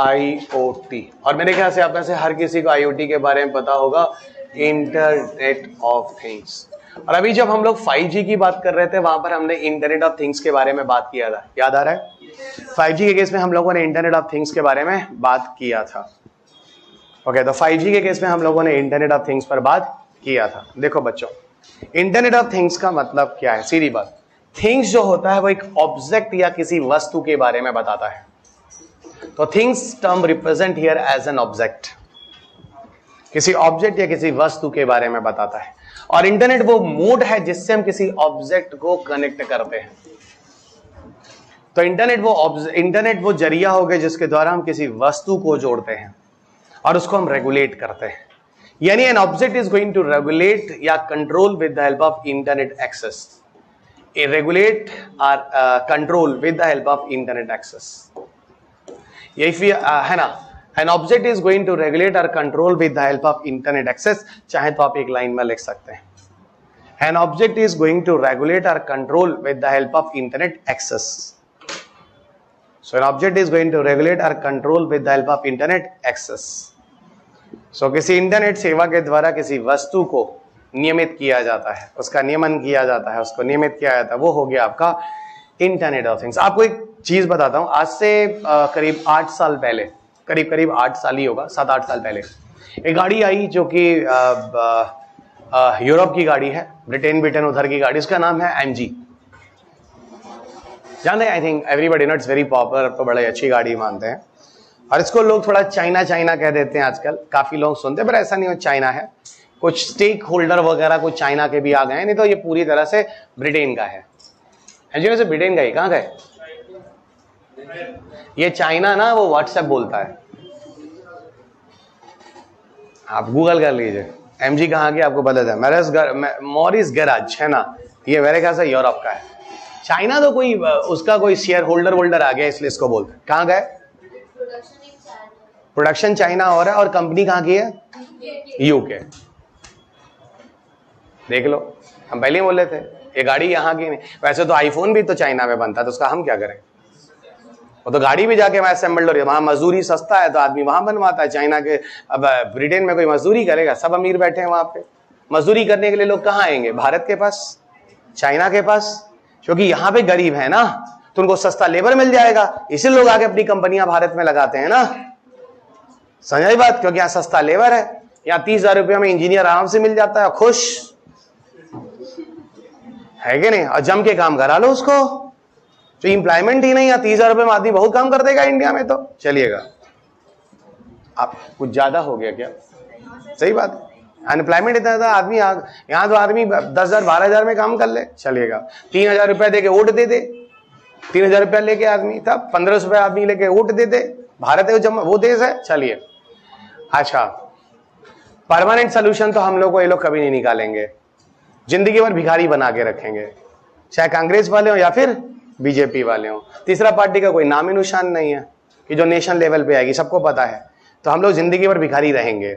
IoT। और मेरे ख्याल से आप में से हर किसी को IoT के बारे में पता होगा, इंटरनेट ऑफ थिंग्स। और अभी जब हम लोग 5G की बात कर रहे थे वहां पर हमने इंटरनेट ऑफ थिंग्स के बारे में बात किया था, याद आ रहा है? 5G के केस में हम लोगों ने इंटरनेट ऑफ थिंग्स के बारे में बात किया था। ओके, तो 5G के केस में हम लोगों ने इंटरनेट ऑफ थिंग्स पर बात किया था। देखो बच्चों, इंटरनेट ऑफ थिंग्स का मतलब क्या है? सीधी बात, थिंग्स जो होता है वो एक ऑब्जेक्ट या किसी वस्तु के बारे में बताता है। तो things term represent here as an object, किसी ऑब्जेक्ट या किसी वस्तु के बारे में बताता है। और इंटरनेट वो मोड है जिससे हम किसी ऑब्जेक्ट को कनेक्ट करते हैं। तो इंटरनेट वो जरिया हो गया जिसके द्वारा हम किसी वस्तु को जोड़ते हैं और उसको हम रेगुलेट करते हैं। यानी an object is going to regulate या control with the help of internet access. Regulate और control with the help of internet access, यही है ना। An object is going to regulate और control with the help of internet access. चाहे तो आप एक लाइन में लिख सकते हैं, an object is going to regulate और control with the help of internet access. So an object is going to regulate और control with the help of internet access. So किसी इंटरनेट सेवा के द्वारा किसी वस्तु को नियमित किया जाता है, उसका नियमन किया जाता है, उसको नियमित किया जाता है, वो हो गया आपका इंटरनेट ऑफ थिंग्स। आपको एक चीज बताता हूं, आज से करीब 8 साल पहले, करीब 8 साल ही होगा, 7-8 साल पहले एक गाड़ी आई जो कि यूरोप की गाड़ी है, ब्रिटेन उधर की गाड़ी, उसका नाम है MG। जानते हैं, I think everybody know, it's very popular, तो बड़ी अच्छी गाड़ी मानते हैं। और इसको लोग थोड़ा चाइना कह देते हैं आजकल, काफी लोग सुनते हैं, पर ऐसा नहीं हो, चाइना है। कुछ स्टेक होल्डर वगैरह कुछ चाइना के भी आ गए हैं, नहीं तो ये पूरी तरह से ब्रिटेन का है। एनजीओ से ब्रिटेन का ही, कहाँ गए ये? चाइना ना वो व्हाट्सएप बोलता है, आप गूगल कर लीजिए। MG कहाँ की आपको पता है? मॉरिस गैराज है ना, ये मेरे ख्याल से यूरोप का है। चाइना तो कोई उसका कोई शेयर होल्डर आ गया, इसलिए इसको बोलते हैं। कहाँ गए? प्रोडक्शन चाइना हो रहा है और कंपनी कहाँ की है? यूके। देख लो, हम पहले ही बोले थे ये गाड़ी यहाँ की नहीं। वैसे तो आईफोन भी तो चाइना में बनता है, तो उसका हम क्या करें? वो तो गाड़ी भी जाके वहां असेंबल्ड हो रही है, वहां मजदूरी सस्ता है तो आदमी वहां बनवाता है। चाइना के, अब ब्रिटेन में कोई मजदूरी करेगा? सब अमीर बैठे हैं वहां पे। मजदूरी करने के लिए लोग कहाँ आएंगे? भारत के पास, चाइना के पास, क्योंकि यहाँ पे गरीब है ना, तो उनको सस्ता लेबर मिल जाएगा, इसलिए लोग आके अपनी कंपनियां भारत में लगाते हैं ना। समझ बात? क्योंकि यहाँ सस्ता लेबर है, यहाँ 30,000 रुपये में इंजीनियर आराम से मिल जाता है, खुश है कि नहीं? और जम के काम करा लो उसको, तो एम्प्लॉयमेंट ही नहीं है। 30,000 रुपये में आदमी बहुत काम कर देगा इंडिया में। तो चलिएगा, आप कुछ ज्यादा हो गया क्या? सही बात, अनएम्प्लॉयमेंट इतना था, आदमी यहाँ तो आदमी 10,000 12,000 में काम कर ले, चलिएगा। 3,000 रुपया दे के वोट दे दे, 3,000 रुपया लेके आदमी था, 1,500 रुपया आदमी लेके वोट दे दे। भारत है वो देश है। चलिए, अच्छा, परमानेंट सोल्यूशन तो हम लोग को ये लोग कभी नहीं निकालेंगे, जिंदगी भर भिखारी बना के रखेंगे, चाहे कांग्रेस वाले हो या फिर बीजेपी वाले हो। तीसरा पार्टी का कोई नाम ही निशान नहीं है कि जो नेशनल लेवल पे आएगी, सबको पता है। तो हम लोग जिंदगी भर भिखारी रहेंगे।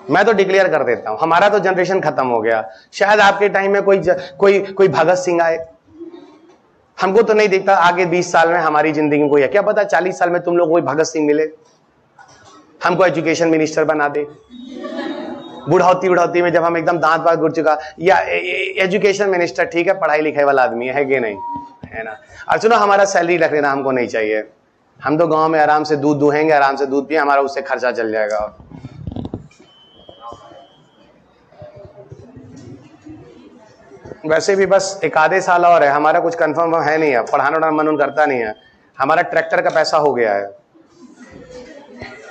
मैं तो डिक्लेयर कर देता हूं, हमारा तो जनरेशन खत्म हो गया। शायद आपके टाइम में कोई भगत सिंह आए, हमको तो नहीं दिखता आगे 20 साल में हमारी जिंदगी में कोई है। क्या पता 40 साल में तुम लोग कोई भगत सिंह मिले, हमको एजुकेशन मिनिस्टर बना दे। बुढ़ौती में जब हम एकदम दांत बात गुड़ चुका, या एजुकेशन मिनिस्टर ठीक है, पढ़ाई लिखाई वाला आदमी है कि नहीं, है ना। और सुनो, हमारा सैलरी रख लेना हमको नहीं चाहिए। हम तो गांव में आराम से दूध दुहेंगे, आराम से दूध पिए, हमारा उससे खर्चा चल जाएगा। वैसे भी बस एक आधे साल और है, हमारा कुछ कंफर्म है नहीं है, पढ़ाना मन करता नहीं है। हमारा ट्रैक्टर का पैसा हो गया है,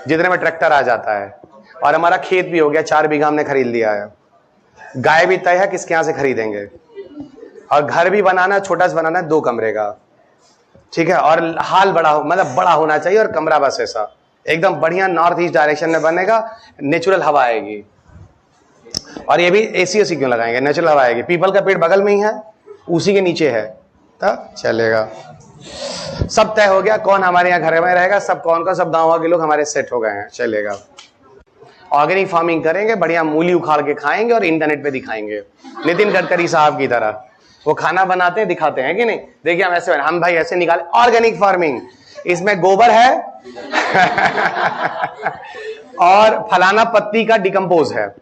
जितने में ट्रैक्टर आ जाता है। और हमारा खेत भी हो गया, 4 बीघा हमने खरीद लिया है। गाय भी तय है किसके यहाँ से खरीदेंगे। और घर भी बनाना, छोटा सा बनाना है, 2 कमरे का, ठीक है। और हाल बड़ा मतलब बड़ा होना चाहिए, और कमरा बस ऐसा एकदम बढ़िया नॉर्थ ईस्ट डायरेक्शन में बनेगा, नेचुरल हवा आएगी। और ये भी एसी क्यों लगाएंगे, नेचुरल हवा आएगी। पीपल का पेड़ बगल में ही है, उसी के नीचे है, तब चलेगा। सब तय हो गया कौन हमारे यहाँ घर में रहेगा, सब कौन का, सब गाँव के लोग हमारे सेट हो गए हैं, चलेगा। ऑर्गेनिक फार्मिंग करेंगे, बढ़िया मूली उखाड़ के खाएंगे और इंटरनेट पे दिखाएंगे, नितिन गडकरी साहब की तरह। वो खाना बनाते हैं, दिखाते हैं कि नहीं, देखिए हम ऐसे, हम भाई ऐसे निकाले ऑर्गेनिक फार्मिंग, इसमें गोबर है, और फलाना पत्ती का डिकम्पोज है,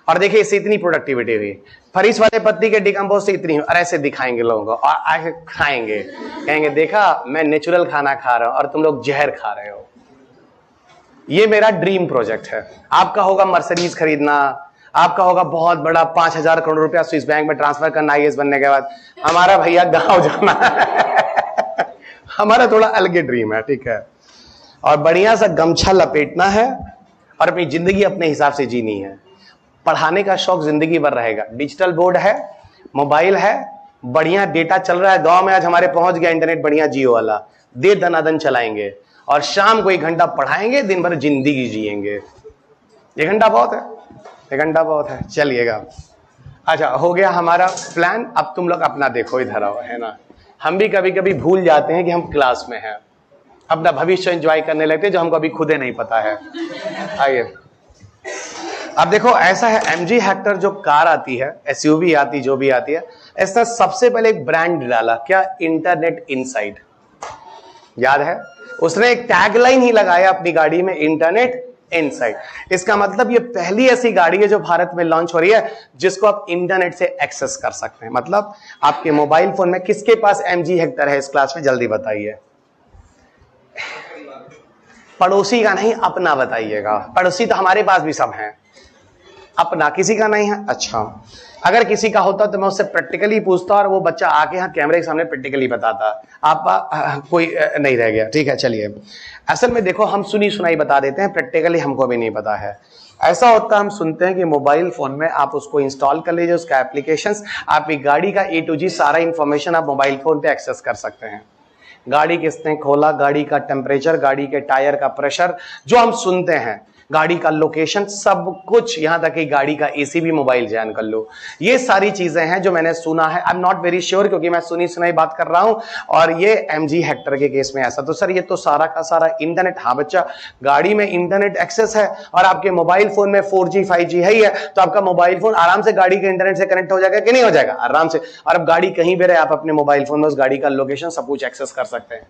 और देखिए इससे इतनी प्रोडक्टिविटी हुई, फरीस वाले पत्ती के डिकम्पोज से इतनी, और ऐसे दिखाएंगे लोगों को और आके खाएंगे, कहेंगे देखा मैं नेचुरल खाना खा रहा हूं और तुम लोग जहर खा रहे हो। ये मेरा ड्रीम प्रोजेक्ट है। आपका होगा मर्सिडीज खरीदना, आपका होगा बहुत बड़ा 5,000 करोड़ रुपया स्विस बैंक में ट्रांसफर करना आईएएस बनने के बाद। हमारा भैया गांव जाना है। हमारा थोड़ा अलग ड्रीम है, ठीक है, और बढ़िया सा गमछा लपेटना है और अपनी जिंदगी अपने हिसाब से जीनी है। पढ़ाने का शौक जिंदगी भर रहेगा। डिजिटल बोर्ड है, मोबाइल है, बढ़िया डेटा चल रहा है गांव में, आज हमारे पहुंच गया इंटरनेट बढ़िया जियो वाला, दे दनादन चलाएंगे और शाम को 1 घंटा पढ़ाएंगे, दिन भर जिंदगी जिएंगे। 1 घंटा बहुत है, 1 घंटा बहुत है, चलिएगा। अच्छा, हो गया हमारा प्लान। अब तुम लोग अपना देखो, इधर आओ, है ना। हम भी कभी कभी भूल जाते हैं कि हम क्लास में हैं, अपना भविष्य एंजॉय करने लगते हैं जो हमको अभी खुद ही नहीं पता है। आइए, अब देखो ऐसा है, MG हेक्टर जो कार आती है, SUV आती, जो भी आती है, ऐसा सबसे पहले एक ब्रांड डाला, क्या? Internet inside. याद है? उसने एक टैगलाइन ही लगाया अपनी गाड़ी में, इंटरनेट इनसाइड। इसका मतलब ये पहली ऐसी गाड़ी है जो भारत में लॉन्च हो रही है जिसको आप इंटरनेट से एक्सेस कर सकते हैं। मतलब आपके मोबाइल फोन में किसके पास MG हेक्टर है इस क्लास में, जल्दी बताइए। पड़ोसी का नहीं, अपना बताइएगा। पड़ोसी तो हमारे पास भी सब हैं, अपना किसी का नहीं है। अच्छा, अगर किसी का होता तो मैं उससे प्रैक्टिकली पूछता और वो बच्चा आके यहाँ कैमरे के सामने प्रैक्टिकली बताता। आप कोई नहीं रह गया, ठीक है। चलिए, असल में देखो हम सुनी सुनाई बता देते हैं, प्रैक्टिकली हमको भी नहीं पता है। ऐसा होता हम सुनते हैं कि मोबाइल फोन में आप उसको इंस्टॉल कर लीजिए, उसका एप्लीकेशंस, आपकी गाड़ी का A to G सारा इंफॉर्मेशन आप मोबाइल फोन पे एक्सेस कर सकते हैं। गाड़ी किसने खोला, गाड़ी का टेम्परेचर, गाड़ी के टायर का प्रेशर, जो हम सुनते हैं, गाड़ी का लोकेशन, सब कुछ, यहां तक कि गाड़ी का AC भी मोबाइल जॉइन कर लो। ये सारी चीजें हैं जो मैंने सुना है। I am not very sure, क्योंकि मैं सुनी सुनाई बात कर रहा हूं, और ये MG हेक्टर के केस में ऐसा। तो सर ये तो सारा का सारा इंटरनेट, हाँ बच्चा, गाड़ी में इंटरनेट एक्सेस है और आपके मोबाइल फोन में 4G 5G है ही है, तो आपका मोबाइल फोन आराम से गाड़ी के इंटरनेट से कनेक्ट हो जाएगा कि नहीं हो जाएगा? आराम से। और अब गाड़ी कहीं भी रहे, आप अपने मोबाइल फोन में उस गाड़ी का लोकेशन सब कुछ एक्सेस कर सकते हैं।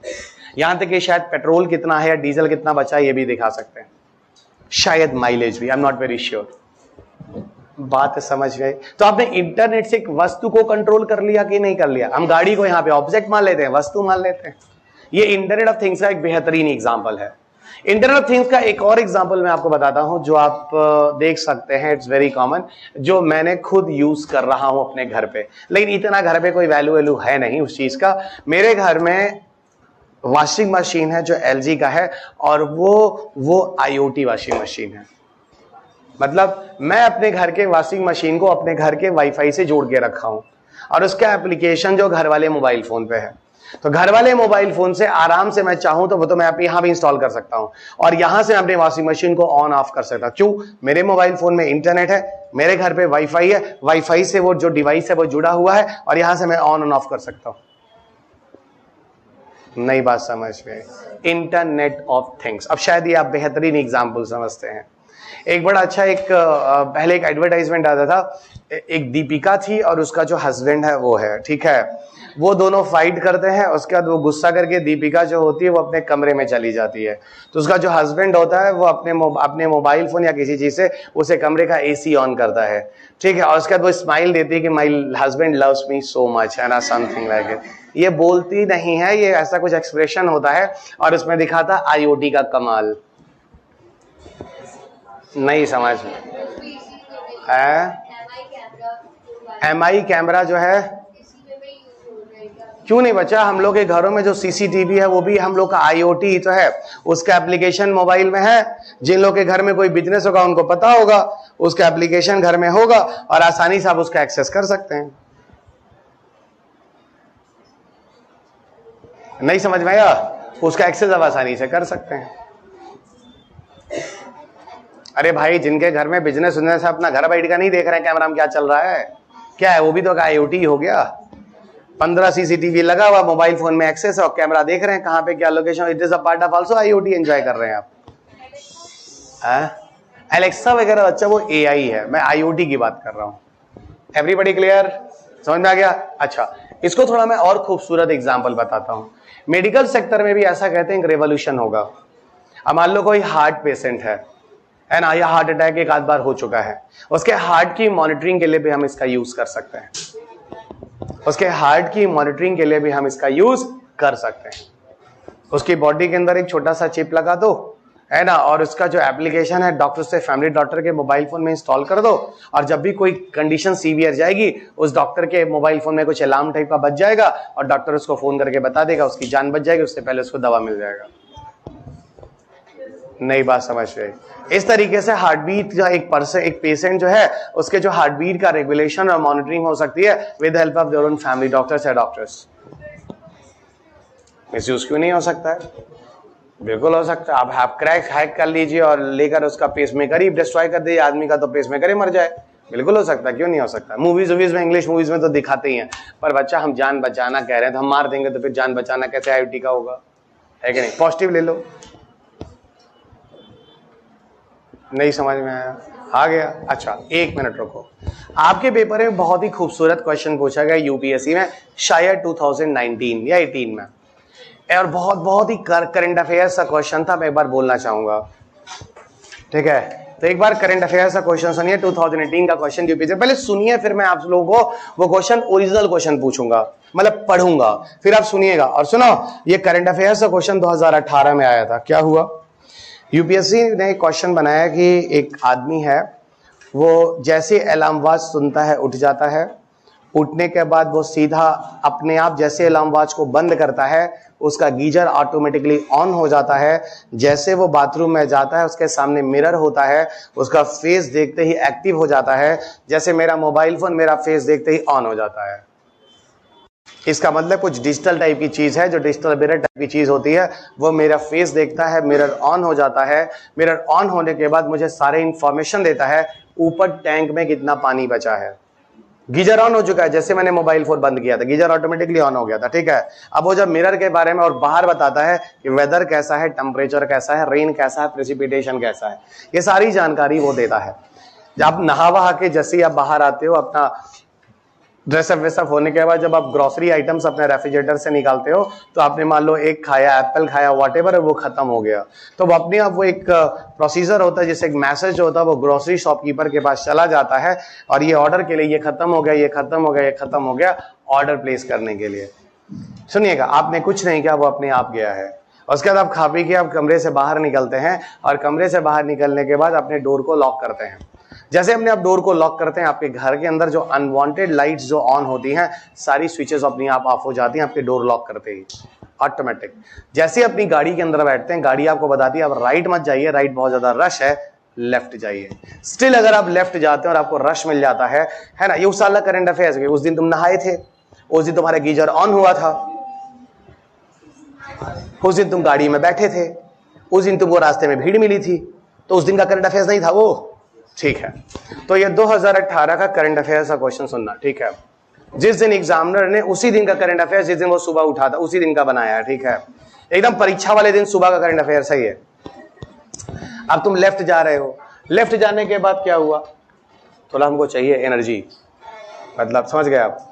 यहां तक कि शायद पेट्रोल कितना है या डीजल कितना बचा है ये भी दिखा सकते हैं, शायद माइलेज भी, I am not very sure. बात समझ गए? तो आपने इंटरनेट से एक वस्तु को कंट्रोल कर लिया कि नहीं कर लिया? हम गाड़ी को यहां पे ऑब्जेक्ट मान लेते हैं, वस्तु मान लेते हैं। ये इंटरनेट ऑफ थिंग्स का एक बेहतरीन एग्जांपल है। इंटरनेट ऑफ थिंग्स का एक और एग्जांपल मैं आपको बताता हूं जो आप देख सकते हैं, इट्स वेरी कॉमन, जो मैंने खुद यूज कर रहा हूं अपने घर पे, लेकिन इतना घर पे कोई वैल्यू है नहीं उस चीज का। मेरे घर में वॉशिंग मशीन है जो LG का है, और वो IoT वॉशिंग मशीन है। मतलब मैं अपने घर के वॉशिंग मशीन को अपने घर के वाईफाई से जोड़ के रखा हूं, और उसका एप्लीकेशन जो घर वाले मोबाइल फोन पे है। तो घर वाले मोबाइल फोन से आराम से मैं चाहूं तो वो तो मैं यहां भी इंस्टॉल कर सकता हूं, और यहां से मैं अपने वॉशिंग मशीन को ऑन ऑफ कर सकता हूं। क्यों? मेरे मोबाइल फोन में इंटरनेट है, मेरे घर पे वाईफाई है, वाईफाई से वो जो डिवाइस है वो जुड़ा हुआ है, और यहां से मैं ऑन एंड ऑफ कर सकता हूं। नई बात समझ में? Internet of things. अब शायद ये आप बेहतरीन एग्जांपल समझते हैं। एक बड़ा अच्छा, एक पहले एक एडवर्टाइजमेंट आता था, एक दीपिका थी और उसका जो हस्बैंड है वो है, ठीक है, वो दोनों फाइट करते हैं। उसके बाद वो गुस्सा करके दीपिका जो होती है वो अपने कमरे में चली जाती है, तो उसका जो हस्बैंड होता है वो अपने मोबाइल फोन या किसी चीज से उसे कमरे का AC ऑन करता है, ठीक है, और उसके बाद वो स्माइल देती है कि my husband loves me so much, है ना, समथिंग लाइक इट। ये बोलती नहीं है, ये ऐसा कुछ एक्सप्रेशन होता है, और उसमें दिखाता IoT का कमाल। नहीं समझ में? MI कैमरा जो है, क्यों नहीं बचा? हम लोग के घरों में जो CCTV है वो भी हम लोग का IoT ही तो है, उसका एप्लीकेशन मोबाइल में है। जिन लोग के घर में कोई बिजनेस होगा उनको पता होगा, उसका एप्लीकेशन घर में होगा और आसानी से आप उसका एक्सेस कर सकते हैं। नहीं समझ में आया? उसका एक्सेस आप आसानी से कर सकते हैं। अरे भाई, जिनके घर में बिजनेस है अपना घर बैठ का नहीं देख रहे हैं कैमरा में क्या चल रहा है, क्या है, वो भी तो IoT हो गया। 15 CCTV लगा हुआ, मोबाइल फोन में एक्सेस है और कैमरा देख रहे हैं कहां पे क्या location. It is a part of also IoT, enjoy कर रहे हैं आप। एलेक्सा वगैरह, अच्छा वो AI है, मैं IoT की बात कर रहा हूं। Everybody clear? समझ में आ गया? अच्छा, इसको थोड़ा मैं और खूबसूरत एग्जाम्पल बताता हूं। मेडिकल सेक्टर में भी ऐसा कहते हैं रेवोल्यूशन होगा। अब मान लो कोई हार्ट पेशेंट है ना, या हार्ट अटैक एक आध बार हो चुका है, उसके हार्ट की मॉनिटरिंग के लिए भी हम इसका यूज कर सकते हैं, उसके हार्ट की मॉनिटरिंग के लिए भी हम इसका यूज कर सकते हैं। उसकी बॉडी के अंदर एक छोटा सा चिप लगा दो, है ना, और उसका जो एप्लीकेशन है डॉक्टर से फैमिली डॉक्टर के मोबाइल फोन में इंस्टॉल कर दो, और जब भी कोई कंडीशन सीवियर जाएगी उस डॉक्टर के मोबाइल फोन में कुछ अलार्म टाइप का बज जाएगा और डॉक्टर उसको फोन करके बता देगा, उसकी जान बच जाएगी, उससे पहले उसको दवा मिल जाएगा। नई बात समझ रहे। इस तरीके से हार्ट बीट जो एक पेशेंट जो है उसके जो हार्ट बीट का रेगुलेशन और मॉनिटरिंग हो सकती है with help of their own family doctors या डॉक्टर्स। मिसयूज क्यों नहीं हो सकता है? बिल्कुल हो सकता है। आप क्रैक हैक कर लीजिए और लेकर उसका पेसमेकर ही डिस्ट्रॉय कर दीजिए आदमी का, तो पेसमेकर ही मर जाए। बिल्कुल हो सकता है, क्यों नहीं हो सकता। मूवीज में, इंग्लिश मूवीज में तो दिखाते ही हैं, पर बच्चा हम जान बचाना कह रहे हैं तो हम मार देंगे, तो फिर जान बचाना कैसे आईओटी का होगा, है कि नहीं? पॉजिटिव ले लो। नहीं समझ में आया? आ गया? अच्छा, एक मिनट रुको। आपके पेपर में बहुत ही खूबसूरत क्वेश्चन पूछा गया यूपीएससी में, शायद 2019 या 18 में, और बहुत ही करंट अफेयर्स का क्वेश्चन था। मैं एक बार बोलना चाहूंगा, ठीक है? तो एक बार करंट अफेयर्स का क्वेश्चन सुनिए, 2018 का क्वेश्चन यूपीएससी। पहले सुनिए, फिर मैं आप लोगों को वो क्वेश्चन ओरिजिनल क्वेश्चन पूछूंगा, मतलब पढ़ूंगा, फिर आप सुनिएगा। और सुनो, ये करंट अफेयर्स का क्वेश्चन 2018 में आया था। क्या हुआ? यूपीएससी ने क्वेश्चन बनाया कि एक आदमी है, वो जैसे अलार्म आवाज सुनता है उठ जाता है, उठने के बाद वो सीधा अपने आप जैसे अलार्म आवाज को बंद करता है उसका गीजर ऑटोमेटिकली ऑन हो जाता है। जैसे वो बाथरूम में जाता है उसके सामने मिरर होता है, उसका फेस देखते ही एक्टिव हो जाता है, जैसे मेरा मोबाइल फोन मेरा फेस देखते ही ऑन हो जाता है। इसका मतलब कुछ डिजिटल टाइप की चीज है, जो डिजिटल मिरर टाइप की चीज होती है, वो मेरा फेस देखता है, मिरर ऑन हो जाता है। मिरर ऑन होने के बाद मुझे सारे इंफॉर्मेशन देता है, ऊपर टैंक में कितना पानी बचा है। गीजर ऑन हो चुका है, जैसे मैंने मोबाइल फोन बंद किया था गीजर ऑटोमेटिकली ऑन हो गया था, ठीक है? अब वो जब मिरर के बारे में और बाहर बताता है कि वेदर कैसा है, टेम्परेचर कैसा है, रेन कैसा है, प्रेसिपिटेशन कैसा है, ये सारी जानकारी वो देता है। जब आप नहा वहा के जैसे ही आप बाहर आते हो, अपना ड्रेसअप वेसअप होने के बाद जब आप ग्रोसरी आइटम्स अपने रेफ्रिजरेटर से निकालते हो, तो आपने मान लो एक खाया, एप्पल खाया, व्हाटएवर, वो खत्म हो गया, तो वो अपने आप वो एक प्रोसीजर होता है, जैसे एक मैसेज होता है, वो ग्रोसरी शॉपकीपर के पास चला जाता है और ये ऑर्डर के लिए ये खत्म हो गया, ये खत्म हो गया, ये खत्म हो गया, ऑर्डर प्लेस करने के लिए। सुनिएगा, आपने कुछ नहीं किया, वो अपने आप गया है। उसके बाद आप खा पी के आप कमरे से बाहर निकलते हैं, और कमरे से बाहर निकलने के बाद अपने डोर को लॉक करते हैं। जैसे हमने आप डोर को लॉक करते हैं, आपके घर के अंदर जो अनवांटेड लाइट्स जो ऑन होती हैं, सारी स्विचेस अपनी आप ऑफ हो जाती हैं आपके डोर लॉक करते ही, ऑटोमेटिक। जैसे अपनी गाड़ी के अंदर बैठते हैं, गाड़ी आपको बताती है अब राइट मत जाइए, राइट बहुत ज्यादा रश है, लेफ्ट जाइए। स्टिल अगर आप लेफ्ट जाते हैं और आपको रश मिल जाता है ना, ये उस साल का करंट अफेयर्स है। उस दिन तुम नहाए थे, उस दिन तुम्हारा गीजर ऑन हुआ था, उस दिन तुम गाड़ी में बैठे थे, उस दिन तुमको रास्ते में भीड़ मिली थी, तो उस दिन का करंट अफेयर्स नहीं था वो, ठीक है? तो ये 2018 का करंट अफेयर्स का क्वेश्चन सुनना, ठीक है? जिस दिन एग्जामिनर ने उसी दिन का करंट अफेयर्स, जिस दिन वो सुबह उठा था उसी दिन का बनाया है, ठीक है? एकदम परीक्षा वाले दिन सुबह का करंट अफेयर्स है ये। अब तुम लेफ्ट जा रहे हो, लेफ्ट जाने के बाद क्या हुआ? थोड़ा हमको चाहिए एनर्जी, मतलब समझ गए आप?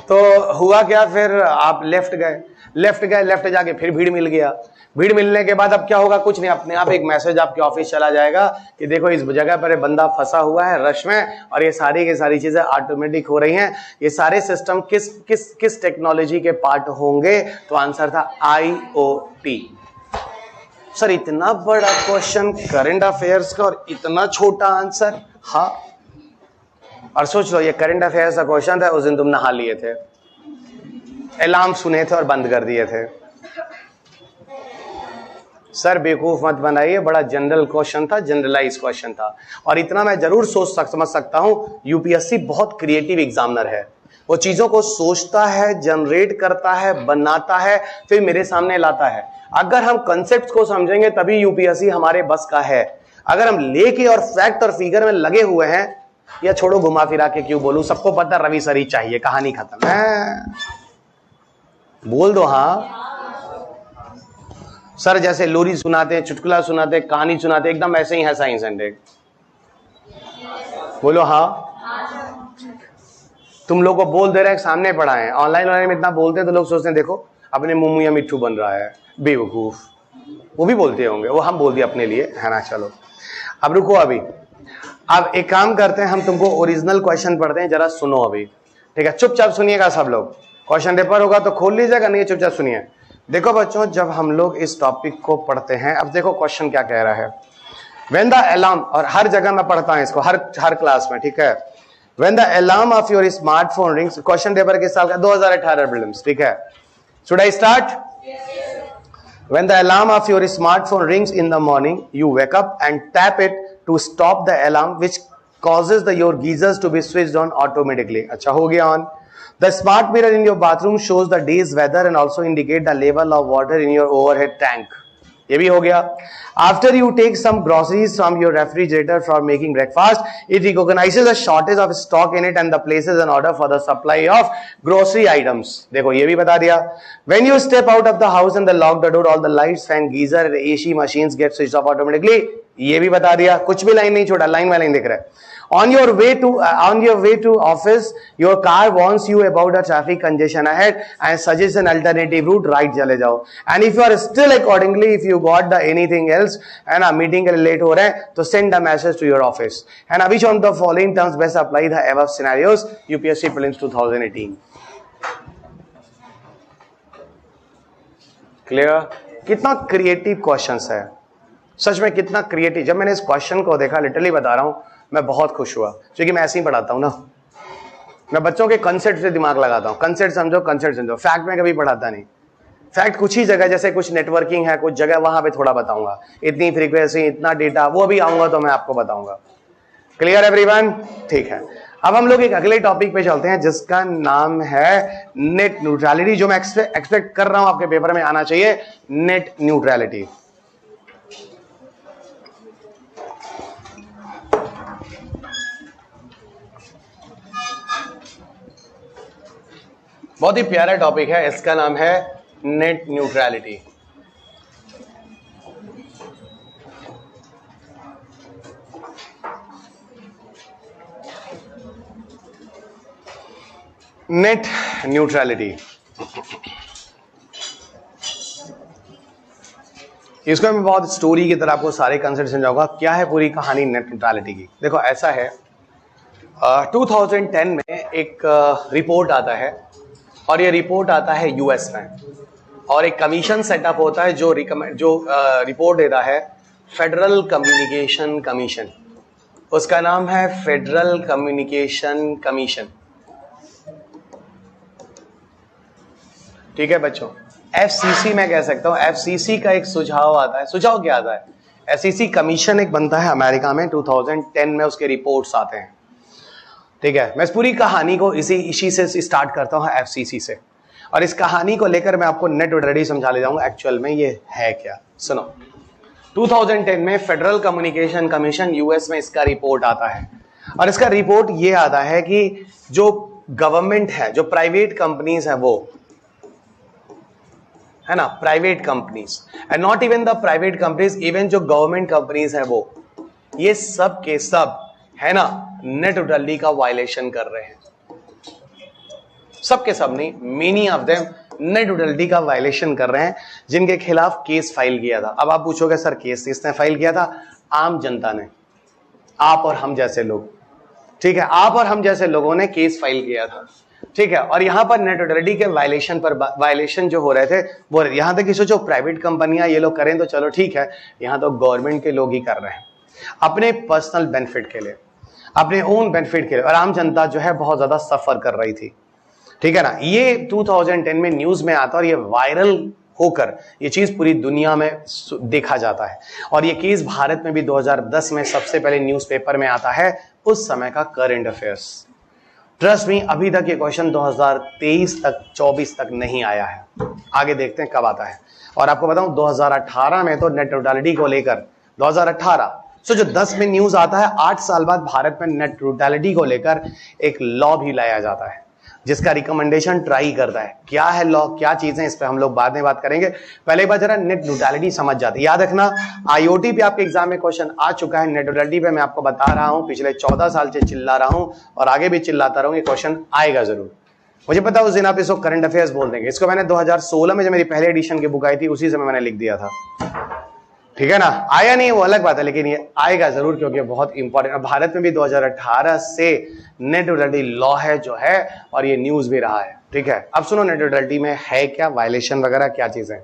तो हुआ क्या, फिर आप लेफ्ट गए, लेफ्ट जाके फिर भीड़ मिल गया। भीड़ मिलने के बाद अब क्या होगा? कुछ नहीं, अपने आप एक मैसेज आपके ऑफिस चला जाएगा कि देखो इस जगह पर बंदा फंसा हुआ है रश में, और ये सारी की सारी चीजें ऑटोमेटिक हो रही हैं। ये सारे सिस्टम किस टेक्नोलॉजी के पार्ट होंगे? तो आंसर था IoT। सर इतना बड़ा क्वेश्चन करंट अफेयर्स का और इतना छोटा आंसर? हाँ, और सोच लो ये करंट अफेयर्स का क्वेश्चन था, उस दिन तुम नहा लिए थे, अलार्म सुने थे और बंद कर दिए थे। सर बेवकूफ मत बनाइए, बड़ा जनरल क्वेश्चन था, जनरलाइज क्वेश्चन था। और इतना मैं जरूर समझ सकता हूं, यूपीएससी बहुत क्रिएटिव एग्जामिनर है, वो चीजों को सोचता है, जनरेट करता है, बनाता है, फिर मेरे सामने लाता है। अगर हम कंसेप्ट को समझेंगे तभी यूपीएससी हमारे बस का है। अगर हम लेके और फैक्ट और फिगर में लगे हुए हैं, या छोड़ो घुमा फिरा के क्यों बोलूं, सबको पता रवि सर ही चाहिए, कहानी खत्म है, बोल दो हाँ। सर जैसे लोरी सुनाते हैं, चुटकुला सुनाते हैं, कहानी सुनाते हैं, एकदम ऐसे ही है साइंस एंड टेक, बोलो हाँ। तुम लोग को बोल दे रहे हैं, सामने पढ़ा है, ऑनलाइन में इतना बोलते हैं तो लोग सोचते हैं देखो अपने मुंह या मिट्टू बन रहा है, बेवकूफ, वो भी बोलते होंगे, वो हम बोल दिए अपने लिए, है ना। चलो अब रुको, अभी अब एक काम करते हैं, हम तुमको ओरिजिनल क्वेश्चन पढ़ते हैं, जरा सुनो अभी, ठीक है। चुपचाप सुनिएगा सब लोग, क्वेश्चन पेपर होगा तो खोल लीजिएगा, नहीं चुपचाप सुनिए। देखो बच्चों, जब हम लोग इस टॉपिक को पढ़ते हैं, अब देखो क्वेश्चन क्या कह रहा है। व्हेन द अलार्म, और हर जगह मैं पढ़ता हूं इसको, हर क्लास में, ठीक है। When the alarm off your smartphone rings, question paper के साल का 2018 प्रीलिम्स, ठीक है। Should I start? When the alarm of your smartphone rings in the morning, you wake up and tap it to stop the alarm, which causes your geysers to be switched on automatically. अच्छा हो गया on. The smart mirror in your bathroom shows the day's weather and also indicate the level of water in your overhead tank. ये भी हो गया. After you take some groceries from your refrigerator for making breakfast, it recognizes a shortage of stock in it and the places an order for the supply of grocery items. देखो ये भी बता दिया. When you step out of the house and the lock the door, all the lights, fan, geyser, and AC machines get switched off automatically. ये भी बता दिया. कुछ भी लाइन नहीं छोड़ा, लाइन बाय लाइन दिख रहा है. On your way to office, your car warns you about the traffic congestion ahead and suggests an alternative route. Right चले जाओ. And if you are still accordingly, if you got the anything else and a meeting के लिए late हो रहे हैं, तो send a message to your office. And which on the following terms best apply the above scenarios? UPSC Prelims 2018. Clear? कितना creative questions है, सच में कितना क्रिएटिव। जब मैंने इस क्वेश्चन को देखा, लिटरली बता रहा हूं, मैं बहुत खुश हुआ, क्योंकि मैं ऐसे ही पढ़ाता हूं ना, मैं बच्चों के कंसेप्ट से दिमाग लगाता हूं। कंसेप्ट समझो, कंसेप्ट समझो। फैक्ट में कभी पढ़ाता नहीं। फैक्ट कुछ ही जगह, जैसे कुछ नेटवर्किंग है, कुछ जगह वहां पे थोड़ा बताऊंगा, इतनी फ्रीक्वेंसी, इतना डेटा, वो भी आऊंगा तो मैं आपको बताऊंगा। Clear everyone? ठीक है। अब हम लोग एक अगले टॉपिक पे चलते हैं, जिसका नाम है नेट न्यूट्रलिटी, जो मैं एक्सपेक्ट कर रहा हूं आपके पेपर में आना चाहिए, नेट न्यूट्रलिटी। बहुत ही प्यारा टॉपिक है, इसका नाम है नेट न्यूट्रलिटी। नेट न्यूट्रलिटी, इसको मैं बहुत स्टोरी की तरह आपको सारे कंसेप्ट समझाऊंगा। क्या है पूरी कहानी नेट न्यूट्रलिटी की? देखो ऐसा है, 2010 में एक रिपोर्ट आता है, और ये रिपोर्ट आता है यूएस में, और एक कमीशन सेटअप होता है जो रिपोर्ट देता है फेडरल कम्युनिकेशन कमीशन। उसका नाम है फेडरल कम्युनिकेशन कमीशन, ठीक है बच्चों। एफसीसी मैं कह सकता हूं, एफसीसी का एक सुझाव आता है। सुझाव क्या आता है? एफसीसी कमीशन एक बनता है अमेरिका में, 2010 में उसके रिपोर्ट्स आते हैं, ठीक है। मैं इस पूरी कहानी को इसी से स्टार्ट करता हूं, एफसीसी से, और इस कहानी को लेकर मैं आपको नेट न्यूट्रलिटी समझा ले जाऊंगा एक्चुअल में ये है क्या। सुनो, 2010 में फेडरल कम्युनिकेशन कमीशन यूएस में इसका रिपोर्ट आता है, और इसका रिपोर्ट ये आता है कि जो गवर्नमेंट है, जो प्राइवेट कंपनीज है, वो है ना, private companies and not even the private companies, even जो गवर्नमेंट कंपनीज है, वो ये सब के सब है ना नेट न्यूट्रलिटी का वायलेशन कर रहे हैं। सबके सब नहीं, many of them net neutrality का वायलेशन कर रहे हैं, जिनके खिलाफ केस फाइल किया था। अब आप पूछोगे सर केस किसने फाइल किया था? आम जनता ने, आप और हम जैसे लोग, ठीक है, आप और हम जैसे लोगों ने केस फाइल किया था, ठीक है। और यहां पर नेट न्यूट्रलिटी के वायलेशन जो हो रहे थे, वो यहां तक कि सोचो प्राइवेट कंपनियां ये लोग करें तो चलो ठीक है, यहां तो गवर्नमेंट के लोग ही कर रहे हैं अपने पर्सनल बेनिफिट के लिए, अपने ओन बेनिफिट के लिए, और आम जनता जो है बहुत ज्यादा सफर कर रही थी, ठीक है ना। ये 2010 में न्यूज में आता, और ये वायरल होकर ये चीज पूरी दुनिया में देखा जाता है, और ये केस भारत में भी 2010 में सबसे पहले न्यूज़पेपर में आता है, उस समय का करंट अफेयर्स। ट्रस्ट मी, अभी तक ये क्वेश्चन 2023 तक 24 तक नहीं आया है, आगे देखते हैं कब आता है। और आपको बताऊं 2018 में तो नेट न्यूट्रलिटी को लेकर 2018 जो 10 में न्यूज आता है, 8 साल बाद भारत में नेट न्यूट्रलिटी को लेकर एक लॉ भी लाया जाता है, जिसका रिकमेंडेशन ट्राई करता है। क्या है लॉ, क्या चीजें, इस पे हम लोग बाद में बात करेंगे। पहले बार जरा नेट न्यूट्रलिटी समझ जाते हैं। याद रखना, आईओटी पे आपके एग्जाम में क्वेश्चन आ चुका है, नेट न्यूट्रलिटी पे मैं आपको बता रहा हूं, पिछले 14 साल से चिल्ला रहा हूं और आगे भी चिल्लाता रहूंगा, क्वेश्चन आएगा जरूर। मुझे पता उस दिन आप इसको करंट अफेयर्स बोल देंगे। इसको मैंने 2016 में जब मेरी पहले एडिशन की बुक आई थी उसी समय मैंने लिख दिया था, ठीक है ना। आया नहीं वो अलग बात है, लेकिन ये आएगा जरूर क्योंकि बहुत इंपॉर्टेंट। भारत में भी 2018 से नेट न्यूट्रलिटी लॉ है जो है, और ये न्यूज भी रहा है, ठीक है। अब सुनो नेट न्यूट्रलिटी में है क्या, वायलेशन वगैरह क्या चीजें।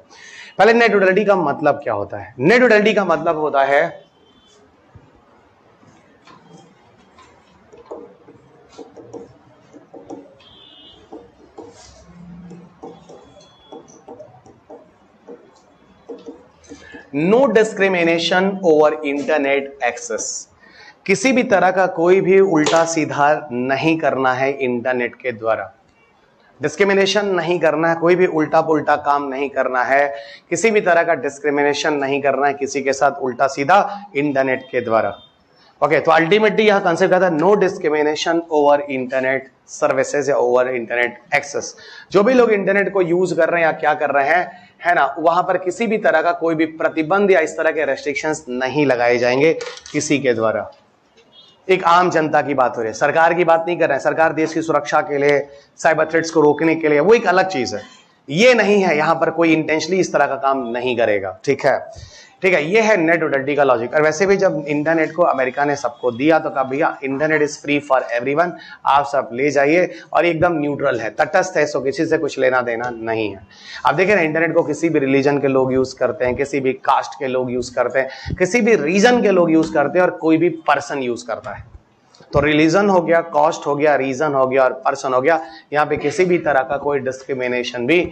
पहले नेट न्यूट्रलिटी का मतलब क्या होता है। नेट न्यूट्रलिटी का मतलब होता है no discrimination over internet access. किसी भी तरह का कोई भी उल्टा सीधा नहीं करना है इंटरनेट के द्वारा। डिस्क्रिमिनेशन नहीं करना है, कोई भी उल्टा पुल्टा काम नहीं करना है, किसी भी तरह का डिस्क्रिमिनेशन नहीं करना है किसी के साथ उल्टा सीधा इंटरनेट के द्वारा। ओके, तो अल्टीमेटली यह कंसेप्ट आता है no discrimination over internet services या ओवर इंटरनेट एक्सेस। जो भी लोग इंटरनेट को यूज कर रहे हैं या क्या कर रहे हैं, है ना, वहां पर किसी भी तरह का कोई भी प्रतिबंध या इस तरह के रेस्ट्रिक्शंस नहीं लगाए जाएंगे किसी के द्वारा। एक आम जनता की बात हो रही है, सरकार की बात नहीं कर रहे हैं। सरकार देश की सुरक्षा के लिए, साइबर थ्रेट्स को रोकने के लिए, वो एक अलग चीज है। ये नहीं है, यहां पर कोई इंटेंशनली इस तरह का काम नहीं करेगा, ठीक है, ठीक है। ये है नेट न्यूट्रलिटी का लॉजिक। और वैसे भी जब इंटरनेट को अमेरिका ने सबको दिया तो कहा भैया internet is free for everyone, आप सब ले जाइए, और एकदम न्यूट्रल है, तटस्थ है, सो किसी से कुछ लेना देना नहीं है। आप देखें ना, इंटरनेट को किसी भी रिलीजन के लोग यूज करते हैं, किसी भी कास्ट के लोग यूज करते हैं, किसी भी रीजन के लोग यूज करते हैं, और कोई भी पर्सन यूज करता है। तो रिलीजन हो गया, कास्ट हो गया, रीजन हो गया और पर्सन हो गया, यहाँ पे किसी भी तरह का कोई डिस्क्रिमिनेशन भी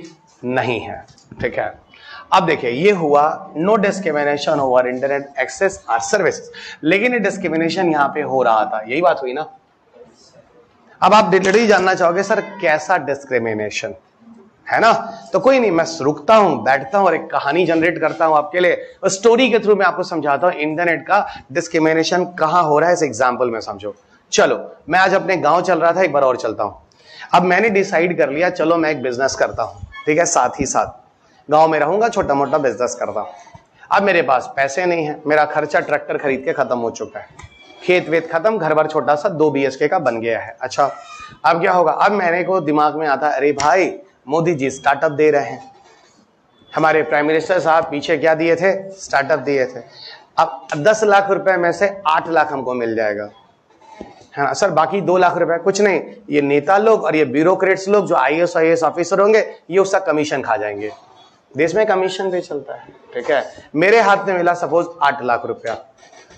नहीं है, ठीक है। अब देखिए, ये हुआ no discrimination over internet access और सर्विसेज। लेकिन ये डिस्क्रिमिनेशन यहाँ पे हो रहा था, यही बात हुई ना। अब आप डिटेल जानना चाहोगे सर कैसा डिस्क्रिमिनेशन है ना, तो कोई नहीं, मैं रुकता हूं, बैठता हूं और एक कहानी जनरेट करता हूं आपके लिए, और स्टोरी के थ्रू मैं आपको समझाता हूं इंटरनेट का डिस्क्रिमिनेशन कहां हो रहा है, इस एग्जांपल में समझो। चलो, मैं आज अपने गांव चल रहा था, एक बार और चलता हूं। अब मैंने डिसाइड कर लिया, चलो मैं एक बिजनेस करता हूं, ठीक है, साथ ही साथ गांव में रहूंगा, छोटा मोटा बिजनेस करता हूं। अब मेरे पास पैसे नहीं है, मेरा खर्चा ट्रैक्टर खरीद के खत्म हो चुका है, खेत वेत खत्म, घर बार छोटा सा 2 BHK का बन गया है। अच्छा, अब क्या होगा, अब मेरे को दिमाग में आता है, अरे भाई मोदी जी स्टार्टअप दे रहे हैं, हमारे प्राइम मिनिस्टर साहब पीछे क्या दिए थे, स्टार्टअप दिए थे। अब 10 लाख रुपए में से 8 लाख हमको मिल जाएगा, है ना सर, बाकी 2 लाख रुपए कुछ नहीं, ये नेता लोग और ये ब्यूरोक्रेट्स लोग जो IAS ऑफिसर होंगे, ये उसका कमीशन खा जाएंगे। देश में कमीशन भी चलता है, ठीक है। मेरे हाथ में मिला सपोज 8 लाख रुपया,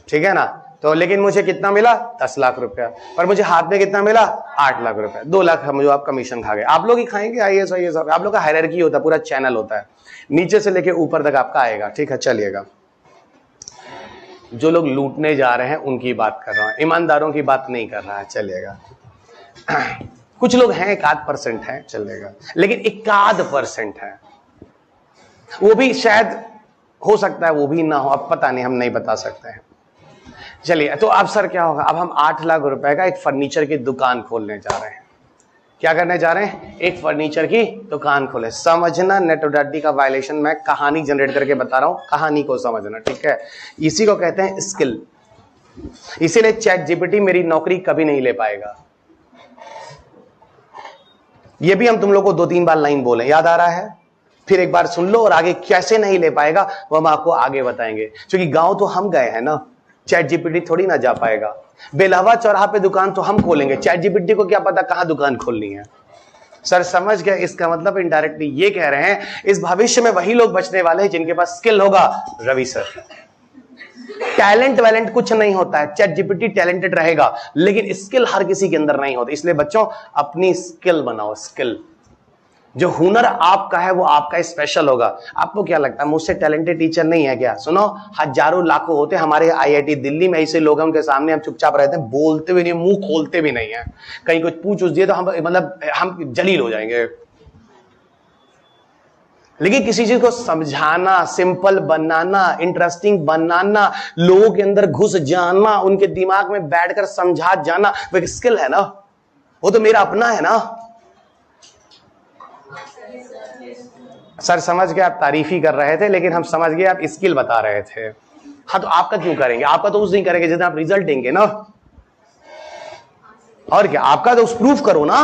ठीक है ना, तो लेकिन मुझे कितना मिला, 10 लाख रुपया, पर मुझे हाथ में कितना मिला, 8 लाख रुपया, 2 लाख जो आप कमीशन खा गए। आप लोग ही खाएंगे, IAS आप लोग का हायरार्की होता है, पूरा चैनल होता है, नीचे से लेके ऊपर तक आपका आएगा, ठीक है। चलिएगा, जो लोग लूटने जा रहे हैं उनकी बात कर रहा हूं, ईमानदारों की बात नहीं कर रहा है, चलिएगा। कुछ लोग हैं, 1-8% है, चलेगा, लेकिन 1-8% है, वो भी शायद हो सकता है वो भी ना हो, अब पता नहीं, हम नहीं बता सकते हैं। चलिए, तो अब सर क्या होगा, अब हम 8 लाख रुपए का एक फर्नीचर की दुकान खोलने जा रहे हैं। क्या करने जा रहे हैं, एक फर्नीचर की दुकान खोले। समझना, नेट न्यूट्रलिटी का वायलेशन मैं कहानी जनरेट करके बता रहा हूं, कहानी को समझना, ठीक है। इसी को कहते हैं स्किल। इसीलिए ChatGPT मेरी नौकरी कभी नहीं ले पाएगा। ये भी हम तुम लोग को 2-3 बार लाइन बोले, याद आ रहा है, फिर एक बार सुन लो, और आगे कैसे नहीं ले पाएगा वो हम आपको आगे बताएंगे। क्योंकि गांव तो हम गए हैं ना, ChatGPT थोड़ी ना जा पाएगा। बेलहवा चौराहा पे दुकान तो हम खोलेंगे, ChatGPT को क्या पता कहां दुकान खोलनी है। सर समझ गए, इसका मतलब इनडायरेक्टली ये कह रहे हैं इस भविष्य में वही लोग बचने वाले हैं जिनके पास स्किल होगा। रवि सर, टैलेंट वैलेंट कुछ नहीं होता है, ChatGPT टैलेंटेड रहेगा लेकिन स्किल हर किसी के अंदर नहीं होती। इसलिए बच्चों अपनी स्किल बनाओ, स्किल, जो हुनर आपका है वो आपका स्पेशल होगा। आपको क्या लगता है मुझसे टैलेंटेड टीचर नहीं है क्या? सुनो, हजारों लाखों होते हमारे IIT दिल्ली में, ऐसे लोग हैं उनके सामने हम चुपचाप रहते हैं, बोलते भी नहीं, मुंह खोलते भी नहीं है। कहीं कुछ पूछ दिए तो हम मतलब हम जलील हो जाएंगे। लेकिन किसी चीज को समझाना, सिंपल बनाना, इंटरेस्टिंग बनाना, लोगों के अंदर घुस जाना, उनके दिमाग में बैठकर समझा जाना, वो एक स्किल है ना, वो तो मेरा अपना है ना। सर समझ गए, आप तारीफ ही कर रहे थे लेकिन हम समझ गए आप स्किल बता रहे थे। हाँ तो आपका क्यों करेंगे? आपका तो उस दिन करेंगे जिस दिन आप रिजल्ट देंगे ना, और क्या, आपका तो उस प्रूफ करो ना।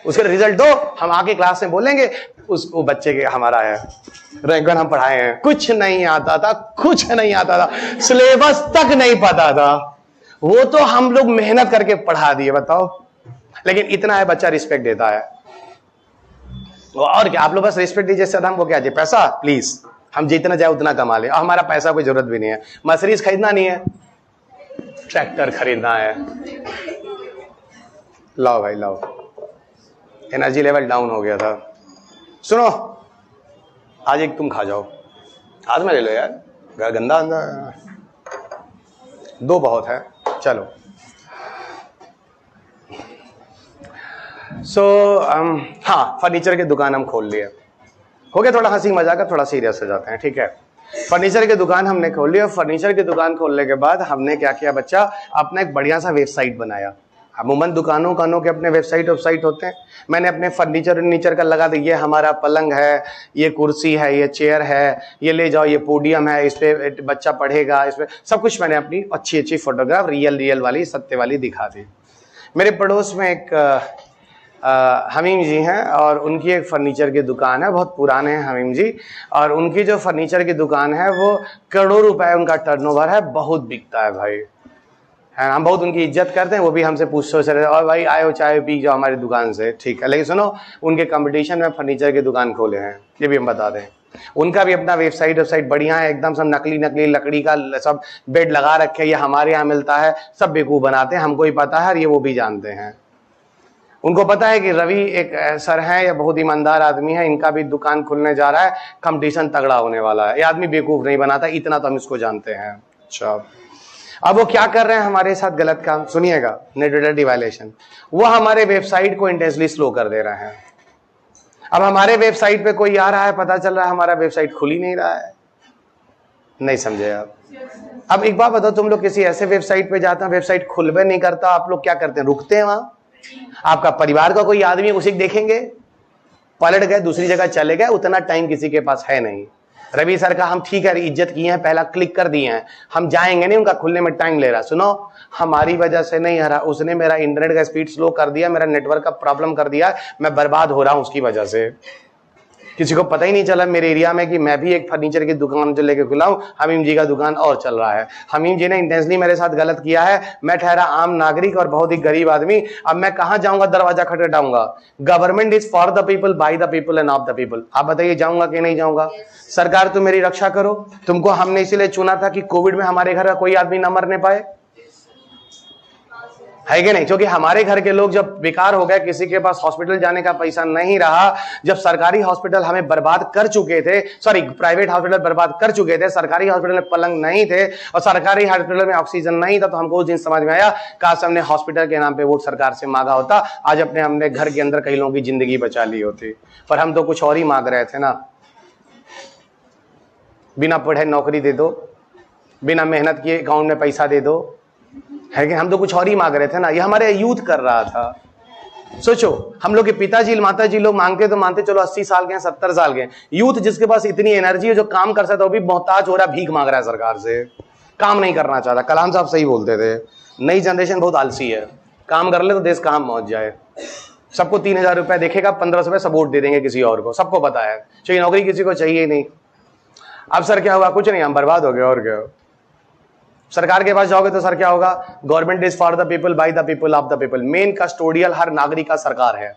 उसके रिजल्ट दो, हम आके क्लास में बोलेंगे उसको बच्चे के हमारा है रैंक 1 हम पढ़ाए हैं। कुछ नहीं आता था, कुछ नहीं आता था, सिलेबस तक नहीं पता था, वो तो हम लोग मेहनत करके पढ़ा दिए, बताओ। लेकिन इतना है बच्चा रिस्पेक्ट देता है। और क्या, आप लोग बस रिस्पेक्ट दीजिए, सर हमको क्या चाहिए, पैसा प्लीज, हम जितना जाए उतना कमा ले, और हमारा पैसा कोई जरूरत भी नहीं है, मर्सिडीज खरीदना नहीं है, ट्रैक्टर खरीदना है, लाओ भाई लाओ। एनर्जी लेवल डाउन हो गया था। सुनो, आज एक तुम खा जाओ, आज में ले लो यार, गंदा अंदा, 2 बहुत है, चलो। हाँ, फर्नीचर की दुकान हम खोल लिए, हो गया थोड़ा हंसी मजाक, थोड़ा सीरियस हो जाते हैं, ठीक है। फर्नीचर की दुकान हमने खोल ली, और फर्नीचर की दुकान खोलने के बाद हमने क्या किया बच्चा, अपना एक बढ़िया सा वेबसाइट बनाया। अमूमन दुकानों के अपने वेबसाइट होते हैं। मैंने अपने फर्नीचर का लगा दिया, ये हमारा पलंग है, ये कुर्सी है, ये चेयर है, ये ले जाओ, ये पोडियम है, इस पे बच्चा पढ़ेगा, इस पे सब कुछ मैंने अपनी अच्छी फोटोग्राफ रियल वाली सत्य वाली दिखा दी। मेरे पड़ोस में एक हमीम जी हैं, और उनकी एक फर्नीचर की दुकान है, बहुत पुराने हैं हमीम जी, और उनकी जो फर्नीचर की दुकान है वो करोड़ों रुपए उनका टर्नओवर है, बहुत बिकता है भाई, है। हम बहुत उनकी इज्जत करते हैं, वो भी हमसे पूछते रहे, और भाई आए हो चाय पी जाओ हमारी दुकान से, ठीक है। लेकिन सुनो, उनके कंपटीशन में फर्नीचर की दुकान खोले हैं, ये भी हम बता दें। उनका भी अपना वेबसाइट बढ़िया है, एकदम सब नकली लकड़ी का सब बेड लगा रखे, ये हमारे यहाँ मिलता है, सब बेवकूफ बनाते हैं, हमको ही पता है और ये वो भी जानते हैं। उनको पता है कि रवि एक सर है, या बहुत ईमानदार आदमी है, इनका भी दुकान खुलने जा रहा है, कंपटीशन तगड़ा होने वाला है, ये आदमी बेवकूफ नहीं बनाता, इतना तो हम इसको जानते हैं। अच्छा, अब वो क्या कर रहे हैं हमारे साथ गलत काम, सुनिएगा, नेट वायलेशन। वो हमारे वेबसाइट को इंटेंशनली स्लो कर दे रहे हैं। अब हमारे वेबसाइट पे कोई आ रहा है, पता चल रहा है हमारा वेबसाइट खुल ही नहीं रहा है, नहीं समझे आप। अब एक बात बताओ, तुम लोग किसी ऐसे वेबसाइट पे जाते हैं, वेबसाइट खुलबे नहीं करता, आप लोग क्या करते हैं, रुकते हैं वहां? आपका परिवार का कोई आदमी उसी को देखेंगे, पलट गए दूसरी जगह चले गए, उतना टाइम किसी के पास है नहीं। रवि सर का हम ठीक है इज्जत किए हैं, पहला क्लिक कर दिए हैं, हम जाएंगे नहीं, उनका खुलने में टाइम ले रहा। सुनो, हमारी वजह से नहीं हरा, उसने मेरा इंटरनेट का स्पीड स्लो कर दिया, मेरा नेटवर्क का प्रॉब्लम कर दिया, मैं बर्बाद हो रहा हूं उसकी वजह से। किसी को पता ही नहीं चला मेरे एरिया में कि मैं भी एक फर्नीचर की दुकान जो लेके खुला हूं, हमीम जी का दुकान और चल रहा है। हमीम जी ने इंटेंशनली मेरे साथ गलत किया है, मैं ठहरा आम नागरिक और बहुत ही गरीब आदमी, अब मैं कहां जाऊंगा, दरवाजा खटखटाऊंगा? Government is for the people, by the people and of the people. आप बताइए, जाऊंगा कि नहीं जाऊंगा? सरकार तुम मेरी रक्षा करो, तुमको हमने इसीलिए चुना था कि कोविड में हमारे घर का कोई आदमी न मरने पाए, है कि नहीं? क्योंकि हमारे घर के लोग जब बेकार हो गए, किसी के पास हॉस्पिटल जाने का पैसा नहीं रहा, जब सरकारी हॉस्पिटल हमें बर्बाद कर चुके थे, सॉरी प्राइवेट हॉस्पिटल बर्बाद कर चुके थे, सरकारी हॉस्पिटल में पलंग नहीं थे और सरकारी हॉस्पिटल में ऑक्सीजन नहीं था, तो हमको उस दिन समझ में आया, काश हमने हॉस्पिटल के नाम पे वोट सरकार से मांगा होता, आज हमने घर के अंदर कई लोगों की जिंदगी बचा ली होती। पर हम तो कुछ और ही मांग रहे थे ना, बिना पढ़े नौकरी दे दो, बिना मेहनत किए अकाउंट में पैसा दे दो, है कि? हम तो कुछ और ही मांग रहे थे ना, ये हमारे यूथ कर रहा था। सोचो, हम लोग के पिताजी माताजी लोग मांगते तो मानते, चलो 80 साल के हैं, 70 साल के हैं, यूथ जिसके पास इतनी एनर्जी है, जो काम कर सकता है, वो भी मोहताज हो रहा है, भीख मांग रहा है सरकार से, काम नहीं करना चाहता। कलाम साहब सही बोलते थे, नई जनरेशन बहुत आलसी है, काम कर ले तो देश कहां पहुंच जाए। सबको 3000 रुपए देखेगा, 1500 रुपए सपोर्ट दे देंगे किसी और को, सबको पता है, चाहिए नौकरी किसी को चाहिए नहीं। अब सर क्या हुआ? कुछ नहीं, हम बर्बाद हो गए, और क्या। सरकार के पास जाओगे तो सर क्या होगा? Government is for the people, by the people, of the people. Main custodial हर नागरिक का सरकार है।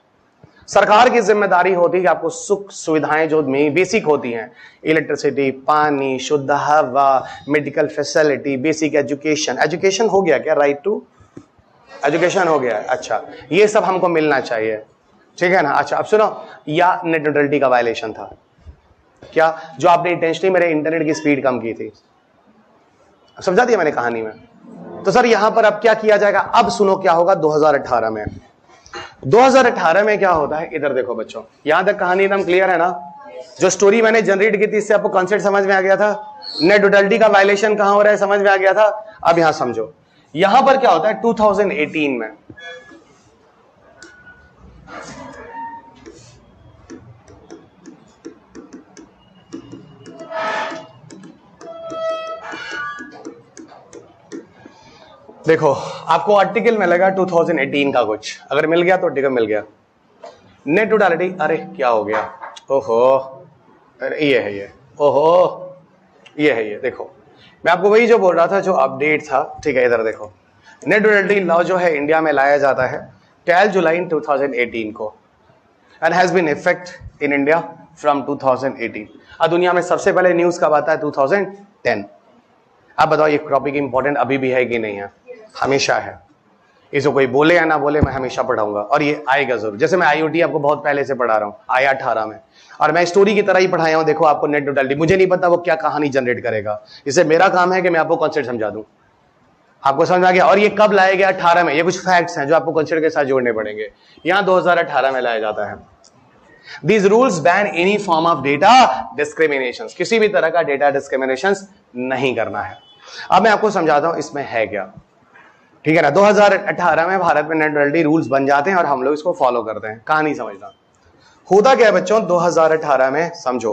सरकार की जिम्मेदारी होती है कि आपको सुख सुविधाएं जो बेसिक होती हैं, इलेक्ट्रिसिटी, पानी, शुद्ध हवा, medical facility, basic education. Education हो गया क्या? राइट टू एजुकेशन हो गया, अच्छा, ये सब हमको मिलना चाहिए, ठीक है ना? अच्छा, अब सुनो, या नेट न्यूट्रलिटी का वायलेशन था क्या? जो आपने इंटेंशनली मेरे इंटरनेट की स्पीड कम की थी, समझा दिया मैंने कहानी में। तो सर यहां पर अब क्या किया जाएगा? अब सुनो क्या होगा 2018 में। 2018 में क्या होता है, इधर देखो बच्चों, यहां तक कहानी एकदम क्लियर है ना? जो स्टोरी मैंने जनरेट की थी, इससे आपको कॉन्सेप्ट समझ में आ गया था, नेट न्यूट्रलिटी का वायलेशन कहां हो रहा है समझ में आ गया था। अब यहां समझो, यहां पर क्या होता है 2018 में, देखो आपको आर्टिकल मिलेगा 2018 का कुछ, अगर मिल गया तो टिकट मिल गया, नेट न्यूट्रलिटी, अरे क्या हो गया, ओहो, अरे ये है ये, ओहो ये है ये, देखो मैं आपको वही जो बोल रहा था, जो अपडेट था, ठीक है इधर देखो। नेट न्यूट्रलिटी लॉ जो है इंडिया में लाया जाता है 12 जुलाई 2018 को, and has been effect in India from 2018। अब दुनिया में सबसे पहले न्यूज कब आता है? 2010। आप बताओ ये टॉपिक इंपॉर्टेंट अभी भी है कि नहीं है? हमेशा है, इसको कोई बोले या ना बोले मैं हमेशा पढ़ाऊंगा, और ये आएगा जरूर। जैसे मैं IoT आपको बहुत पहले से पढ़ा रहा हूँ, आया 18 में, और मैं स्टोरी की तरह ही पढ़ाया हूँ। देखो आपको नेट न्यूट्रलिटी, मुझे नहीं पता वो क्या कहानी जनरेट करेगा, इसे मेरा काम है कि मैं आपको कॉन्सेप्ट समझा दूं। आपको समझ आ गया? और ये कब लाया गया? 18 में। ये कुछ फैक्ट्स हैं जो आपको कॉन्सेप्ट के साथ जोड़ने पड़ेंगे। यहां 2018 में लाया जाता है। These rules ban any form of data discriminations, किसी भी तरह का डेटा डिस्क्रिमिनेशन नहीं करना है। अब मैं आपको समझाता हूं इसमें है क्या, ठीक है ना। 2018 में भारत में नेट न्यूट्रलिटी रूल्स बन जाते हैं और हम लोग इसको फॉलो करते हैं। कहानी समझना, होता क्या है बच्चों, 2018 में समझो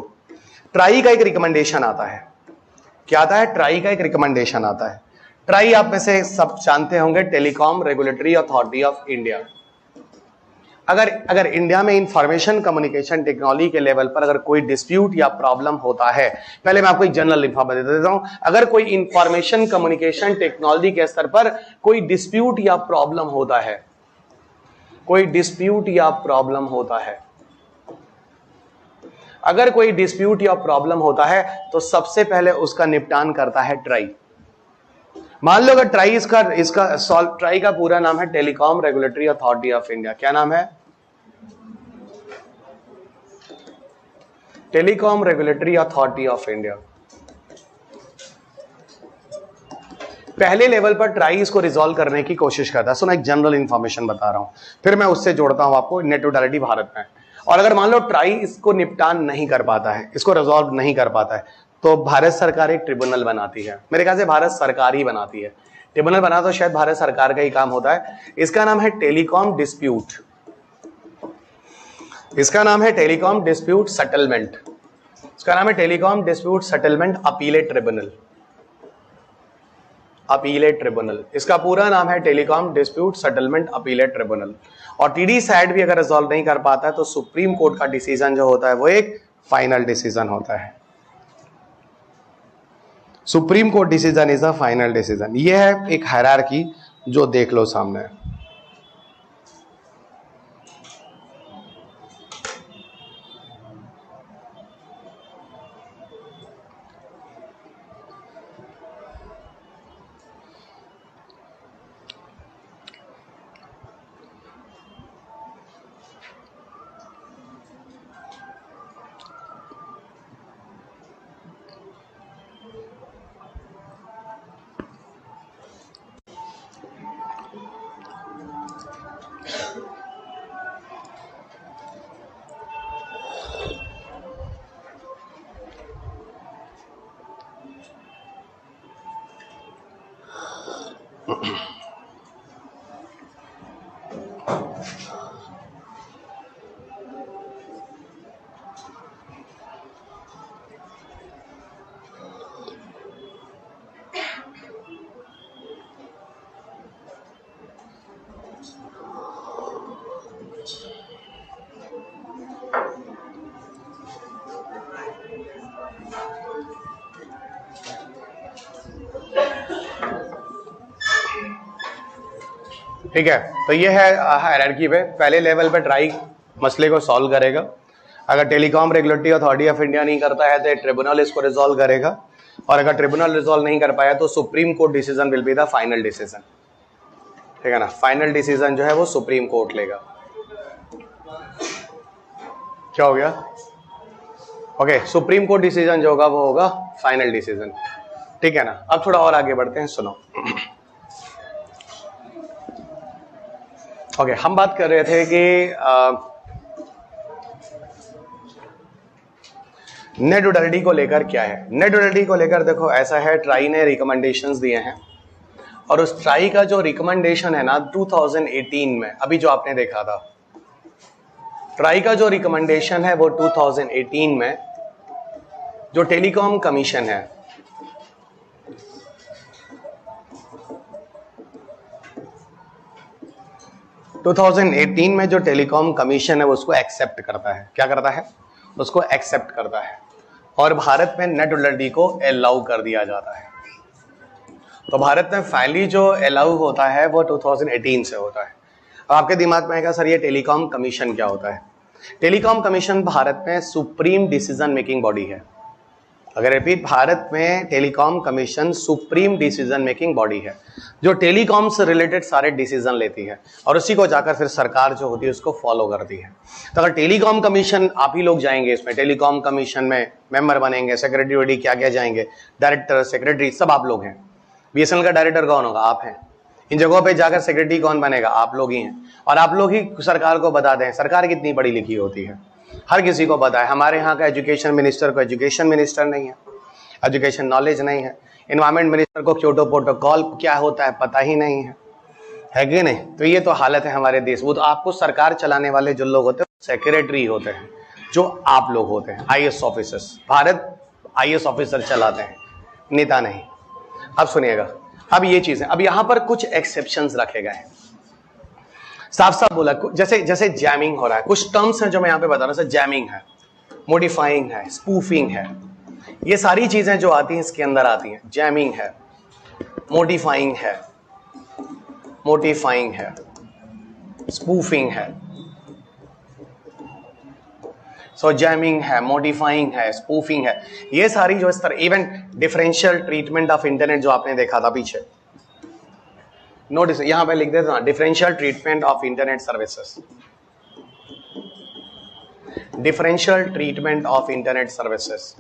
ट्राई का एक रिकमेंडेशन आता है। क्या आता है? ट्राई का एक रिकमेंडेशन आता है। ट्राई आप में से सब जानते होंगे, telecom regulatory authority of India. अगर इंडिया में इंफॉर्मेशन कम्युनिकेशन टेक्नोलॉजी के लेवल पर अगर कोई डिस्प्यूट या प्रॉब्लम होता है, पहले मैं आपको एक जनरल इन्फॉर्मेशन दे देता हूं। अगर कोई इंफॉर्मेशन कम्युनिकेशन टेक्नोलॉजी के स्तर पर कोई डिस्प्यूट या प्रॉब्लम होता है, कोई डिस्प्यूट या प्रॉब्लम होता है, अगर कोई डिस्प्यूट या प्रॉब्लम होता है तो सबसे पहले उसका निपटान करता है ट्राई। मान लो अगर ट्राई ट्राई का पूरा नाम है telecom regulatory authority of India. क्या नाम है? Telecom regulatory authority of India. पहले लेवल पर ट्राई इसको रिजॉल्व करने की कोशिश करता है। सुना, एक जनरल इंफॉर्मेशन बता रहा हूं, फिर मैं उससे जोड़ता हूं आपको नेट न्यूट्रलिटी भारत में। और अगर मान लो ट्राई इसको निपटान नहीं कर पाता है, इसको रिजॉल्व नहीं कर पाता है, तो भारत सरकार एक ट्रिब्यूनल बनाती है। मेरे ख्याल से भारत सरकार ही बनाती है ट्रिब्यूनल, बना तो शायद भारत सरकार का ही काम होता है। इसका नाम है टेलीकॉम डिस्प्यूट, इसका नाम है टेलीकॉम डिस्प्यूट सेटलमेंट, इसका नाम है telecom dispute settlement appellate tribunal, appellate tribunal. इसका पूरा नाम है telecom dispute settlement appellate tribunal. और टीडी सैट भी अगर रिजॉल्व नहीं कर पाता है तो सुप्रीम कोर्ट का डिसीजन जो होता है वो एक फाइनल डिसीजन होता है। Supreme court decision is a final decision. ये है एक हायरार्की जो देख लो सामने। ठीक है, तो ये है हायरार्की पे। पहले लेवल पे ट्राई मसले को सॉल्व करेगा। अगर telecom regulatory authority of India नहीं करता है तो ट्रिब्यूनल इसको रिजॉल्व करेगा, और अगर ट्रिब्यूनल रिजॉल्व नहीं कर पाया तो supreme court decision will be the final decision. ठीक है ना, फाइनल डिसीजन जो है वो सुप्रीम कोर्ट लेगा। क्या हो गया? ओके, सुप्रीम कोर्ट डिसीजन जो होगा वो होगा फाइनल डिसीजन। ठीक है ना। अब थोड़ा और आगे बढ़ते हैं, सुनो। ओके, हम बात कर रहे थे कि नेट न्यूट्रलिटी को लेकर क्या है। नेट न्यूट्रलिटी को लेकर देखो ऐसा है, ट्राई ने रिकमेंडेशंस दिए हैं, और उस ट्राई का जो रिकमेंडेशन है ना 2018 में, अभी जो आपने देखा था, ट्राई का जो रिकमेंडेशन है वो 2018 में जो टेलीकॉम कमीशन है, 2018 में जो टेलीकॉम कमीशन है वो उसको एक्सेप्ट करता है। क्या करता है? उसको एक्सेप्ट करता है और भारत में नेट न्यूट्रलिटी को अलाउ कर दिया जाता है। तो भारत में फाइनली जो अलाउ होता है वो 2018 से होता है। अब आपके दिमाग में आएगा सर ये टेलीकॉम कमीशन क्या होता है? टेलीकॉम कमीशन भारत में सुप्रीम डिसीजन मेकिंग बॉडी है। अगर रिपीट, भारत में telecom commission supreme decision making body है जो टेलीकॉम से रिलेटेड सारे डिसीजन लेती है और उसी को जाकर फिर सरकार जो होती है उसको फॉलो करती है। तो अगर टेलीकॉम कमीशन, आप ही लोग जाएंगे इसमें, टेलीकॉम कमीशन में मेंबर बनेंगे, सेक्रेटरी वेडी क्या क्या जाएंगे, डायरेक्टर, सेक्रेटरी, सब आप लोग हैं। बीएसएनएल का डायरेक्टर कौन होगा? आप हैं। इन जगहों पे जाकर सेक्रेटरी कौन बनेगा? आप लोग ही हैं। और आप लोग ही सरकार को बता दें। सरकार कितनी पढ़ी लिखी होती है, हर किसी को पता है। हमारे यहाँ का एजुकेशन मिनिस्टर को एजुकेशन मिनिस्टर नहीं है, एजुकेशन नॉलेज नहीं है। एनवायरमेंट मिनिस्टर को क्योटो प्रोटोकॉल क्या होता है पता ही नहीं है कि नहीं? तो ये तो हालत है हमारे देश। वो तो आपको सरकार चलाने वाले जो लोग होते हैं सेक्रेटरी होते हैं, जो आप लोग होते हैं IAS officers. Bharat IAS officer चलाते हैं, नेता नहीं। अब सुनिएगा, अब ये चीज है। अब यहां पर कुछ एक्सेप्शंस रखे गए हैं, साफ साफ बोला। जैसे जैसे जैमिंग हो रहा है, कुछ टर्म्स हैं जो मैं यहां पे बता रहा हूं। जैसे जैमिंग है, मॉडिफाइंग है, स्पूफिंग है, ये सारी चीजें जो आती हैं इसके अंदर आती हैं। जैमिंग है, मॉडिफाइंग है, स्पूफिंग है। सो जैमिंग है, मॉडिफाइंग है, स्पूफिंग है, ये सारी जो इस तरह, even differential treatment of internet जो आपने देखा था पीछे, नोटिस यहां पे लिख देता हूं, differential treatment of internet services, differential treatment of internet services.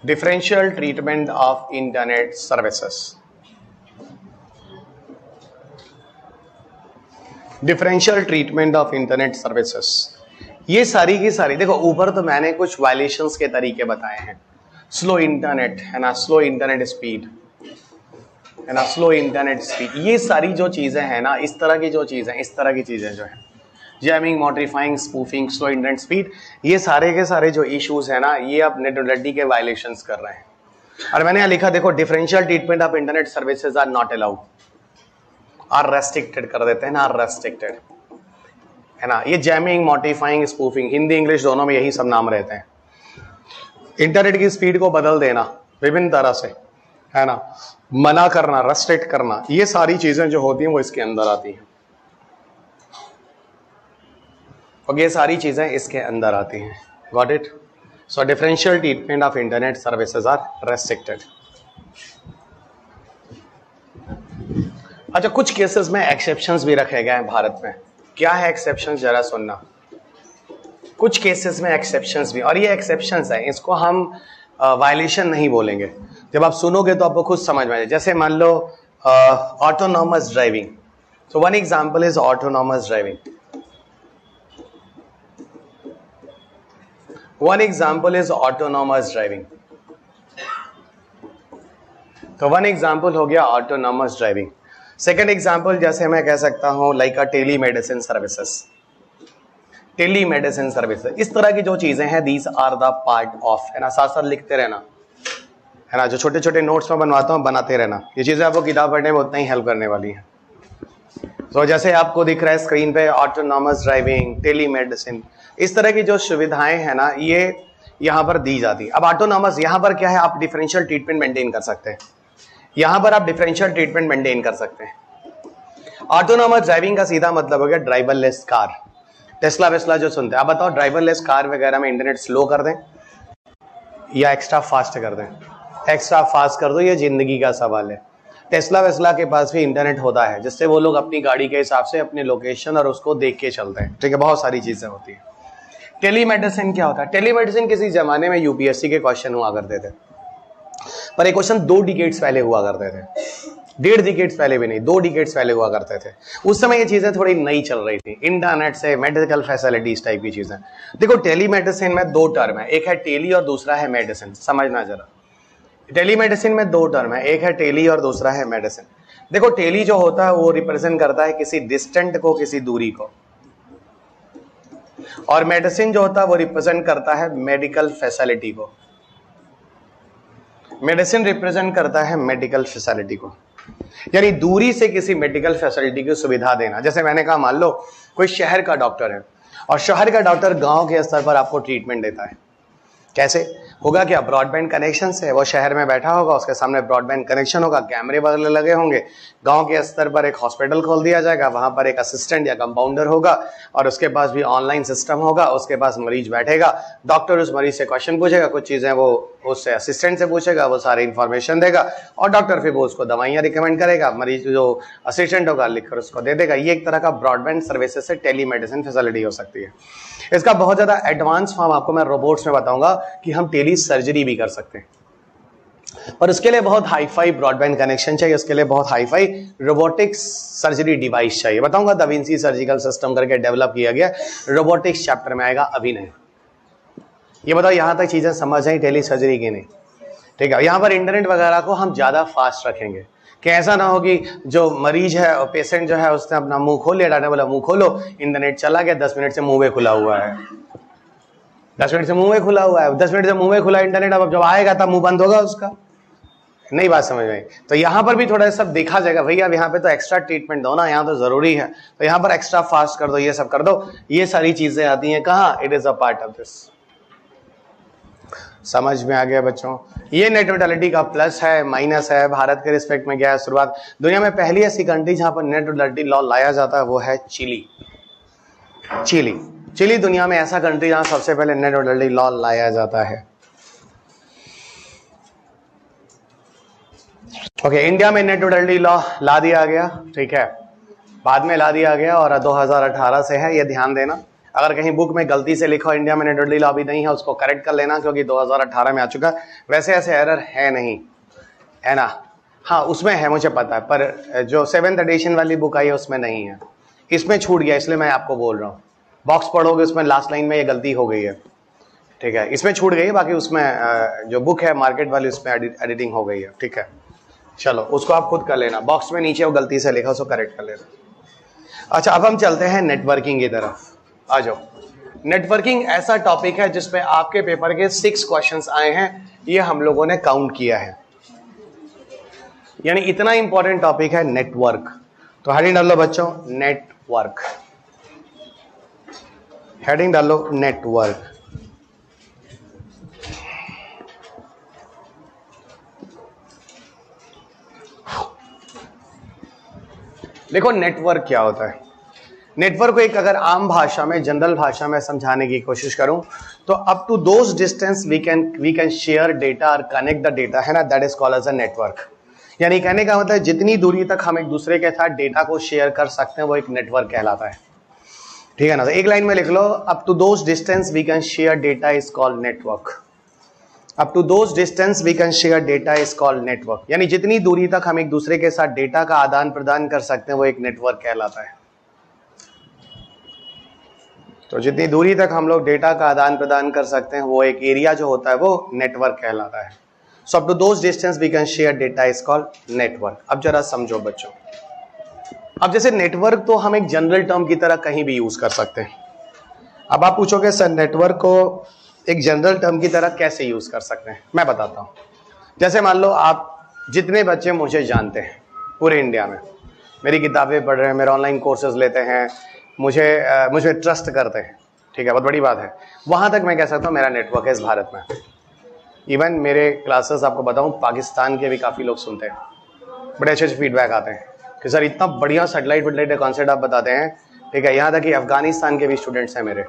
Differential treatment of internet services, differential treatment of internet services, ये सारी की सारी। देखो ऊपर तो मैंने कुछ वायलेशंस के तरीके बताए हैं। स्लो इंटरनेट है ना, स्लो इंटरनेट स्पीड है ना, स्लो इंटरनेट स्पीड, ये सारी जो चीजें हैं ना, इस तरह की जो चीजें, इस तरह की चीजें जो है, jamming, modifying, spoofing, slow internet speed, ये सारे के सारे जो इश्यूज है ना, ये अब नेट न्यूट्रलिटी के वायलेशंस कर रहे हैं। और मैंने यहाँ लिखा, देखो differential treatment of internet services are not allowed, are restricted कर देते हैं ना, आर रेस्ट्रिक्टेड है ना। ये jamming, modifying, spoofing, Hindi English दोनों में यही सब नाम रहते हैं। इंटरनेट की स्पीड को बदल देना विभिन्न तरह से है ना, मना करना, रेस्ट्रिक्ट करना, ये सारी चीजें जो होती हैं वो इसके अंदर आती हैं। और ये सारी चीजें इसके अंदर आती हैं। Got it? So differential treatment of internet services are restricted. अच्छा, कुछ केसेस में एक्सेप्शंस भी रखे गए हैं भारत में। क्या है एक्सेप्शंस, जरा सुनना। कुछ केसेस में एक्सेप्शंस भी, और ये एक्सेप्शंस है, इसको हम वायलेशन नहीं बोलेंगे। जब आप सुनोगे तो आपको खुद समझ में आए। जैसे मान लो autonomous driving. So one example is autonomous driving. One example is autonomous driving. तो वन एग्जांपल हो गया ऑटोनॉमस ड्राइविंग। सेकेंड एग्जाम्पल जैसे मैं कह सकता हूं like a telemedicine services, telemedicine services, इस तरह की जो चीजें हैं, these are the part of, है ना, साथ साथ लिखते रहना है ना, जो छोटे छोटे नोट्स में बनवाता हूं बनाते रहना, ये चीजें आपको किताब पढ़ने में उतना ही हेल्प करने वाली है। तो जैसे आपको दिख रहा है स्क्रीन पे, ऑटोनॉमस ड्राइविंग, टेलीमेडिसिन, इस तरह की जो सुविधाएं हैं ना, ये यहाँ पर दी जाती है। अब ऑटोनॉमस यहाँ पर क्या है, आप डिफरेंशियल ट्रीटमेंट मेंटेन कर सकते हैं, यहां पर आप डिफरेंशियल ट्रीटमेंट मेंटेन कर सकते हैं। ऑटोनॉमस ड्राइविंग का सीधा मतलब हो गया ड्राइवरलेस कार। टेस्ला वेस्ला जो सुनते हैं, आप बताओ ड्राइवरलेस कार वगैरह में इंटरनेट स्लो कर दें या एक्स्ट्रा फास्ट कर दें? एक्स्ट्रा फास्ट कर दो, ये जिंदगी का सवाल है। टेस्ला वेस्ला के पास भी इंटरनेट होता है, जिससे वो लोग अपनी गाड़ी के हिसाब से अपनी लोकेशन और उसको देख के चलते हैं। ठीक है, बहुत सारी चीजें होती है। टेलीमेडिसिन क्या होता है? टेलीमेडिसिन किसी जमाने में यूपीएससी के क्वेश्चन हुआ करते थे, पर एक क्वेश्चन 2 डिकेड्स पहले हुआ करते थे, 1.5 डिकेड्स पहले भी नहीं, 2 डिकेड्स पहले हुआ करते थे। उस समय ये चीजें थोड़ी नई चल रही थी, इंटरनेट से मेडिकल फैसिलिटीज टाइप की चीजें। देखो टेलीमेडिसिन में 2 टर्म है, एक है टेली और दूसरा है मेडिसिन। समझना जरा, टेलीमेडिसिन में 2 टर्म है, एक है टेली और दूसरा है मेडिसिन। देखो टेली जो होता है वो रिप्रेजेंट करता है किसी डिस्टेंट को, किसी दूरी को, और मेडिसिन जो होता है वो रिप्रेजेंट करता है मेडिकल फैसिलिटी को। मेडिसिन रिप्रेजेंट करता है मेडिकल फैसिलिटी को। यानी दूरी से किसी मेडिकल फैसिलिटी की सुविधा देना। जैसे मैंने कहा, मान लो कोई शहर का डॉक्टर है और शहर का डॉक्टर गांव के स्तर पर आपको ट्रीटमेंट देता है। कैसे होगा? क्या ब्रॉडबैंड कनेक्शन से। वो शहर में बैठा होगा, उसके सामने ब्रॉडबैंड कनेक्शन होगा, कैमरे वगैरह लगे होंगे, गांव के स्तर पर एक हॉस्पिटल खोल दिया जाएगा, वहां पर एक असिस्टेंट या कंपाउंडर होगा और उसके पास भी ऑनलाइन सिस्टम होगा। उसके पास मरीज बैठेगा, डॉक्टर उस मरीज से क्वेश्चन पूछेगा, कुछ चीजें वो उससे असिस्टेंट से पूछेगा, वो सारी इंफॉर्मेशन देगा और डॉक्टर फिर वो उसको दवाइयां रिकमेंड करेगा, मरीज जो असिस्टेंट होगा लिखकर उसको दे देगा। ये एक तरह का ब्रॉडबैंड सर्विसेज से टेलीमेडिसिन फैसिलिटी हो सकती है। इसका बहुत ज्यादा एडवांस फॉर्म आपको मैं रोबोट्स में बताऊंगा कि हम टेली सर्जरी भी कर सकते हैं और उसके लिए बहुत हाईफाई ब्रॉडबैंड कनेक्शन चाहिए, उसके लिए बहुत हाईफाई रोबोटिक्स सर्जरी डिवाइस चाहिए। बताऊंगा, दा विंची सर्जिकल सिस्टम करके डेवलप किया गया, रोबोटिक्स चैप्टर में आएगा, अभी नहीं। ये बताओ यहां तक चीजें समझ आई टेली सर्जरी की? नहीं, ठीक है। यहां पर इंटरनेट वगैरह को हम ज्यादा फास्ट रखेंगे कि ऐसा ना हो कि जो मरीज है और पेशेंट जो है उसने अपना मुंह खोल लिया, डॉक्टर बोला मुंह खोलो, इंटरनेट चला गया, 10 मिनट से मुंह में खुला हुआ है, 10 मिनट से मुंह में खुला हुआ है, 10 मिनट से मुंह में खुला इंटरनेट, अब जब आएगा तब मुंह बंद होगा उसका। नहीं बात समझ में? तो यहाँ पर भी थोड़ा सब देखा जाएगा, भैया अब यहाँ पे तो एक्स्ट्रा ट्रीटमेंट दो ना, यहाँ तो जरूरी है, तो यहाँ पर एक्स्ट्रा फास्ट कर दो, ये सब कर दो। ये सारी चीजें आती हैं कहाँ? It is a part of this. समझ में आ गया बच्चों? ये नेट न्यूट्रलिटी का प्लस है, माइनस है। भारत के रिस्पेक्ट में क्या है? शुरुआत दुनिया में पहली ऐसी कंट्री जहां पर नेट न्यूट्रलिटी लॉ लाया जाता है वो है चिली। चिली दुनिया में ऐसा कंट्री जहां सबसे पहले नेट न्यूट्रलिटी लॉ लाया जाता है। ओके, इंडिया में नेट न्यूट्रलिटी लॉ ला दिया गया, ठीक है, बाद में ला दिया गया और 2018 से है, ये ध्यान देना। अगर कहीं बुक में गलती से लिखो इंडिया में नेट न्यूट्रलिटी लॉ अभी नहीं है, उसको करेक्ट कर लेना, क्योंकि 2018 में आ चुका है। वैसे ऐसे एरर है नहीं, है ना? हाँ उसमें है, मुझे पता है, पर जो 7th एडिशन वाली बुक आई है उसमें नहीं है, इसमें छूट गया, इसलिए मैं आपको बोल रहा हूँ। बॉक्स पढ़ोगे उसमें लास्ट लाइन में ये गलती हो गई है, ठीक है, इसमें छूट गई है, बाकी उसमें जो बुक है मार्केट वाली उसमें एडिटिंग हो गई है, ठीक है। चलो उसको आप खुद कर लेना, बॉक्स में नीचे वो गलती से लिखा उसको करेक्ट कर लेना। अच्छा, अब हम चलते हैं नेटवर्किंग की तरफ, आ जाओ। नेटवर्किंग ऐसा टॉपिक है जिसपे आपके पेपर के 6 क्वेश्चंस आए हैं, ये हम लोगों ने काउंट किया है, यानी इतना इंपॉर्टेंट टॉपिक है नेटवर्क। तो हेडिंग डालो बच्चों, नेटवर्क, हेडिंग डालो नेटवर्क। देखो नेटवर्क क्या होता है। नेटवर्क को एक अगर आम भाषा में, जनरल भाषा में समझाने की कोशिश करूं तो up to those distance we can share data और कनेक्ट द डेटा, है ना, that is called as a network. यानी कहने का मतलब जितनी दूरी तक हम एक दूसरे के साथ डेटा को शेयर कर सकते हैं वो एक नेटवर्क कहलाता है, ठीक है ना। तो एक लाइन में लिख लो, up to those distance we can share data is called network. Up to those distance we can share data is called network, यानी जितनी दूरी तक हम एक दूसरे के साथ डेटा का आदान प्रदान कर सकते हैं वो एक नेटवर्क कहलाता है। तो जितनी दूरी तक हम लोग डेटा का आदान प्रदान कर सकते हैं वो एक एरिया जो होता है वो नेटवर्क कहलाता है। So up to those distance we can share data is called network. अब जरा समझो बच्चों, अब जैसे नेटवर्क तो हम एक जनरल टर्म की तरह कहीं भी यूज कर सकते हैं। अब आप पूछोगे सर नेटवर्क को एक जनरल टर्म की तरह कैसे यूज कर सकते हैं, मैं बताता हूं। जैसे मान लो आप जितने बच्चे मुझे जानते हैं पूरे इंडिया में, मेरी किताबें पढ़ रहे हैं, मेरे ऑनलाइन कोर्सेज लेते हैं, मुझे ट्रस्ट करते हैं, ठीक है, बहुत बड़ी बात है, वहां तक मैं कह सकता हूँ मेरा नेटवर्क है इस भारत में। इवन मेरे क्लासेस आपको बताऊं पाकिस्तान के भी काफी लोग सुनते हैं, बड़े अच्छे फीडबैक आते हैं कि सर इतना बढ़िया सैटेलाइट कॉन्सेप्ट आप बताते हैं, ठीक है। यहाँ तक कि अफगानिस्तान के भी स्टूडेंट्स हैं मेरे,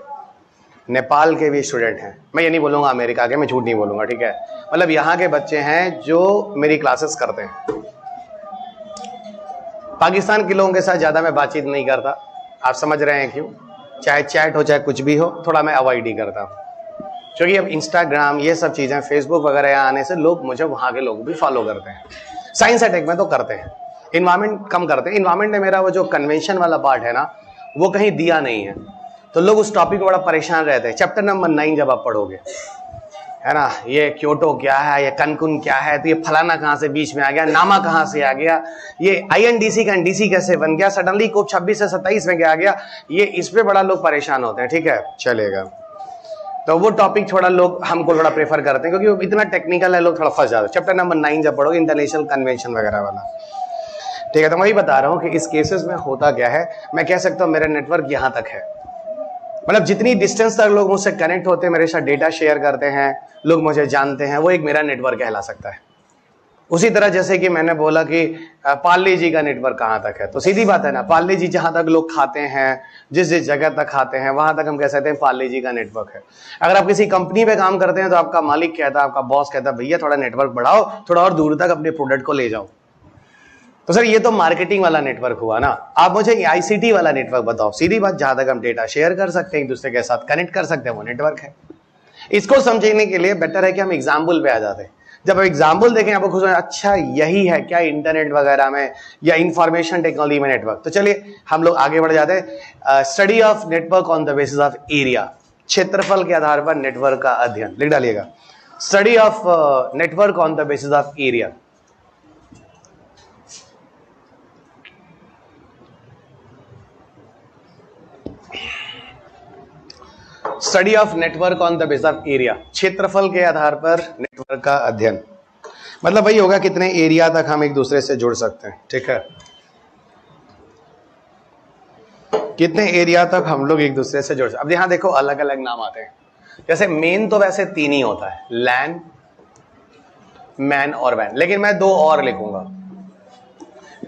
नेपाल के भी स्टूडेंट हैं, मैं ये नहीं बोलूँगा अमेरिका के, मैं झूठ नहीं बोलूँगा, ठीक है। मतलब यहाँ के बच्चे हैं जो मेरी क्लासेस करते हैं। पाकिस्तान के लोगों के साथ ज़्यादा मैं बातचीत नहीं करता, आप समझ रहे हैं क्यों? चाहे चैट हो चाहे कुछ भी हो, थोड़ा मैं अवॉइड ही करता हूँ, क्योंकि अब इंस्टाग्राम ये सब चीज़ें, फेसबुक वगैरह यहाँ आने से लोग मुझे वहाँ के लोग भी फॉलो करते हैं। साइंस एंड टेक में तो करते हैं, इन्वायरमेंट कम करते हैं। इन्वायरमेंट ने मेरा वो जो कन्वेंशन वाला पार्ट है ना वो कहीं दिया नहीं है, तो लोग उस टॉपिक में बड़ा परेशान रहते हैं। चैप्टर नंबर 9 जब आप पढ़ोगे, है ना, ये क्योटो क्या है, ये कनकुन क्या है, तो ये फलाना कहाँ से बीच में आ गया, नामा कहाँ से आ गया, ये INDC का NDC कैसे बन गया, सडनली कोप 26 से 27 में क्या आ गया, ये इस पे बड़ा लोग परेशान होते हैं, ठीक है, चलेगा। तो वो टॉपिक थोड़ा लोग हमको थोड़ा प्रेफर करते हैं क्योंकि वो इतना टेक्निकल है, लोग थोड़ा फंस जाते हैं। चैप्टर नंबर 9 जब पढ़ोगे, इंटरनेशनल कन्वेंशन वगैरह वाला, ठीक है, तो मैं वही बता रहा हूं कि इस केसेस में होता क्या है, मैं कह सकता हूं मेरा नेटवर्क यहां तक है, मतलब जितनी डिस्टेंस तक लोग मुझसे कनेक्ट होते हैं, मेरे साथ डेटा शेयर करते हैं, लोग मुझे जानते हैं, वो एक मेरा नेटवर्क कहला सकता है। उसी तरह जैसे कि मैंने बोला कि पार्ले जी का नेटवर्क कहां तक है, तो सीधी बात है ना, पार्ले जी जहां तक लोग खाते हैं, जिस जिस जगह तक खाते हैं, वहां तक हम कह सकते हैं पार्ले जी का नेटवर्क है। अगर आप किसी कंपनी में काम करते हैं तो आपका मालिक कहता है, आपका बॉस कहता है, भैया थोड़ा नेटवर्क बढ़ाओ, थोड़ा और दूर तक अपने प्रोडक्ट को ले जाओ। तो सर ये तो मार्केटिंग वाला नेटवर्क हुआ ना, आप मुझे आईसीटी वाला नेटवर्क बताओ। सीधी बात, जहां तक हम डेटा शेयर कर सकते हैं, एक दूसरे के साथ कनेक्ट कर सकते हैं, वो नेटवर्क है। इसको समझने के लिए बेटर है कि हम एग्जाम्पल पे आ जाते हैं। जब आप एग्जाम्पल देखें आपको खुद अच्छा यही है क्या इंटरनेट वगैरह में या इंफॉर्मेशन टेक्नोलॉजी में नेटवर्क। तो चलिए हम लोग आगे बढ़ जाते हैं। Study of network on the basis of area, क्षेत्रफल के आधार पर नेटवर्क का अध्ययन, लिख डालिएगा। Study of network on the basis of area. Study of network on the basis of area, क्षेत्रफल के आधार पर नेटवर्क का अध्ययन, मतलब वही होगा कितने एरिया तक हम एक दूसरे से जुड़ सकते हैं। ठीक है, कितने एरिया तक हम लोग एक दूसरे से जुड़ सकते हैं। अब यहां देखो अलग अलग नाम आते हैं, जैसे मेन तो वैसे 3 ही होता है, लैन, मैन और वैन, लेकिन मैं 2 और लिखूंगा।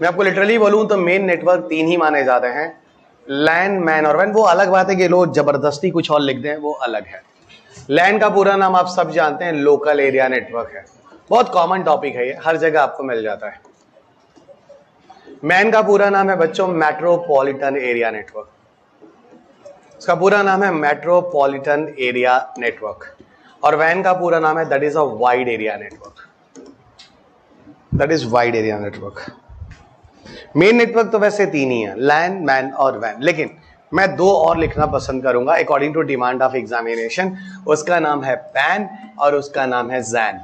मैं आपको लिटरली बोलूं तो मेन नेटवर्क 3 ही माने जाते हैं, लैन, मैन और वैन। वो अलग बात है कि लोग जबरदस्ती कुछ और लिख दें, वो अलग है। लैन का पूरा नाम आप सब जानते हैं, लोकल एरिया नेटवर्क है, बहुत कॉमन टॉपिक है ये, हर जगह आपको मिल जाता है। मैन का पूरा नाम है बच्चों मेट्रोपॉलिटन एरिया नेटवर्क, इसका पूरा नाम है मेट्रोपॉलिटन एरिया नेटवर्क। और वैन का पूरा नाम है that is a wide area network, that is wide area network. Main network तो वैसे 3 ही है, लैन, मैन और वैन, लेकिन मैं 2 और लिखना पसंद करूंगा according to demand of examination. उसका नाम है पैन और उसका नाम है जैन।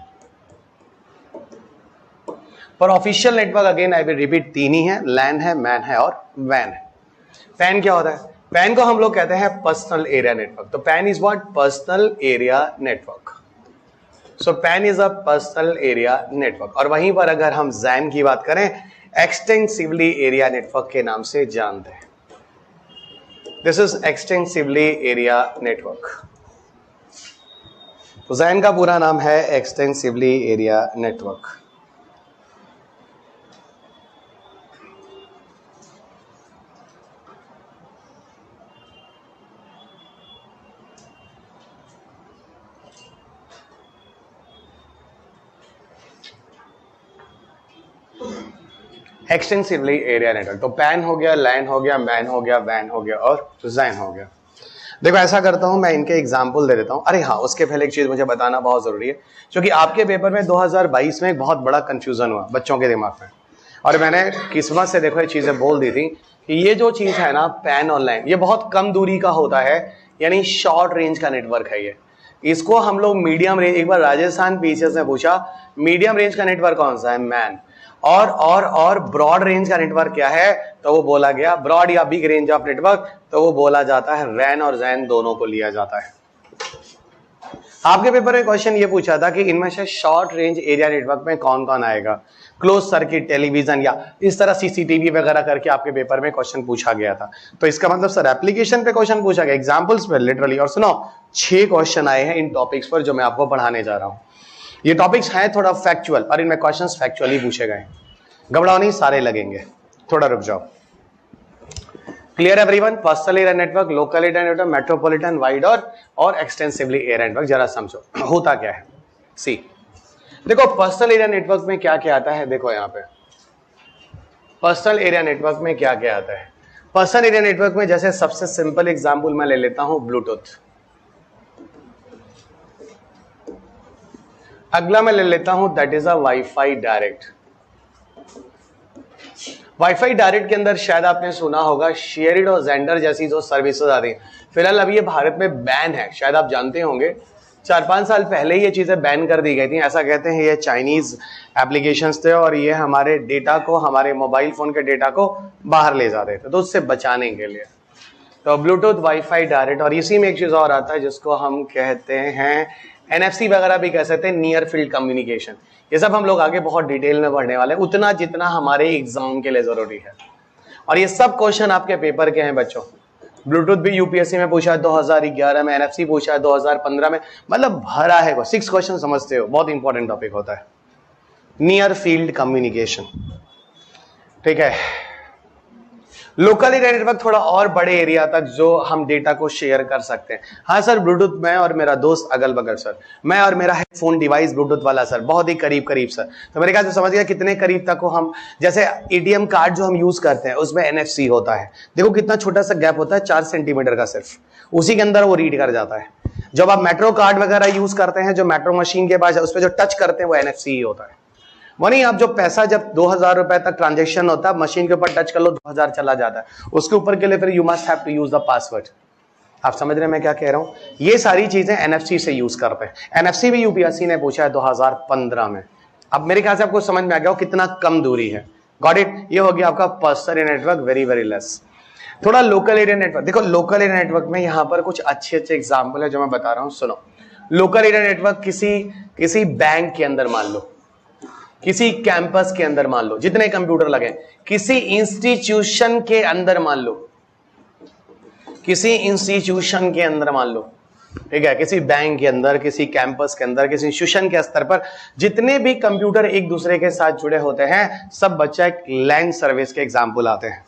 पर official network again I will repeat 3 ही है, लैन है, मैन है और वैन है। पैन क्या होता है? पैन को हम लोग कहते हैं पर्सनल एरिया नेटवर्क। तो pan is what? Personal area network. So pan is a personal area network. और वहीं पर अगर हम जैन की बात करें, एक्सटेंसिवली एरिया नेटवर्क के नाम से जानते हैं। This is extensively area network. Jain का पूरा नाम है extensively area network. Extensively area network. तो पैन हो गया, लैन हो गया, मैन हो गया, वैन हो गया और जैन हो गया। देखो ऐसा करता हूं, मैं इनके एग्जाम्पल दे देता हूं। अरे हाँ, उसके पहले एक चीज मुझे बताना बहुत जरूरी है, क्योंकि आपके पेपर में 2022 में एक बहुत बड़ा कंफ्यूजन हुआ बच्चों के दिमाग में, और मैंने किस्मत से देखो ये चीजें बोल दी थी कि ये जो चीज है ना पैन और लैन, ये बहुत कम दूरी का होता है, यानी शॉर्ट रेंज का नेटवर्क है ये। इसको हम लोग मीडियम रेंज, एक बार राजस्थान पीसीएस ने पूछा मीडियम रेंज का नेटवर्क कौन सा है? मैन। और ब्रॉड रेंज का नेटवर्क क्या है? तो वो बोला गया ब्रॉड या बिग रेंज ऑफ नेटवर्क, तो वो बोला जाता है वैन और जैन, दोनों को लिया जाता है। आपके पेपर में क्वेश्चन ये पूछा था कि इनमें से शॉर्ट रेंज एरिया नेटवर्क में कौन कौन आएगा? क्लोज सर्किट टेलीविजन या इस तरह सीसीटीवी वगैरह करके आपके पेपर में क्वेश्चन पूछा गया था। तो इसका मतलब सर एप्लीकेशन पे क्वेश्चन पूछा गया, एग्जाम्पल्स पे लिटरली। और सुनो 6 क्वेश्चन आए हैं इन टॉपिक्स पर जो मैं आपको पढ़ाने जा रहा हूं। ये टॉपिक्स हैं थोड़ा फैक्चुअल, और इनमें क्वेश्चंस फैक्चुअली पूछे गए। घबराओ नहीं, सारे लगेंगे, थोड़ा रुक जाओ। Clear everyone? Personal area network, local area network, metropolitan, wide और एक्सटेंसिवली एरिया नेटवर्क। जरा समझो होता क्या है। सी देखो पर्सनल एरिया नेटवर्क में क्या क्या आता है, देखो यहां पे पर्सनल एरिया नेटवर्क में क्या क्या आता है। पर्सनल एरिया नेटवर्क में जैसे सबसे सिंपल एग्जांपल मैं ले लेता हूं ब्लूटूथ। अगला मैं ले लेता हूं that is a wifi direct. Wifi direct के अंदर शायद आपने सुना होगा शेयरिड और जेंडर जैसी जो सर्विसेज आती हैं। फिलहाल अभी ये भारत में बैन है, शायद आप जानते होंगे। 4-5 साल पहले ये चीजें बैन कर दी गई थी। ऐसा कहते हैं ये चाइनीज एप्लीकेशंस थे और ये हमारे डेटा को, हमारे मोबाइल फोन के डेटा को बाहर ले जाते थे, तो उससे बचाने के लिए। तो ब्लूटूथ, वाईफाई डायरेक्ट, और इसी में एक चीज और आता है जिसको हम कहते हैं NFC वगैरह भी कह सकते हैं, नियर फील्ड कम्युनिकेशन। ये सब हम लोग आगे बहुत डिटेल में पढ़ने वाले हैं, उतना जितना हमारे एग्जाम के लिए जरूरी है। और ये सब क्वेश्चन आपके पेपर के हैं बच्चों। ब्लूटूथ भी यूपीएससी में पूछा है 2011 में, NFC पूछा है 2015 में, मतलब भरा है। 6 क्वेश्चन समझते हो, बहुत इंपॉर्टेंट टॉपिक होता है नियर फील्ड कम्युनिकेशन। ठीक है, लोकल एरिया नेटवर्क थोड़ा और बड़े एरिया तक जो हम डेटा को शेयर कर सकते हैं। हाँ सर, ब्लूटूथ मैं और मेरा दोस्त अगल बगल सर, मैं और मेरा हेडफोन डिवाइस ब्लूटूथ वाला सर, बहुत ही करीब करीब सर। तो मेरे ख्याल से समझ गया कितने करीब तक को हम, जैसे एटीएम कार्ड जो हम यूज करते हैं उसमें NFC होता है, देखो कितना छोटा सा गैप होता है, 4 सेंटीमीटर का, सिर्फ उसी के अंदर वो रीड कर जाता है। जब आप मेट्रो कार्ड वगैरह यूज करते हैं, जो मेट्रो मशीन के पास उस पर जो टच करते हैं वो NFC ही होता है। वही आप जो पैसा जब 2000 रुपए तक ट्रांजेक्शन होता है, मशीन के ऊपर टच कर लो 2000 चला जाता है, उसके ऊपर के लिए फिर you must have to use the password. आप समझ रहे हैं मैं क्या कह रहा हूं? ये सारी चीजें NFC से यूज करते हैं। NFC भी यूपीएससी ने पूछा है 2015 में। अब मेरे ख्याल से आपको समझ में आ गया हो कितना कम दूरी है। Got it? ये हो गया आपका personal network, very very less. थोड़ा लोकल एरिया नेटवर्क देखो, लोकल एरिया नेटवर्क में यहां पर कुछ अच्छे अच्छे एग्जाम्पल है जो मैं बता रहा हूं, सुनो। लोकल एरिया नेटवर्क किसी बैंक के अंदर मान लो, किसी कैंपस के अंदर मान लो, जितने कंप्यूटर लगे, किसी इंस्टीट्यूशन के अंदर मान लो, किसी इंस्टीट्यूशन के अंदर मान लो, ठीक है, किसी बैंक के अंदर, किसी कैंपस के अंदर, किसी इंस्टीट्यूशन के स्तर पर जितने भी कंप्यूटर एक दूसरे के साथ जुड़े होते हैं, सब बच्चा एक लैन सर्विस के एग्जाम्पल आते हैं।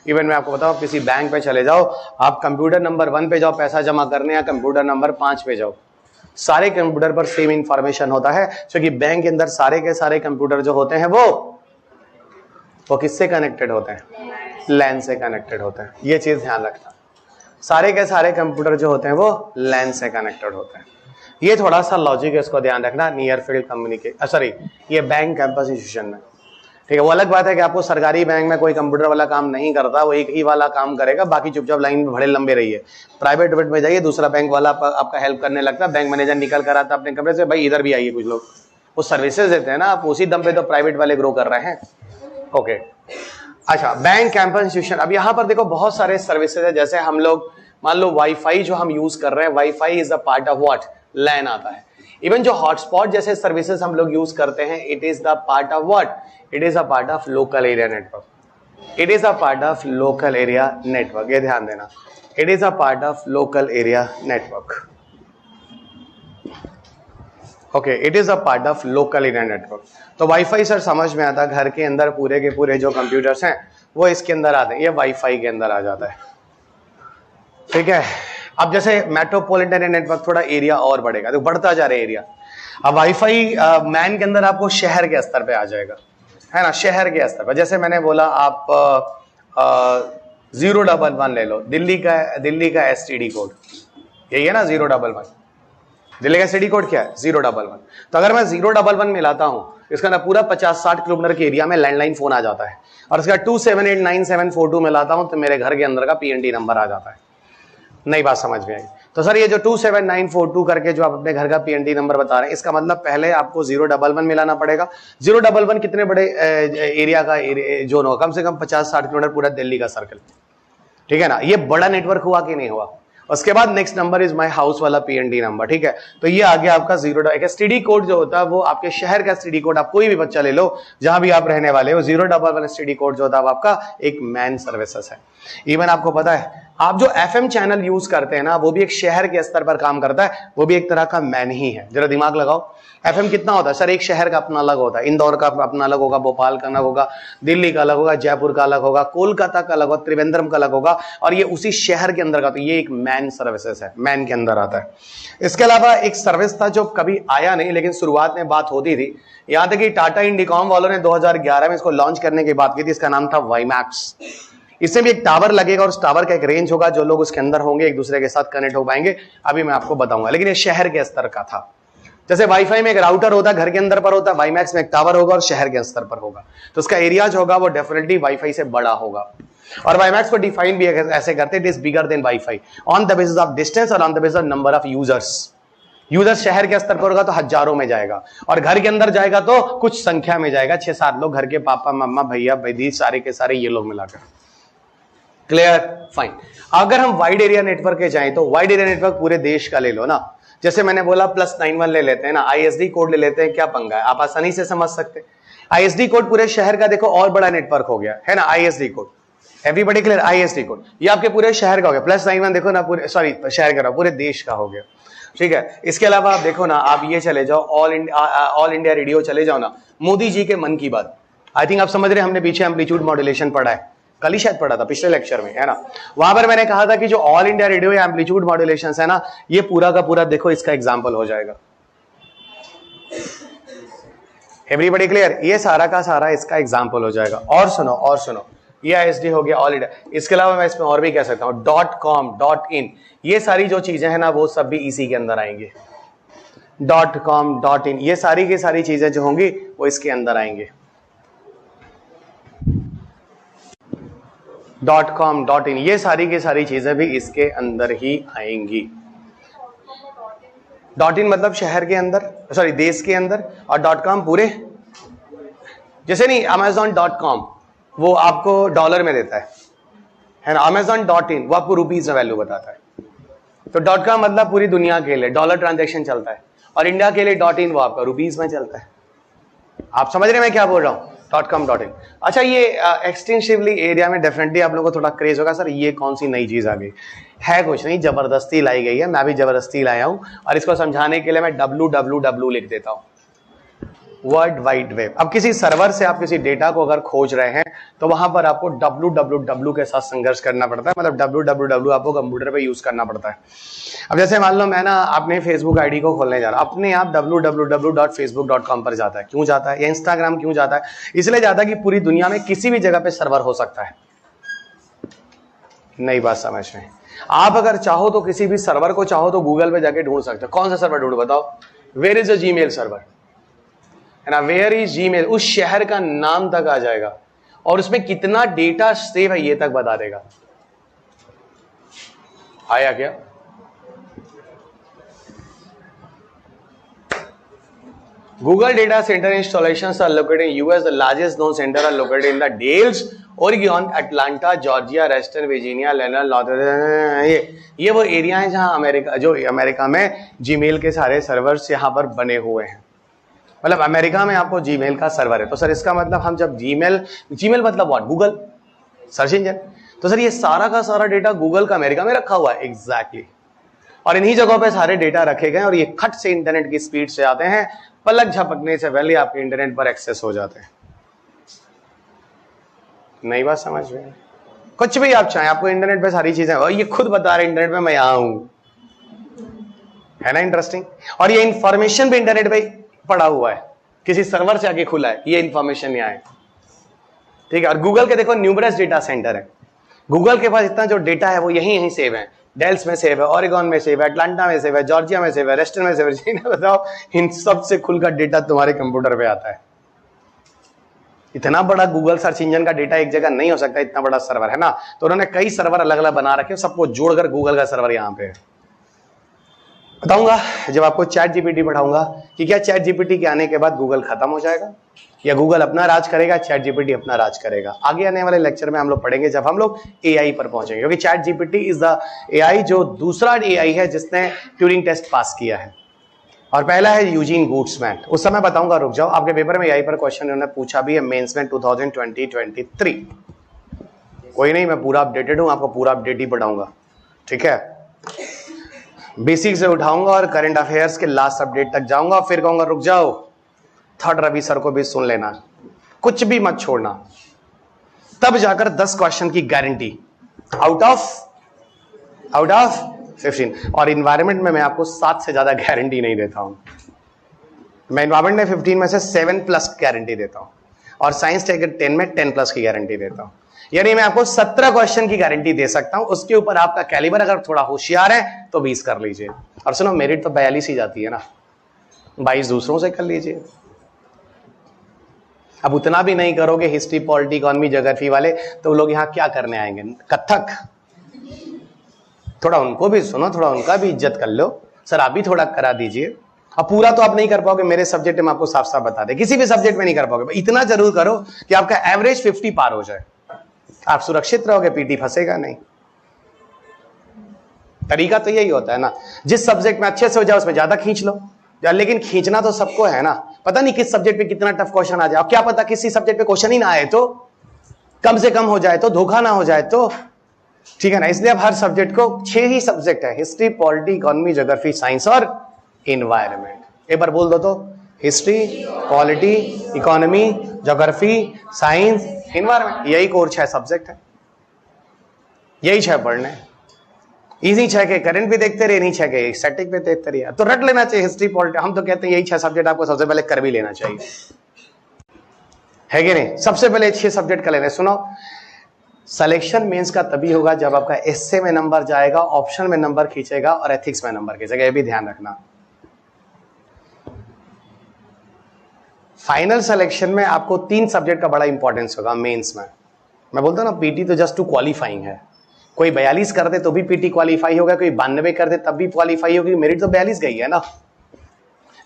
इवन मैं आपको बताऊं, किसी बैंक पे चले जाओ, आप कंप्यूटर नंबर 1 पे जाओ पैसा जमा करने, या कंप्यूटर नंबर 5 पे जाओ, सारे कंप्यूटर पर सेम इंफॉर्मेशन होता है, क्योंकि बैंक के अंदर सारे के सारे कंप्यूटर जो होते हैं वो किससे कनेक्टेड होते हैं? लैन से कनेक्टेड होते हैं। ये चीज ध्यान रखना, सारे के सारे कंप्यूटर जो होते हैं वो लैन से कनेक्टेड होते हैं। ये थोड़ा सा लॉजिक है, इसको ध्यान रखना। नियर फील्ड कम्युनिकेशन, सॉरी, ये बैंक कैंपस इंस्टीट्यूशन में, ठीक है। वो अलग बात है कि आपको सरकारी बैंक में कोई कंप्यूटर वाला काम नहीं करता, वो एक ही वाला काम करेगा, बाकी चुपचाप लाइन में बड़े लंबे रहिए। प्राइवेट वेट में जाइए, दूसरा बैंक वाला आपका हेल्प करने लगता है, बैंक मैनेजर निकल कर आता अपने कमरे से, भाई इधर भी आइए, कुछ लोग वो सर्विसेज देते हैं ना, आप उसी दम पे तो प्राइवेट वाले ग्रो कर रहे हैं। ओके, अच्छा, बैंक कैंपस इंस्टीट्यूशन। अब यहाँ पर देखो बहुत सारे सर्विसेज है, जैसे हम लोग मान लो वाईफाई जो हम यूज कर रहे हैं, wifi is a part of what? LAN आता है। इवन जो हॉटस्पॉट जैसे सर्विसेज हम लोग यूज करते हैं, it is the part of what? It is a part of local area network. It is a part of local area network, ये ध्यान देना, it is a part of local area network. Okay, it is a part of local area network. तो wifi sir समझ में आता, घर के अंदर पूरे के पूरे जो कंप्यूटर्स हैं वो इसके अंदर आते हैं, ये वाईफाई के अंदर आ जाता है, ठीक है। अब जैसे मेट्रोपॉलिटन नेटवर्क, थोड़ा एरिया और बढ़ेगा, तो बढ़ता जा रहा है एरिया। अब वाईफाई मैन के अंदर आपको शहर के स्तर पे आ जाएगा, है ना, शहर के स्तर पर। जैसे मैंने बोला, आप 011 ले लो, दिल्ली का STD कोड यही है ना, 011। दिल्ली का STD कोड क्या है? 011। तो अगर मैं 011 मिलाता हूं, इसका ना पूरा 50-60 किलोमीटर के एरिया में लैंडलाइन फोन आ जाता है, और इसका 2789742 मिलाता हूं तो मेरे घर के अंदर का PND नंबर आ जाता है। नई बात समझ में आई? तो सर ये जो 27942 करके जो आप अपने घर का PND नंबर बता रहे हैं, इसका मतलब पहले आपको 011 मिलाना पड़ेगा। 011 कितने बड़े एरिया का जोन होगा? कम से कम 50-60 किलोमीटर, पूरा दिल्ली का सर्कल, ठीक है ना। ये बड़ा नेटवर्क हुआ कि नहीं हुआ? उसके बाद next number is my house वाला PND नंबर, ठीक है। तो ये आ गया आपका STD कोड जो होता है, वो आपके शहर का STD कोड, आप कोई भी बच्चा ले लो जहां भी आप रहने वाले हो, 011 STD कोड जो होता है आपका एक मैन सर्विसेज है। इवन आपको पता है, आप जो FM चैनल यूज करते हैं ना, वो भी एक शहर के स्तर पर काम करता है, वो भी एक तरह का मैन ही है। जरा दिमाग लगाओ, FM कितना होता है? सर एक शहर का अपना अलग होता है, इंदौर का अपना अलग होगा, भोपाल का अलग होगा, दिल्ली का अलग होगा, जयपुर का अलग होगा, कोलकाता का अलग होगा, त्रिवेंद्रम का अलग होगा, और ये उसी शहर के अंदर का। तो ये एक मैन सर्विसेज है, मैन के अंदर आता है। इसके अलावा एक सर्विस था जो कभी आया नहीं, लेकिन शुरुआत में बात होती थी, यहां तक कि टाटा इंडिकॉम वालों ने 2011 में इसको लॉन्च करने की बात की थी। इसका नाम था वाईमैक्स। इसमें भी एक टावर लगेगा और उस टावर का एक रेंज होगा, जो लोग उसके अंदर होंगे एक दूसरे के साथ कनेक्ट हो पाएंगे, अभी मैं आपको बताऊंगा। लेकिन ये शहर के स्तर का था। जैसे वाईफाई में एक राउटर होता है, घर के अंदर पर होता है, वाईमैक्स में एक टावर होगा और शहर के स्तर पर होगा, तो उसका एरिया जो होगा वो डेफिनेटली वाईफाई से बड़ा होगा। और वाईमैक्स को डिफाइन भी ऐसे करते हैं, it is bigger than wifi on the basis of distance और on the basis of number of users. Users शहर के स्तर पर होगा तो हजारों में जाएगा, और घर के अंदर जाएगा तो कुछ संख्या में जाएगा, 6-7 लोग, घर के पापा मम्मा भैया भाई सारे के सारे ये लोग मिलाकर। क्लियर? फाइन। अगर हम वाइड एरिया नेटवर्क के जाएं तो वाइड एरिया नेटवर्क पूरे देश का ले लो ना, जैसे मैंने बोला +91 ले लेते हैं ना, ISD कोड ले लेते हैं, क्या पंगा है, आप आसानी से समझ सकते हैं। ISD कोड पूरे शहर का देखो और बड़ा नेटवर्क हो गया है ना, ISD code, everybody clear, ISD code ये आपके पूरे शहर का हो गया, +91 देखो ना, पूरे सॉरी शहर का पूरे देश का हो गया, ठीक है। इसके अलावा आप देखो ना, आप ये चले जाओ ऑल इंडिया रेडियो चले जाओ ना, मोदी जी के मन की बात, आई थिंक आप समझ रहे हैं, हमने पीछे एम्पलीट्यूड मॉड्यूलेशन पढ़ा है, कल ही शायद पढ़ा था पिछले लेक्चर में, है ना। वहां पर मैंने कहा था कि जो ऑल इंडिया रेडियो या एम्पलीट्यूड मॉड्यूलेशन है ना, ये पूरा का पूरा देखो इसका एग्जाम्पल हो जाएगा। एवरीबॉडी क्लियर, ये सारा का सारा इसका एग्जाम्पल हो जाएगा। और सुनो, ये ISD हो गया ऑल इंडिया। इसके अलावा मैं इसमें और भी कह सकता हूं .com, .in, ये सारी जो चीजें हैं ना वो सब भी इसी के अंदर आएंगे। .com, .in, ये सारी की सारी चीजें जो होंगी वो इसके अंदर आएंगे। .com, .in, ये सारी की सारी चीजें भी इसके अंदर ही आएंगी। .in मतलब शहर के अंदर, सॉरी देश के अंदर, और .com पूरे, जैसे नहीं Amazon.com वो आपको डॉलर में देता है ना, Amazon.in वो आपको रुपीज में वैल्यू बताता है। तो .com मतलब पूरी दुनिया के लिए डॉलर ट्रांजैक्शन चलता है, और इंडिया के लिए .in वो आपका रुपीज में चलता है। आप समझ रहे हैं मैं क्या बोल रहा हूं, .com, .in। अच्छा, ये एक्सटेंसिवली एरिया में डेफिनेटली आप लोगों को थोड़ा क्रेज होगा, सर ये कौन सी नई चीज आ गई है, कुछ नहीं, जबरदस्ती लाई गई है, मैं भी जबरदस्ती लाया हूं, और इसको समझाने के लिए मैं www लिख देता हूं, वर्ल्ड वाइड वेब। अब किसी सर्वर से आप किसी डेटा को अगर खोज रहे हैं तो वहां पर आपको www के साथ संघर्ष करना पड़ता है, मतलब www आपको कंप्यूटर पे यूज करना पड़ता है। अब जैसे मान लो मैं ना अपने फेसबुक आईडी को खोलने जा रहा हूं, अपने आप www.facebook.com पर जाता है, क्यों जाता है, या इंस्टाग्राम क्यों जाता है, इसलिए जाता है कि पूरी दुनिया में किसी भी जगह पे सर्वर हो सकता है। नई बात समझ में, आप अगर चाहो तो किसी भी सर्वर को चाहो तो गूगल पे जाके ढूंढ सकते हो, कौन सा सर्वर ढूंढो बताओ, where is a Gmail server, है ना, वेयर इज जीमेल, उस शहर का नाम तक आ जाएगा, और उसमें कितना डेटा सेव है ये तक बता देगा। आया क्या? Google data center installations are located in US. The largest known center are located in the Dalles, Oregon, Atlanta, Georgia, Western Virginia, Lennon, ये वो एरिया है जहां अमेरिका में जीमेल के सारे सर्वर्स यहां पर बने हुए हैं। मतलब अमेरिका में आपको जीमेल का सर्वर है, तो सर इसका मतलब हम जब जीमेल मतलब व्हाट, गूगल सर्च इंजन, तो सर ये सारा का सारा डेटा गूगल का अमेरिका में रखा हुआ है, एग्जैक्टली। और इन्हीं जगहों पे सारे डेटा रखे गए, और ये खट से इंटरनेट की स्पीड से आते हैं, पलक झपकने से पहले आपके इंटरनेट पर एक्सेस हो जाते हैं। नई बात समझ में, कुछ भी आप चाहें, आपको इंटरनेट पे सारी चीजें, और ये खुद बता रहे इंटरनेट पे मैं यहां हूं, है ना, इंटरेस्टिंग। और ये इंफॉर्मेशन भी इंटरनेट पे पड़ा हुआ है, किसी सर्वर से आके खुला है, ये इंफॉर्मेशन यहाँ है, ठीक है। और गूगल के देखो न्यूमरस डेटा सेंटर है, गूगल के पास इतना जो डेटा है वो यहीं सेव है, डेल्स में सेव है, ओरेगन में सेव है, अटलांटा में सेव है, जॉर्जिया में सेव है, वेस्टर्न में सेव है, बताओ इन सब से खुलकर डेटा तुम्हारे कंप्यूटर पे आता है। इतना बड़ा गूगल सर्च इंजन का डेटा एक जगह नहीं हो सकता, इतना बड़ा सर्वर है ना, तो उन्होंने कई सर्वर अलग अलग बना रखे, सबको जोड़कर गूगल का सर्वर यहाँ पे है। बताऊंगा जब आपको चैट जीपीटी पढ़ाऊंगा कि क्या चैट जीपीटी के आने के बाद गूगल खत्म हो जाएगा, या गूगल अपना राज करेगा, चैट जीपीटी अपना राज करेगा। आगे आने वाले लेक्चर में हम लोग पढ़ेंगे जब हम लोग एआई पर पहुंचेंगे, क्योंकि chat GPT is the AI जो दूसरा एआई है जिसने ट्यूरिंग टेस्ट पास किया है, और पहला है यूजीन गुड्समैन। उस समय बताऊंगा, रुक जाओ, आपके पेपर में एआई पर क्वेश्चन उन्होंने पूछा भी है मेंस में 2020-23। कोई नहीं, मैं पूरा अपडेटेड हूं, आपको पूरा अपडेट ही पढ़ाऊंगा, ठीक है। बेसिक से उठाऊंगा और करंट अफेयर्स के लास्ट अपडेट तक जाऊंगा, फिर कहूंगा रुक जाओ, थर्ड रवि सर को भी सुन लेना, कुछ भी मत छोड़ना, तब जाकर 10 क्वेश्चन की गारंटी आउट ऑफ 15। और इन्वायरमेंट में मैं आपको 7 से ज्यादा गारंटी नहीं देता हूं, मैं इन्वायरमेंट में 15 में से 7+ गारंटी देता हूं, और साइंस टेक 10 में 10+ की गारंटी देता हूं। यानी मैं आपको 17 क्वेश्चन की गारंटी दे सकता हूं, उसके ऊपर आपका कैलिबर अगर थोड़ा होशियार है तो 20 कर लीजिए। और सुनो, मेरिट तो 42 ही जाती है ना, 22 दूसरों से कर लीजिए। अब उतना भी नहीं करोगे हिस्ट्री, पॉलिटी, इकोनॉमी, ज्योग्राफी वाले, तो लोग यहां क्या करने आएंगे, कथक। थोड़ा उनको भी सुनो, थोड़ा उनका भी इज्जत कर लो, सर आप भी थोड़ा करा दीजिए। अब पूरा तो आप नहीं कर पाओगे, मेरे सब्जेक्ट में आपको साफ साफ बता दे, किसी भी सब्जेक्ट में नहीं कर पाओगे, इतना जरूर करो कि आपका एवरेज 50 पार हो जाए, आप सुरक्षित रहोगे, पीटी फंसेगा नहीं। तरीका तो यही होता है ना, जिस सब्जेक्ट में अच्छे से हो जाए उसमें ज्यादा खींच लो यार, लेकिन खींचना तो सबको है ना। पता नहीं किस सब्जेक्ट पे कितना टफ क्वेश्चन आ जाए, क्या पता किसी सब्जेक्ट पे क्वेश्चन ही ना आए तो, कम से कम हो जाए तो, धोखा ना हो जाए तो, ठीक है ना। इसलिए अब हर सब्जेक्ट को 6 ही सब्जेक्ट है, history, polity, economy, geography, science और इन्वायरमेंट। एक बार बोल दो तो, history, polity, economy, geography, science, environment, यही कोर 6 सब्जेक्ट है, यही 6 पढ़ने। इजी 6 के करंट भी देखते रहे, नहीं 6 के स्टैटिक भी देखते रहिए, तो रट लेना चाहिए हिस्ट्री, पॉलिटी। हम तो कहते हैं यही 6 सब्जेक्ट आपको सबसे पहले कर भी लेना चाहिए, है कि नहीं। सबसे पहले 6 सब्जेक्ट कर लेने। सुनो, सिलेक्शन मेंस का तभी होगा जब आपका एसए में नंबर जाएगा, ऑप्शन में नंबर खींचेगा और एथिक्स में नंबर खींचेगा, ये भी ध्यान रखना। फाइनल सिलेक्शन में आपको 3 सब्जेक्ट का बड़ा इंपॉर्टेंस होगा मेंस में। मैं बोलता हूं ना, पीटी तो जस्ट टू क्वालिफाइंग है। कोई 42 कर दे तो भी पीटी क्वालिफाई होगा, कोई 92 कर दे तब भी क्वालिफाई होगी, मेरिट तो 42 गई है ना।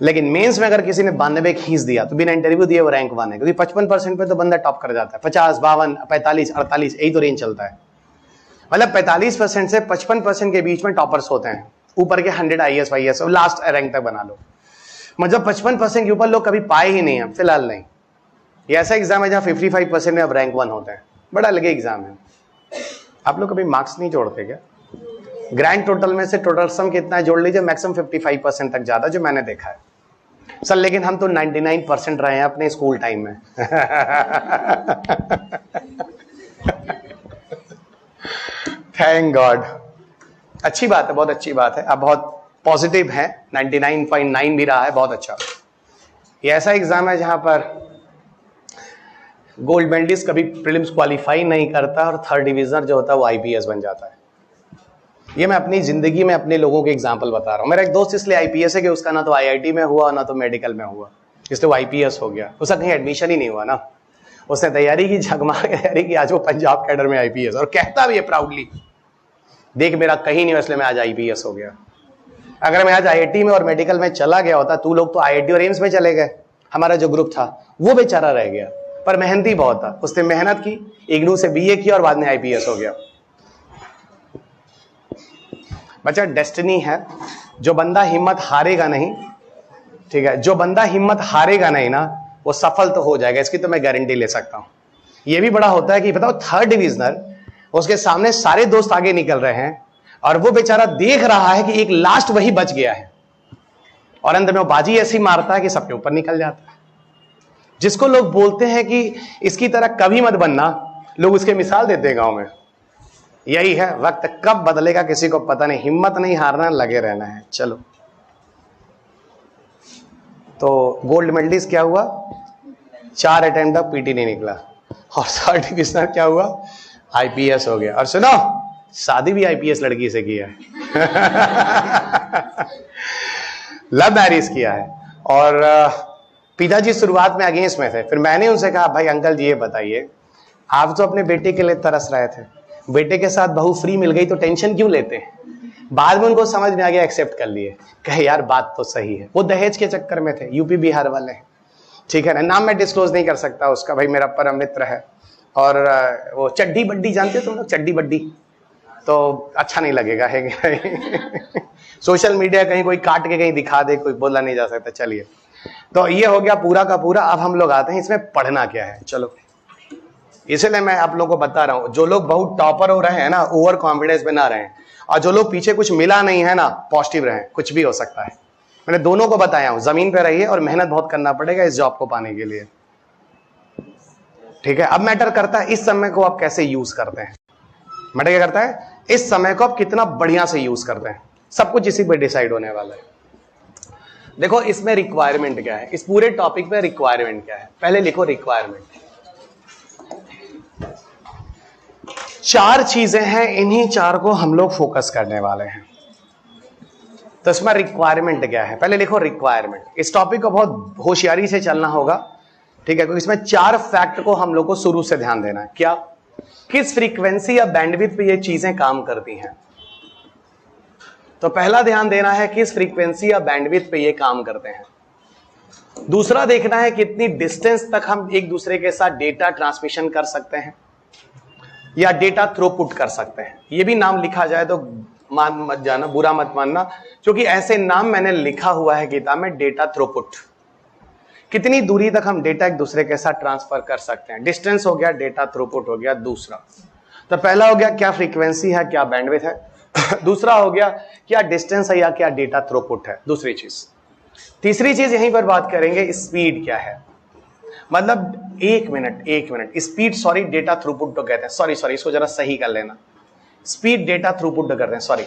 लेकिन मेंस में अगर किसी ने 92 खींच दिया तो बिना इंटरव्यू दिए वो रैंक 1 है, क्योंकि 55% पे तो बंदा टॉप कर जाता है। 50, 52, 45, 48 यही तो रेंज चलता है। मतलब 45% से 55% के बीच में टॉपर्स होते हैं, ऊपर के 100 IAS वाईएएस और लास्ट रैंक तक बना लो। मतलब 55% के ऊपर लोग कभी पाए ही नहीं है फिलहाल, नहीं। ये ऐसा एग्जाम है जहां 55% में अब रैंक 1 होते हैं, बड़ा लगे एग्जाम है। आप लोग कभी मार्क्स नहीं जोड़ते क्या? ग्रैंड टोटल में से टोटल सम कितना जोड़ लीजिए, मैक्सिमम 55% तक ज्यादा, जो मैंने देखा है सर। लेकिन हम तो 99% रहे हैं अपने स्कूल टाइम में। थैंक गॉड, अच्छी बात है, बहुत अच्छी बात है। आप बहुत पॉजिटिव हैं, 99.9 भी रहा है, बहुत अच्छा। ये ऐसा एग्जाम है जहां पर गोल्ड मेडलिस्ट कभी प्रीलिम्स क्वालिफाई नहीं करता और 3rd डिविजनर जो होता है वो आईपीएस बन जाता है। ये मैं अपनी जिंदगी में अपने लोगों के एग्जाम्पल बता रहा हूं। मेरा एक दोस्त इसलिए आईपीएस है कि उसका ना तो आईआईटी में हुआ ना तो मेडिकल में हुआ, इसलिए वो आईपीएस हो गया। उसका कहीं एडमिशन ही नहीं हुआ ना, उसने तैयारी की, झगमा तैयारी की, आज वो पंजाब कैडर में आईपीएस, और कहता भी है प्राउडली, देख मेरा कहीं नहीं हुआ इसलिए मैं आज आईपीएस हो गया। अगर मैं आज आईआईटी में और मेडिकल में चला गया होता, तू लोग तो आईआईटी और एम्स में चले गए, हमारा जो ग्रुप था वो बेचारा रह गया। पर मेहनती बहुत था, उसने मेहनत की, इग्नू से बीए किया और बाद में आईपीएस हो गया। बच्चा डेस्टिनी है, जो बंदा हिम्मत हारेगा नहीं, ठीक है, जो बंदा हिम्मत हारेगा नहीं ना, वो सफल तो हो जाएगा, इसकी तो मैं गारंटी ले सकता हूं। ये भी बड़ा होता है कि बताओ 3rd डिविजनर, उसके सामने सारे दोस्त आगे निकल रहे हैं और वो बेचारा देख रहा है कि एक लास्ट वही बच गया है, और अंत में वो बाजी ऐसी मारता है कि सबके ऊपर निकल जाता है। जिसको लोग बोलते हैं कि इसकी तरह कभी मत बनना, लोग उसके मिसाल देते हैं गांव में। यही है, वक्त कब बदलेगा किसी को पता नहीं, हिम्मत नहीं हारना, लगे रहना है। चलो, तो गोल्ड मेडलिस्ट क्या हुआ, 4 अटेम्प्ट तक पीटी नहीं निकला, और 3rd डिविजनर क्या हुआ, आईपीएस हो गया। और सुनो, शादी भी आईपीएस लड़की से किया है। लव मैरिज किया है। और पिताजी शुरुआत में अगेंस्ट में थे, फिर मैंने उनसे कहा, भाई अंकल जी ये बताइए, आप तो अपने बेटे के लिए तरस रहे थे, बेटे के साथ बहू फ्री मिल गई तो टेंशन क्यों लेते हैं? बाद में उनको समझ में आ गया, एक्सेप्ट कर लिए, कहे यार बात तो सही है। वो दहेज के चक्कर में थे, यूपी बिहार वाले, ठीक है ना, नाम मैं डिस्क्लोज नहीं कर सकता उसका, भाई मेरा परम मित्र है। और वो चड्डी बड्डी जानते हो तुम लोग, चड्डी बड्डी, तो अच्छा नहीं लगेगा है। सोशल मीडिया कहीं कोई काट के कहीं दिखा दे, कोई बोला नहीं जा सकता। चलिए, तो ये हो गया पूरा का पूरा। अब हम लोग आते हैं इसमें पढ़ना क्या है। चलो, इसलिए मैं आप लोगों को बता रहा हूं, जो लोग बहुत टॉपर हो रहे हैं ना, ओवर कॉन्फिडेंस में ना रहें, और जो लोग पीछे कुछ मिला नहीं है ना, पॉजिटिव रहें, कुछ भी हो सकता है। मैंने दोनों को बताया हूं, जमीन पे रहिए और मेहनत बहुत करना पड़ेगा इस जॉब को पाने के लिए, ठीक है। अब मैटर करता है इस समय को आप कैसे यूज करते हैं। मैटर क्या करता है, इस समय को आप कितना बढ़िया से यूज करते हैं, सब कुछ इसी पे डिसाइड होने वाला है। देखो, इसमें रिक्वायरमेंट क्या है, इस पूरे टॉपिक में रिक्वायरमेंट क्या है, पहले लिखो रिक्वायरमेंट। 4 चीजें हैं, इन्हीं 4 को हम लोग फोकस करने वाले हैं। तो इसमें रिक्वायरमेंट क्या है, पहले लिखो रिक्वायरमेंट। इस टॉपिक को बहुत होशियारी से चलना होगा, ठीक है, क्योंकि इसमें 4 फैक्ट को हम लोग को शुरू से ध्यान देना है। क्या, किस फ्रीक्वेंसी या बैंडविड्थ पे ये चीजें काम करती हैं। तो पहला ध्यान देना है किस फ्रीक्वेंसी या बैंडविड्थ पे ये काम करते हैं। दूसरा देखना है कितनी डिस्टेंस तक हम एक दूसरे के साथ डेटा ट्रांसमिशन कर सकते हैं या डेटा थ्रूपुट कर सकते हैं। ये भी नाम लिखा जाए तो मान मत जाना, बुरा मत मानना, क्योंकि ऐसे नाम मैंने लिखा हुआ है किताब में, डेटा थ्रूपुट। कितनी दूरी तक हम डेटा एक दूसरे के साथ ट्रांसफर कर सकते हैं, डिस्टेंस हो गया, डेटा थ्रूपुट हो गया दूसरा। तो पहला हो गया क्या फ्रीक्वेंसी है, क्या बैंडविड्थ है। दूसरा हो गया क्या डिस्टेंस है या क्या डेटा थ्रूपुट है, दूसरी चीज। तीसरी चीज यहीं पर बात करेंगे, स्पीड क्या है, मतलब एक minute speed, sorry data throughput तो कहते हैं, सॉरी इसको जरा सही कर लेना, स्पीड डेटा थ्रूपुट करते हैं, सॉरी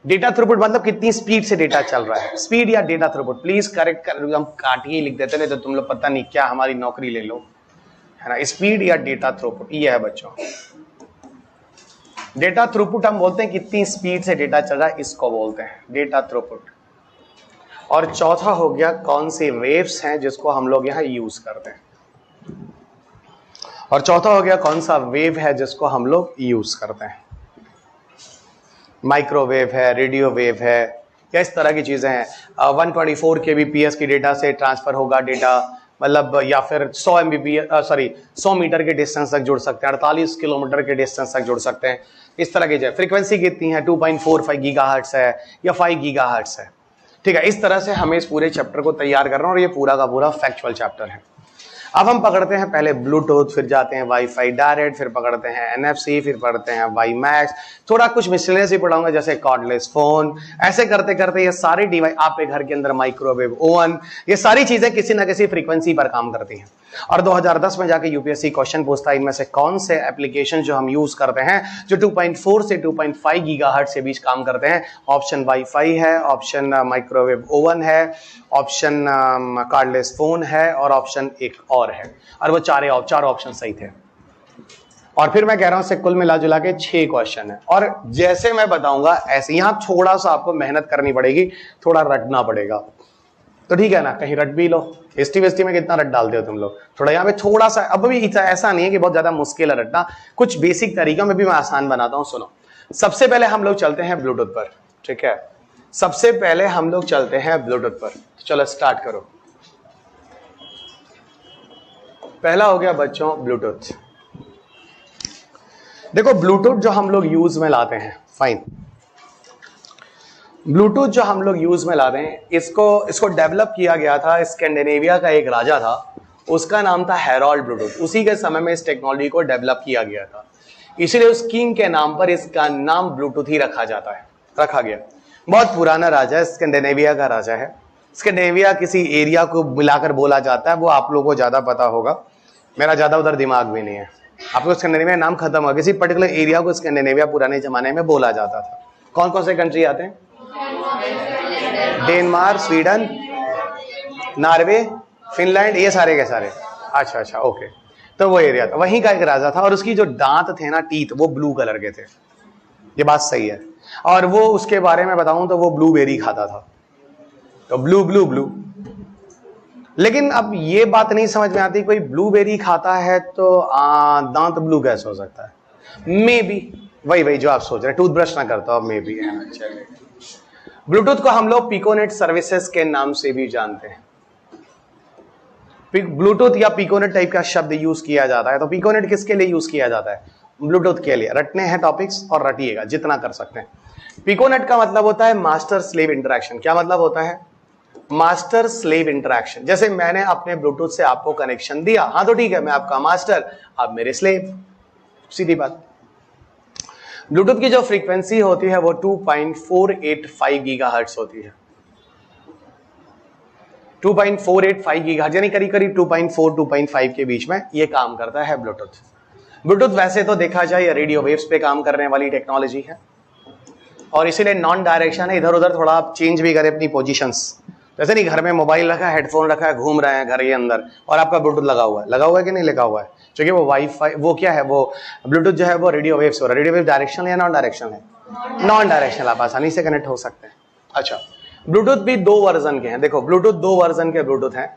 डेटा थ्रूपुट मतलब कितनी स्पीड से डेटा चल रहा है, स्पीड या डेटा थ्रूपुट। प्लीज करेक्ट कर, हम काटिए लिख देते नहीं तो तुम लोग पता नहीं क्या हमारी नौकरी ले लो, है ना। स्पीड या डेटा थ्रूपुट ये है बच्चों। डेटा थ्रूपुट हम बोलते हैं कितनी स्पीड से डेटा चल रहा है, इसको बोलते हैं डेटा थ्रूपुट। और चौथा हो गया कौन सी वेव्स हैं जिसको हम लोग यहां यूज करते हैं, और चौथा हो गया कौन सा वेव है जिसको हम लोग यूज करते हैं, माइक्रोवेव है, रेडियो वेव है, या इस तरह की चीजें हैं। 124 kbps की डेटा से ट्रांसफर होगा डेटा, मतलब या फिर 100 mbps 100 मीटर के डिस्टेंस तक जुड़ सकते हैं, 48 किलोमीटर के डिस्टेंस तक जुड़ सकते हैं, इस तरह की चीजें। फ्रीक्वेंसी कितनी है, 2.45 गीगाहर्ट्ज है या 5 गीगाहर्ट्ज है, ठीक है। इस तरह से हमें इस पूरे चैप्टर को तैयार करना, और ये पूरा का पूरा फैक्चुअल चैप्टर है। अब हम पकड़ते हैं पहले ब्लूटूथ, फिर जाते हैं वाईफाई डायरेक्ट, फिर पकड़ते हैं एनएफसी, फिर पढ़ते हैं वाई मैक्स, थोड़ा कुछ मिसलेनियस ही पढ़ाऊंगा जैसे कॉर्डलेस फोन। ऐसे करते करते ये सारे डिवाइस, आपके घर के अंदर माइक्रोवेव ओवन, ये सारी चीजें किसी ना किसी फ्रीक्वेंसी पर काम करती हैं। और 2010 में जाके यूपीएससी क्वेश्चन पूछता है इनमें से कौन से एप्लीकेशन जो हम यूज करते हैं जो 2.4 से 2.5 गीगाहर्ट्ज से बीच काम करते हैं। ऑप्शन वाईफाई है, ऑप्शन माइक्रोवेव ओवन है, ऑप्शन कॉर्डलेस फोन है, और ऑप्शन एक और है। और वो चार ऑप्शन सही थे। और फिर मैं कह रहा हूं से कुल मिला जुला के 6 क्वेश्चन है, और जैसे मैं बताऊंगा ऐसे यहां थोड़ा सा आपको मेहनत करनी पड़ेगी, थोड़ा रटना पड़ेगा, तो ठीक है ना, कहीं रट भी लो। हिस्ट्री वेस्ट्री में कितना रट डालते हो तुम लोग, थोड़ा यहाँ पे थोड़ा सा, अब भी ऐसा नहीं है कि बहुत ज्यादा मुश्किल है रटना, कुछ बेसिक तरीकों में भी मैं आसान बनाता हूं। सुनो, सबसे पहले हम लोग चलते हैं ब्लूटूथ पर, ठीक है। सबसे पहले हम लोग चलते हैं ब्लूटूथ पर, चलो स्टार्ट करो। पहला हो गया बच्चों ब्लूटूथ। देखो ब्लूटूथ जो हम लोग यूज में लाते हैं, फाइन, ब्लूटूथ जो हम लोग यूज में लाते हैं, इसको डेवलप किया गया था, स्कैंडिनेविया का एक राजा था, उसका नाम था हेरोल्ड ब्लूटूथ। उसी के समय में इस टेक्नोलॉजी को डेवलप किया गया था, इसीलिए उस किंग के नाम पर इसका नाम ब्लूटूथ ही रखा गया। बहुत पुराना राजा है, स्कैंडिनेविया का राजा है। स्कैंडिनेविया किसी एरिया को मिलाकर बोला जाता है, वो आप लोगों को ज्यादा पता होगा, मेरा ज्यादा उधर दिमाग भी नहीं है। आपको स्कैंडिनेविया नाम खत्म हो, किसी पर्टिकुलर एरिया को स्कैंडिनेविया पुराने जमाने में बोला जाता था। कौन कौन से कंट्री आते हैं, डेनमार्क, स्वीडन, नॉर्वे, फिनलैंड, ये सारे के सारे। अच्छा ओके, तो वो एरिया था, वहीं का एक राजा था, और उसकी जो दांत थे ना, टीथ, वो ब्लू कलर के थे, ये बात सही है। और वो उसके बारे में बताऊं तो वो ब्लूबेरी खाता था, तो ब्लू। लेकिन अब ये बात नहीं समझ में आती, कोई ब्लूबेरी खाता है तो दांत ब्लू कैसे हो सकता है? मे बी वही जो आप सोच रहे, टूथब्रश ना करता हो, मे बी। ब्लूटूथ को हम लोग पिकोनेट सर्विसेज के नाम से भी जानते हैं। ब्लूटूथ या पिकोनेट टाइप का शब्द यूज किया जाता है। तो पिकोनेट किसके लिए यूज किया जाता है? ब्लूटूथ के लिए। रटने हैं टॉपिक्स और रटिएगा जितना कर सकते हैं। पिकोनेट का मतलब होता है मास्टर स्लेव इंटरेक्शन। क्या मतलब होता है? Master slave interaction. जैसे मैंने अपने ब्लूटूथ से आपको कनेक्शन दिया, हाँ तो ठीक है, मैं आपका मास्टर, आप मेरे स्लेव, सीधी बात। ब्लूटूथ की जो फ्रीक्वेंसी होती है वो 2.485 गीगाहर्ट्ज होती है। 2.485 गीगाहर्ट्ज यानी करीब 2.4-2.5 के बीच में ये काम करता है ब्लूटूथ। ब्लूटूथ वैसे तो देखा जाए ये रेडियो वेव्स पे काम करने वाली टेक्नोलॉजी है, और इसीलिए नॉन डायरेक्शन है, इधर उधर थोड़ा आप चेंज भी करें अपनी पोजीशंस। जैसे नहीं, घर में मोबाइल रखा है, हेडफोन रखा है, घूम रहे हैं घर के अंदर, और आपका ब्लूटूथ लगा हुआ है कि नहीं लगा हुआ है? क्योंकि वो वाईफाई, वो क्या है, वो ब्लूटूथ जो है वो रेडियो वेव्स हो रहा है। रेडियो वेव डायरेक्शन या नॉन डायरेक्शन है? नॉन डायरेक्शन, आप आसानी से कनेक्ट हो सकते हैं। अच्छा, ब्लूटूथ भी 2 वर्जन के हैं। देखो ब्लूटूथ 2 वर्जन के ब्लूटूथ हैं।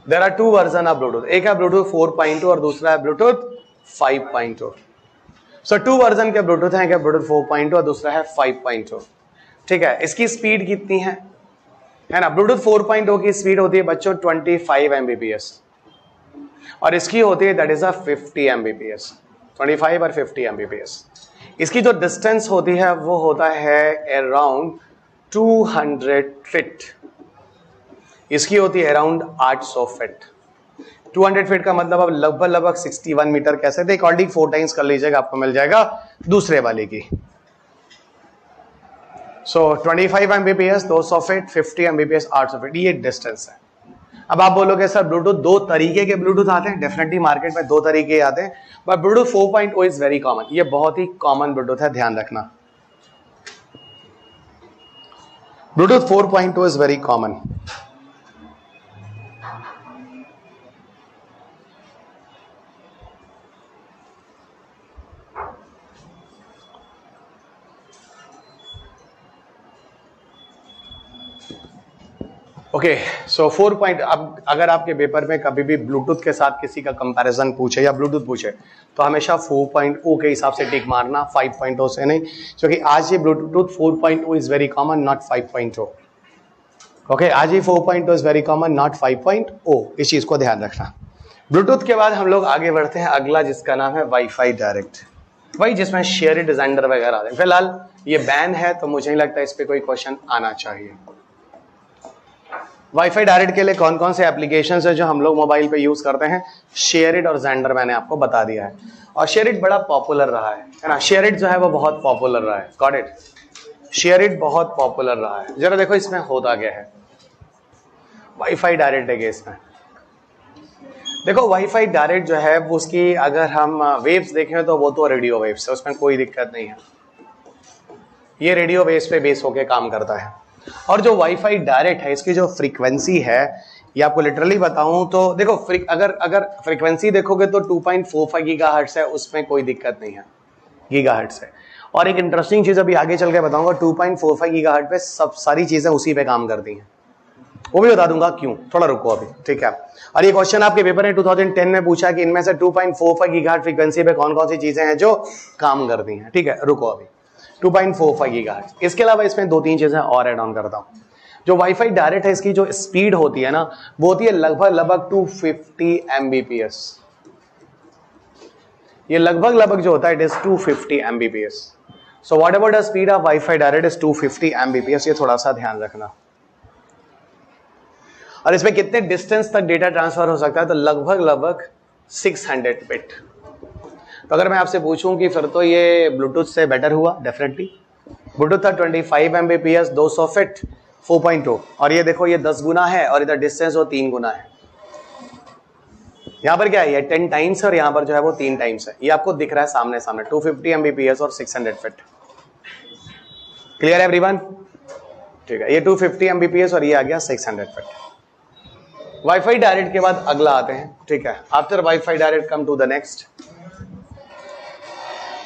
There are 2 version of Bluetooth. एक है ब्लूटूथ 4.2 और दूसरा है ब्लूटूथ 5.2। सो 2 वर्जन के ब्लूटूथ हैं, ब्लूटूथ 4.2 और दूसरा है 5.2। ठीक है, इसकी स्पीड कितनी है ना? ब्लूटूथ 4.2 की स्पीड होती है बच्चों 25 Mbps, और इसकी होती है दैट इज 50 Mbps। 25 और 50 Mbps। इसकी जो डिस्टेंस होती है वो होता है अराउंड 200 फीट, इसकी होती है अराउंड 800 फीट। 200 फीट का मतलब अब लगभग 61 मीटर कह सकते हैं। अकॉर्डिंग 4 टाइम्स कर लीजिएगा, आपको मिल जाएगा दूसरे वाले की। सो 25 Mbps 200 फीट, 50 Mbps 800 फीट, ये डिस्टेंस है। अब आप बोलोगे सर ब्लूटूथ दो तरीके के ब्लूटूथ आते हैं, डेफिनेटली मार्केट में दो तरीके आते हैं, but bluetooth 4.0 is very common, ये बहुत ही कॉमन ब्लूटूथ है, ध्यान रखना। Bluetooth 4.0 is very common. Okay, so 4. अब अगर आपके पेपर में कभी भी ब्लूटूथ के साथ किसी का कंपैरिजन पूछे या ब्लूटूथ पूछे तो हमेशा 4.0 के हिसाब से टिक मारना, 5.0 से नहीं, क्योंकि आज ये Bluetooth 4.0 is very common, not 5.0। Okay, आज ये 4.0 इज वेरी कॉमन, नॉट 5.0, इस चीज को ध्यान रखना। ब्लूटूथ के बाद हम लोग आगे बढ़ते हैं, अगला जिसका नाम है वाईफाई डायरेक्ट, वही जिसमें शेयर डिजाइनर वगैरह आते हैं। फिलहाल ये बैन है तो मुझे नहीं लगता इस पर कोई क्वेश्चन आना चाहिए। वाईफाई डायरेक्ट के लिए कौन कौन से एप्लीकेशंस है जो हम लोग मोबाइल पे यूज करते हैं? शेयरिट और जेंडर मैंने आपको बता दिया है, और शेयरिट बड़ा पॉपुलर रहा है ना। शेयरिट जो है वो बहुत पॉपुलर रहा है, गॉट इट, शेयरिट बहुत पॉपुलर रहा है। जरा देखो इसमें होता क्या है, वाईफाई डायरेक्ट है केस में। देखो वाईफाई डायरेक्ट जो है वो उसकी अगर हम वेव्स देखें तो वो तो रेडियो वेव्स है, उसमें कोई दिक्कत नहीं है, ये रेडियो वेव्स पे बेस होके काम करता है। और जो डायरेक्ट है इसकी जो फ्रीक्वेंसी है, ये आपको लिटरली बताऊं तो देखो अगर फ्रीक्वेंसी देखोगे तो 2.45 गीगाहर्ट्ज है, उसमें कोई दिक्कत नहीं है, गीगाहर्ट्ज है। और एक इंटरेस्टिंग चीज अभी आगे चल के बताऊंगा, 2.45 गीगाहर्ट्ज पे सब सारी चीजें उसी पे काम करती हैं, वो भी बता दूंगा क्यों, थोड़ा रुको अभी, ठीक है। और ये क्वेश्चन आपके पेपर में 2010 में पूछा कि इनमें से 2.45 गीगाहर्ट्ज फ्रीक्वेंसी पे कौन कौन सी चीजें हैं जो काम करती हैं, ठीक है, रुको अभी। 2.45 गीगाहर्ट्ज, इसके अलावा इसमें 2-3 चीजें और ऐड ऑन करता हूं। जो वाईफाई डायरेक्ट है इसकी जो स्पीड होती है ना, वो होती है लगभग 250 Mbps। ये लगभग जो होता है it is 250 Mbps। So what ever the speed of wifi direct is 250 Mbps, ये थोड़ा सा ध्यान रखना। और इसमें कितने डिस्टेंस तक डेटा ट्रांसफर हो सकता है? तो लगभग 600 बिट। तो अगर मैं आपसे पूछूं कि फिर तो ये ब्लूटूथ से बेटर हुआ, डेफिनेटली ब्लूटूथ था 25 Mbps 200 फीट 4.0, और ये देखो ये 10 गुना है और इधर डिस्टेंस वो 3 गुना है। यहां पर क्या है, ये 10 टाइम्स और यहां पर जो है वो 3 टाइम्स है। ये आपको दिख रहा है सामने 250 Mbps और 600 फीट। क्लियर है एवरीवन? ठीक है, ये 250 Mbps और ये आ गया 600 फीट। वाईफाई डायरेक्ट के बाद अगला आते हैं, ठीक है। After WiFi direct come to the next.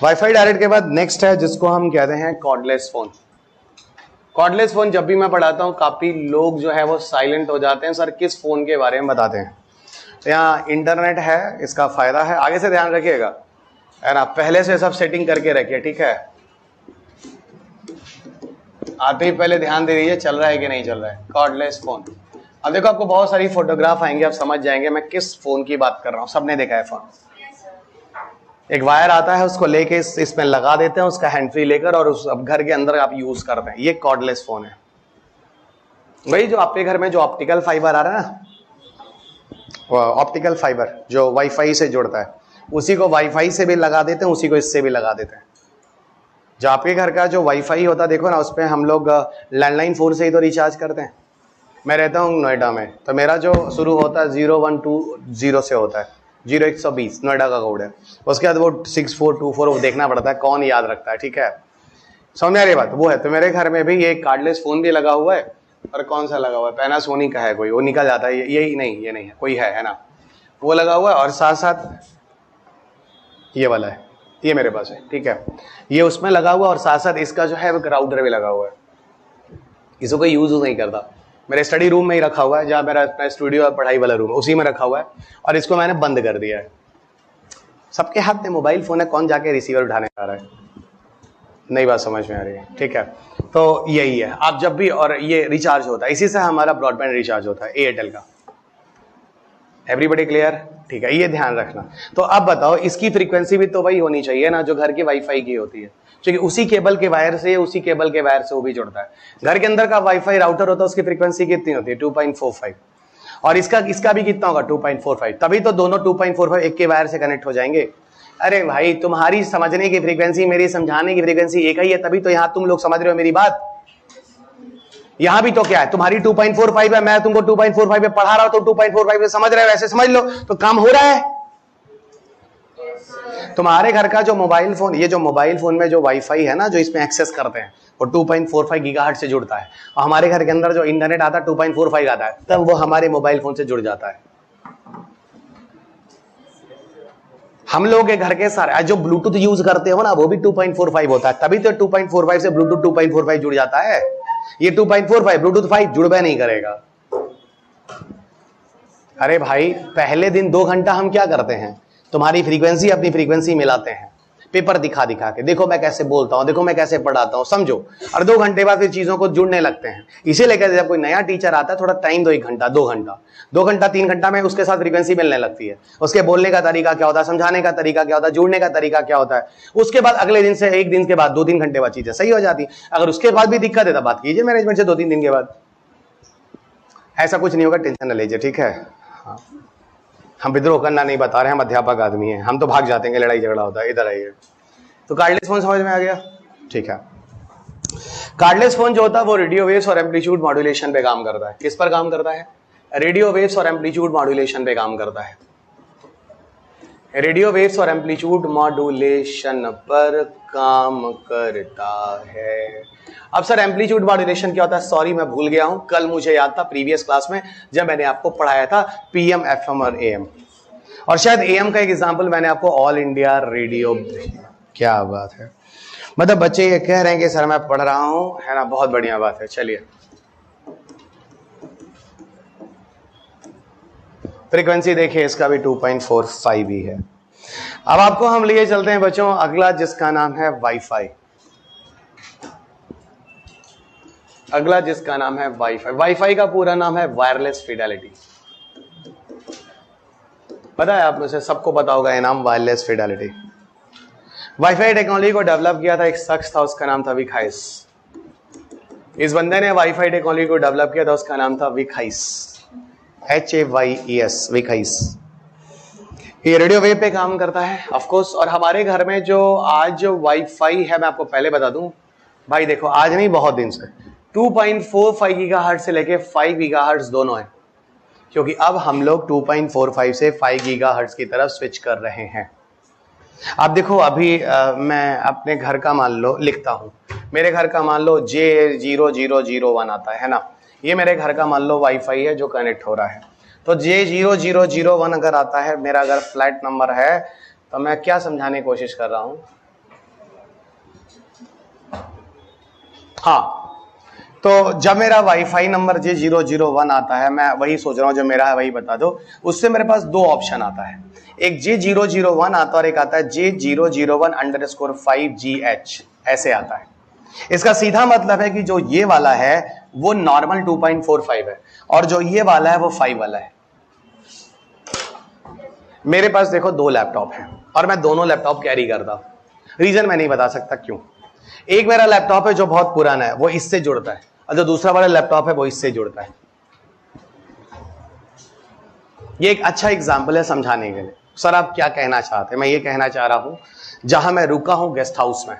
WiFi direct के बाद नेक्स्ट है जिसको हम कहते हैं कॉर्डलेस फोन। कॉर्डलेस फोन जब भी मैं पढ़ाता हूं काफी लोग जो है वो साइलेंट हो जाते हैं, सर किस फोन के बारे में बताते हैं? तो यहाँ इंटरनेट है, इसका फायदा है, आगे से ध्यान रखिएगा, है ना, पहले से सब सेटिंग करके रखिए, ठीक है। आते ही पहले ध्यान दे दीजिए चल रहा है कि नहीं चल रहा है। कॉर्डलेस फोन, अब देखो आपको बहुत सारी फोटोग्राफ आएंगे, आप समझ जाएंगे मैं किस फोन की बात कर रहा हूँ। सबने देखा है फोन, एक वायर आता है उसको लेके इसमें लगा देते हैं, उसका हैंड फ्री लेकर, और उस घर के अंदर आप यूज करते हैं। ये कॉर्डलेस फोन है, वही जो आपके घर में जो ऑप्टिकल फाइबर आ रहा है ना, ऑप्टिकल फाइबर जो वाईफाई से जुड़ता है, उसी को वाईफाई से भी लगा देते हैं, उसी को इससे भी लगा देते हैं। जो आपके घर का जो वाईफाई होता है देखो ना, उस पर हम लोग लैंडलाइन फोन से ही तो रिचार्ज करते हैं। मैं रहता हूँ नोएडा में, तो मेरा जो शुरू होता है 0120 से होता है, 0120 नोएडा का कोड है। उसके बाद वो 6424 वो देखना पड़ता है, कौन याद रखता है, ठीक है, समझ में आ रही बात? वो है। तो मेरे घर में भी ये कार्डलेस फोन भी लगा हुआ है, और कौन सा लगा हुआ है, पैनासोनिक का है कोई, वो निकल जाता है, यही नहीं, ये नहीं है, कोई है ना, वो लगा हुआ है। और साथ साथ ये वाला है, ये मेरे पास है, ठीक है, ये उसमें लगा हुआ, और साथ साथ इसका जो है राउटर भी लगा हुआ है। इसको कोई यूज नहीं करता, मेरे स्टडी रूम में ही रखा हुआ है, जहाँ मेरा अपना स्टूडियो और पढ़ाई वाला रूम है उसी में रखा हुआ है, और इसको मैंने बंद कर दिया है। सबके हाथ में मोबाइल फोन है, कौन जाके रिसीवर उठाने जा रहा है? नई बात समझ में आ रही है, ठीक है। तो यही है, आप जब भी, और ये रिचार्ज होता है, इसी से हमारा ब्रॉडबैंड रिचार्ज होता है एयरटेल का। Everybody clear? ठीक है, ये ध्यान रखना। तो अब बताओ, इसकी फ्रीक्वेंसी भी तो वही होनी चाहिए ना जो घर की वाईफाई की होती है, क्योंकि उसी केबल के वायर से उसी केबल के वायर से वो भी जुड़ता है। घर के अंदर का वाईफाई राउटर होता है, उसकी फ्रीक्वेंसी कितनी होती है? 2.45। और इसका भी कितना होगा? 2.45। तभी तो दोनों 2.45 एक के वायर से कनेक्ट हो जाएंगे। अरे भाई, तुम्हारी समझने की फ्रीक्वेंसी मेरी समझाने की फ्रीक्वेंसी एक ही है, तभी तो यहां तुम लोग समझ रहे हो मेरी बात। यहां भी तो क्या है, तुम्हारी 2.45 है, मैं तुमको 2.45 पे पढ़ा रहा हूं, तो 2.45 पे समझ रहे हो, ऐसे समझ लो तो काम हो रहा है। तुम्हारे घर का जो मोबाइल फोन, ये जो मोबाइल फोन में जो वाईफाई है ना, जो इसमें एक्सेस करते हैं, वो 2.45 गीगाहर्ट्ज से जुड़ता है। और हमारे घर के अंदर जो इंटरनेट आता है 2.45 आता है, तब वो हमारे मोबाइल फोन से जुड़ जाता है। हम लोग के घर के सारे जो ब्लूटूथ यूज करते हो ना, वो भी 2.45 होता है, तभी तो 2.45 से ब्लूटूथ 2.45 जुड़ जाता है। ये 2.45 ब्लूटूथ 5 जुड़बे नहीं करेगा। अरे भाई, पहले दिन 2 घंटा हम क्या करते हैं, तुम्हारी फ्रीक्वेंसी अपनी फ्रीक्वेंसी मिलाते हैं, पेपर दिखा दिखा के, देखो मैं कैसे बोलता हूं, देखो मैं कैसे पढ़ाता हूं, समझो। और 2 घंटे बाद फिर चीजों को जुड़ने लगते हैं। इसीलिए कहते हैं जब कोई नया टीचर आता है, थोड़ा टाइम दो, 1 घंटा 2 घंटा 2 घंटा 3 घंटा में उसके साथ फ्रीक्वेंसी मिलने लगती है। उसके बोलने का तरीका क्या होता है, समझाने का तरीका क्या होता है, जुड़ने का तरीका क्या होता है। उसके बाद अगले दिन से 1 दिन के बाद 2-3 घंटे बाद चीजें सही हो जाती। अगर उसके बाद भी दिक्कत है तो बात कीजिए मैनेजमेंट से 2-3 दिन के बाद। ऐसा कुछ नहीं होगा, टेंशन न लीजिए, ठीक है। हाँ, हम विद्रोह करना नहीं बता रहे हैं, हम अध्यापक आदमी हैं, हम तो भाग जाते हैं, लड़ाई झगड़ा होता है। इधर आइए। तो कार्डलेस फोन समझ में आ गया? ठीक है। कार्डलेस फोन जो होता है वो रेडियो वेव्स और एम्पलीट्यूड मॉड्यूलेशन पे काम करता है। किस पर काम करता है? रेडियो वेव्स और एम्पलीट्यूड मॉड्यूलेशन पे काम करता है। रेडियो वेव्स और एम्पलीट्यूड मॉड्यूलेशन पर काम करता है। अब सर एम्पलीट्यूड मॉड्यूलेशन क्या होता है? सॉरी मैं भूल गया हूं, कल मुझे याद था प्रीवियस क्लास में जब मैंने आपको पढ़ाया था पीएम, एफएम और एएम। और शायद एएम का एक एग्जांपल मैंने आपको ऑल इंडिया रेडियो। क्या बात है, मतलब बच्चे ये कह रहे हैं कि सर मैं पढ़ रहा हूं, है ना, बहुत बढ़िया बात है। चलिए, फ्रीक्वेंसी देखिए, इसका भी 2.45 ही है। अब आपको हम लिए चलते हैं बच्चों अगला, जिसका नाम है वाईफाई। अगला जिसका नाम है वाईफाई। वाईफाई का पूरा नाम है वायरलेस फिडेलिटी। पता है आप में से सबको पता होगा ये नाम, वायरलेस फिडेलिटी। वाईफाई टेक्नोलॉजी को डेवलप किया था एक शख्स था, उसका नाम था विक हाइस। इस बंदे ने वाईफाई टेक्नोलॉजी को डेवलप किया था, उसका नाम था विक हाइस, HAYES, विक हाइस। ये रेडियो वेव पे काम करता है ऑफ कोर्स। और हमारे घर में जो आज जो वाईफाई है, मैं आपको पहले बता दूं भाई, देखो आज नहीं बहुत दिन से 2.45 गीगाहर्ट्ज से लेके 5 गीगाहर्ट्ज दोनों है, क्योंकि अब हम लोग 2.45 से 5 गीगाहर्ट्ज की तरफ स्विच कर रहे हैं। अब देखो अभी मैं अपने घर का मान लो लिखता हूं, मेरे घर का मान लो J0001 आता है ना, ये मेरे घर का मान लो वाईफाई है जो कनेक्ट हो रहा है। तो J0001 अगर आता है, मेरा अगर फ्लैट नंबर है, तो मैं क्या समझाने की कोशिश कर रहा हूं, हाँ, तो जब मेरा वाईफाई नंबर J001 आता है, मैं वही सोच रहा हूं जो मेरा है वही बता दो, उससे मेरे पास 2 ऑप्शन आता है, एक J001 आता है और एक आता है J001_5GH, ऐसे आता है। इसका सीधा मतलब है कि जो ये वाला है वो नॉर्मल 2.45 है और जो ये वाला है वो 5 वाला है। मेरे पास देखो 2 लैपटॉप हैं और मैं दोनों लैपटॉप कैरी करता हूं। रीजन मैं नहीं बता सकता क्यों। एक मेरा लैपटॉप है जो बहुत पुराना है, वो इससे जुड़ता है, और जो दूसरा वाला लैपटॉप है वो इससे जुड़ता है। ये एक अच्छा एग्जाम्पल है समझाने के लिए। सर आप क्या कहना चाहते हैं? मैं ये कहना चाह रहा हूं, जहां मैं रुका हूं गेस्ट हाउस में,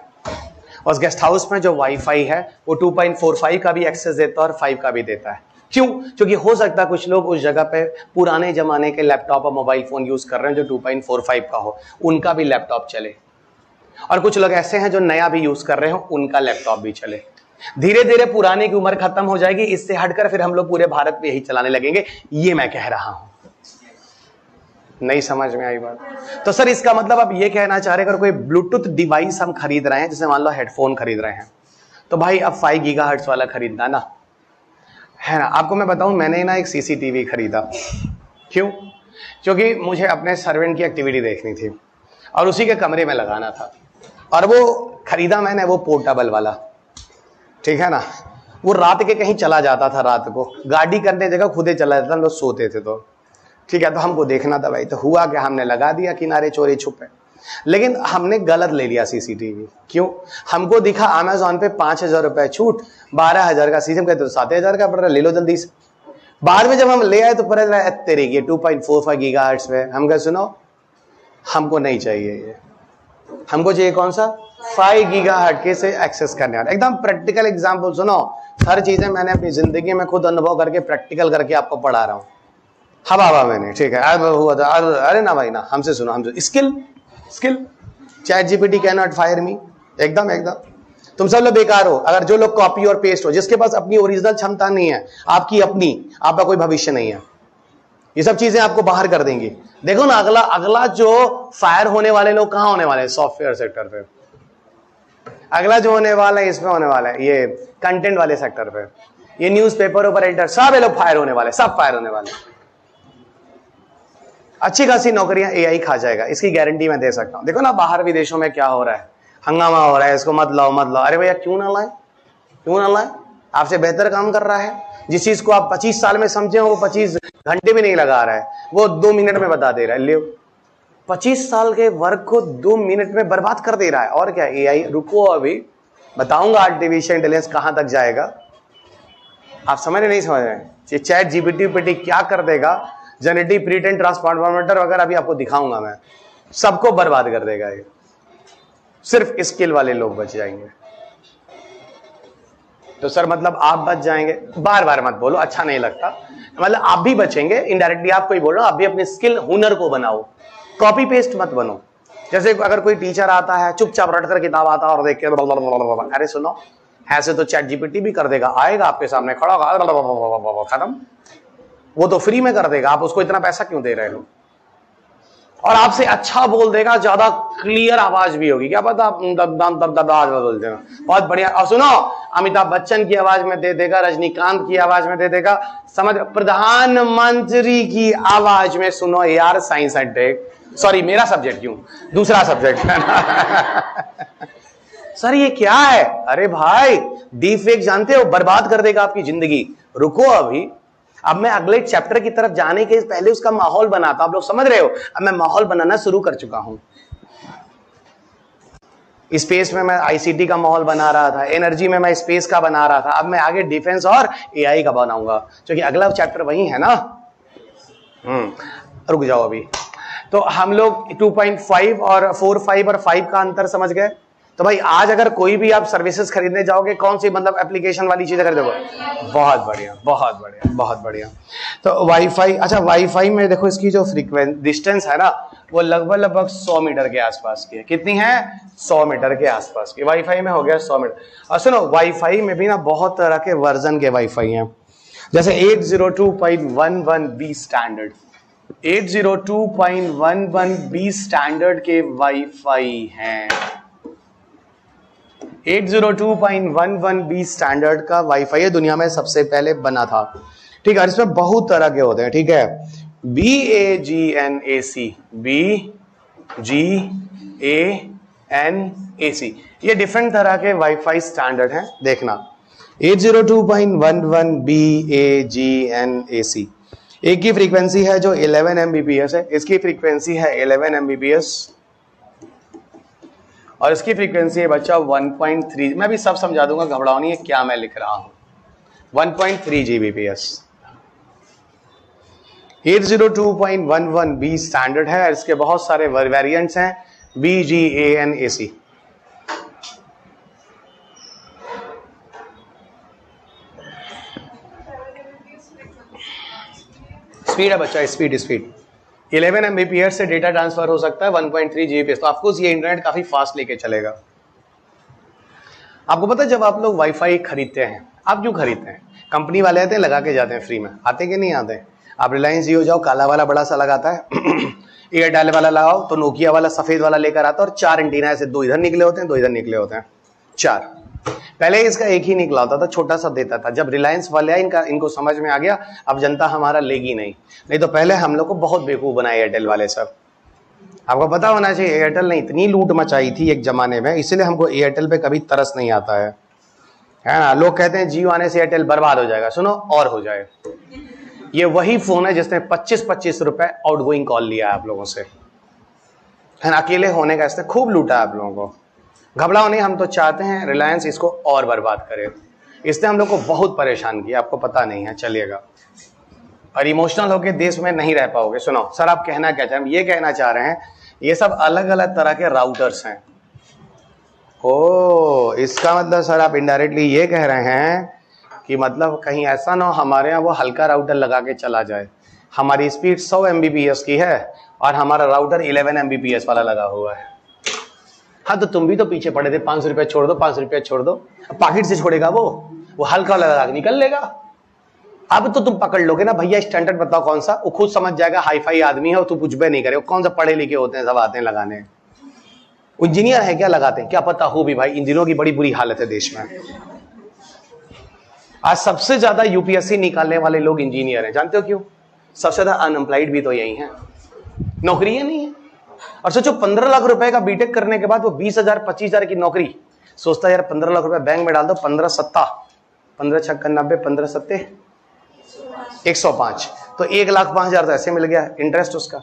उस गेस्ट हाउस में जो वाईफाई है वो 2.45 का भी एक्सेस देता है और 5 का भी देता है। क्यों? क्योंकि हो सकता है कुछ लोग उस जगह पे पुराने जमाने के लैपटॉप और मोबाइल फोन यूज कर रहे हैं जो 2.45 का हो, उनका भी लैपटॉप चले, और कुछ लोग ऐसे हैं जो नया भी यूज कर रहे हो, उनका लैपटॉप भी चले। धीरे धीरे पुराने की उम्र खत्म हो जाएगी, इससे हटकर फिर हम लोग पूरे भारत में यही चलाने लगेंगे, ये मैं कह रहा हूं। नहीं समझ में आई बात? तो सर इसका मतलब आप ये कहना चाह रहे हैं अगर कोई ब्लूटूथ डिवाइस हम खरीद रहे हैं, जैसे मान लो हेडफोन खरीद रहे हैं, तो भाई अब 5 गीगाहर्ट्ज वाला खरीदना ना, है ना। आपको मैं बताऊं, मैंने ना एक CCTV खरीदा। क्यों? क्योंकि मुझे अपने सर्वेंट की एक्टिविटी देखनी थी और उसी के कमरे में लगाना था, और वो खरीदा मैंने वो पोर्टेबल वाला, ठीक है ना। वो रात के कहीं चला जाता था, रात को गाड़ी करने जगह खुदे चला जाता, हम लोग सोते थे, तो ठीक है, तो हमको देखना था भाई, तो हुआ क्या, हमने लगा दिया किनारे चोरी छुपे, लेकिन हमने गलत ले लिया सीसीटीवी। क्यों? हमको दिखा अमेजोन पे 5,000 रुपए छूट, 12,000 का सीजन, कहते तो 7,000 का पड़ रहा, ले लो जल्दी से। बाद में जब हम ले आए तो पता चला तेरे ये 2.45 गीगाहर्ट्ज पे। हम कह सुनो, हमको नहीं चाहिए ये, हमको चाहिए कौन सा 5 गीगाहर्ट्ज के से एक्सेस करने वाला। एकदम प्रैक्टिकल एग्जांपल सुनो, हर चीजें मैंने अपनी जिंदगी में खुद अनुभव करके प्रैक्टिकल करके आपको पढ़ा रहा हूं। हवा मैंने, ठीक है, अब हुआ था, अरे ना भाई ना, हमसे सुनो, हमसे skill ChatGPT can not fire me. एकदम तुम सब लोग बेकार हो अगर जो लोग कॉपी और पेस्ट हो, जिसके पास अपनी ओरिजिनल क्षमता नहीं है, आपकी अपनी, आपका कोई भविष्य नहीं है। ये सब चीजें आपको बाहर कर देंगी। देखो ना, अगला जो फायर होने वाले लोग कहां होने वाले हैं? सॉफ्टवेयर सेक्टर पे। अगला जो होने वाला है इसमें होने वाला है ये कंटेंट वाले सेक्टर पे, ये न्यूज़पेपर पर एडिटर, सब ये लोग फायर होने वाले, सब फायर होने वाले। अच्छी खासी नौकरियां एआई खा जाएगा, इसकी गारंटी मैं दे सकता हूं। देखो ना बाहर विदेशों में क्या हो रहा है, हंगामा हो रहा है, इसको मत लाओ मत लाओ। अरे भैया क्यों ना लाए, आपसे बेहतर काम कर रहा है। जिस चीज को आप 25 साल में समझे हो वो 25 घंटे भी नहीं लगा रहा है, वो 2 मिनट में बता दे रहा है। ले 25 साल के वर्क को 2 मिनट में बर्बाद कर दे रहा है। और क्या एआई, रुको अभी बताऊंगा आर्टिफिशियल इंटेलिजेंस कहां तक जाएगा। आप समझ नहीं समझ रहे हैं, ये चैट जीपीटी क्या कर देगा, जेनेटिक प्रीटेंट ट्रांसफॉर्मेटर वगैरह अभी आपको दिखाऊंगा मैं, सबको बर्बाद कर देगा ये। सिर्फ स्किल वाले लोग बच जाएंगे। तो सर मतलब आप बच जाएंगे, बार बार मत बोलो, अच्छा नहीं लगता। मतलब आप भी बचेंगे, इनडायरेक्टली आपको ही बोल रहा हूं, आप भी अपने स्किल हुनर को बनाओ, कॉपी पेस्ट मत बनो। जैसे अगर कोई टीचर आता है चुपचाप रटकर किताब आता है और देख के, अरे सुनो, ऐसे तो चैट जीपीटी भी कर देगा, आएगा आपके सामने खड़ा होगा, खत्म। वो तो फ्री में कर देगा, आप उसको इतना पैसा क्यों दे रहे हो? और आपसे अच्छा बोल देगा, ज्यादा क्लियर आवाज भी होगी, क्या पता आप आवाज बोलते हो, बहुत बढ़िया। और सुनो, अमिताभ बच्चन की आवाज में दे देगा, रजनीकांत की आवाज में दे देगा, समझ, प्रधानमंत्री की आवाज में। सुनो यार, साइंस एंड टेक, सॉरी मेरा सब्जेक्ट क्यों, दूसरा सब्जेक्ट है सर ये क्या है? अरे भाई डीप फेक जानते हो, बर्बाद कर देगा आपकी जिंदगी। रुको अभी, अब मैं अगले चैप्टर की तरफ जाने के पहले उसका माहौल बनाता, आप लोग समझ रहे हो, अब मैं माहौल बनाना शुरू कर चुका हूं। स्पेस में मैं आईसीटी का माहौल बना रहा था, एनर्जी में मैं स्पेस का बना रहा था, अब मैं आगे डिफेंस और एआई का बनाऊंगा, क्योंकि अगला चैप्टर वही है ना। रुक जाओ अभी। तो हम लोग 2.5 और 4.5 और 5 का अंतर समझ गए। तो भाई आज अगर कोई भी आप सर्विसेज खरीदने जाओगे, कौन सी मतलब एप्लीकेशन वाली चीजें खरीदोगे? बहुत बढ़िया, बहुत बढ़िया, बहुत बढ़िया। तो वाईफाई, अच्छा वाईफाई में देखो इसकी जो फ्रीक्वेंसी डिस्टेंस है ना, वो लगभग 100 मीटर के आसपास की है। कितनी है? 100 मीटर के आसपास की। वाईफाई में हो गया 100 मीटर। और सुनो, वाईफाई में भी ना बहुत तरह के वर्जन के वाईफाई हैं, जैसे 802.11b स्टैंडर्ड, 802.11b स्टैंडर्ड के वाईफाई हैं। 802.11b स्टैंडर्ड का वाईफाई है, दुनिया में सबसे पहले बना था। ठीक है, इसमें बहुत तरह के होते हैं। ठीक है, BAGNAC, BGANAC, ये डिफरेंट तरह के वाईफाई स्टैंडर्ड हैं, देखना। 802.11 BAGNAC, एक की फ्रीक्वेंसी है जो 11 Mbps है, इसकी फ्रीक्वेंसी है 11 Mbps, और इसकी फ्रीक्वेंसी है बच्चा 1.3। मैं भी सब समझा दूंगा, घबराओ नहीं है क्या मैं लिख रहा हूं। 1.3 Gbps। 802.11b स्टैंडर्ड है, इसके बहुत सारे वेरिएंट्स हैं, BGANAC। स्पीड है बच्चा, स्पीड 11 Mbps से डेटा ट्रांसफर हो सकता है 1.3 Gbps। तो आपको ये इंटरनेट काफी फास्ट लेके चलेगा। आपको पता है जब आप लोग वाईफाई खरीदते हैं, आप क्यों खरीदते हैं? कंपनी वाले आते हैं, लगा के जाते हैं फ्री में, आते कि नहीं आते? आप रिलायंस जियो जाओ, काला वाला बड़ा सा लगाता है एयरटेल वाला लगाओ तो नोकिया वाला सफेद वाला लेकर आता है, और 4 एंटीना ऐसे, 2 इधर निकले होते हैं, 2 इधर निकले होते हैं, 4। पहले इसका एक ही निकला होता था, छोटा सा देता था। जब रिलायंस वाले आए, इनको समझ में आ गया अब जनता हमारा लेगी नहीं तो पहले हम लोग को बहुत बेवकूफ बनाए एयरटेल वाले सब। आपको पता होना चाहिए, एयरटेल ने इतनी लूट मचाई थी एक जमाने में, इसलिए हमको एयरटेल पे कभी तरस नहीं आता है ना। लोग कहते हैं जियो आने से एयरटेल बर्बाद हो जाएगा, सुनो और हो जाए, ये वही फोन है जिसने 25-25 रुपए आउटगोइंग कॉल लिया है आप लोगों से, है ना। अकेले होने का इसने खूब लूटा है आप लोगों को। घबराओ नहीं, हम तो चाहते हैं रिलायंस इसको और बर्बाद करे। इसने हम लोग को बहुत परेशान किया, आपको पता नहीं है, चलिएगा। और इमोशनल होके देश में नहीं रह पाओगे। सुनो सर, आप कहना क्या चाह रहे हैं? ये कहना चाह रहे हैं ये सब अलग अलग तरह के राउटर्स हैं। ओ, इसका मतलब सर आप इनडायरेक्टली ये कह रहे हैं कि मतलब कहीं ऐसा ना हो हमारे यहाँ वो हल्का राउटर लगा के चला जाए। हमारी स्पीड 100 Mbps की है और हमारा राउटर 11 Mbps वाला लगा हुआ है। हाँ तो तुम भी तो पीछे पड़े थे, 500 रुपया छोड़ दो, 500 रुपया छोड़ दो। पॉकेट से छोड़ेगा वो हल्का लगा के निकल लेगा। अब तो तुम पकड़ लोगे ना भैया, स्टैंडर्ड बताओ कौन सा। वो खुद समझ जाएगा हाई फाई आदमी है, तू कुछ भी नहीं करे। कौन सा पढ़े लिखे होते हैं, सब आते हैं लगाने। इंजीनियर है क्या लगाते हैं, क्या पता हो भी भाई। इंजीनियरों की बड़ी बुरी हालत है देश में। आज सबसे ज्यादा यूपीएससी निकालने वाले लोग इंजीनियर हैं। जानते हो क्यों? सबसे ज्यादा अनएम्प्लॉयड भी तो यही है, नौकरी नहीं है। और सोचो 15 लाख रुपए का बीटेक करने के बाद वो 20,000 25,000 की नौकरी सोचता है यार 15 लाख रुपए बैंक में डाल दो, 15 सत्ता 15 छक्का 90, 15 सत्ते 105, तो 1,05,000 तो ऐसे मिल गया इंटरेस्ट उसका,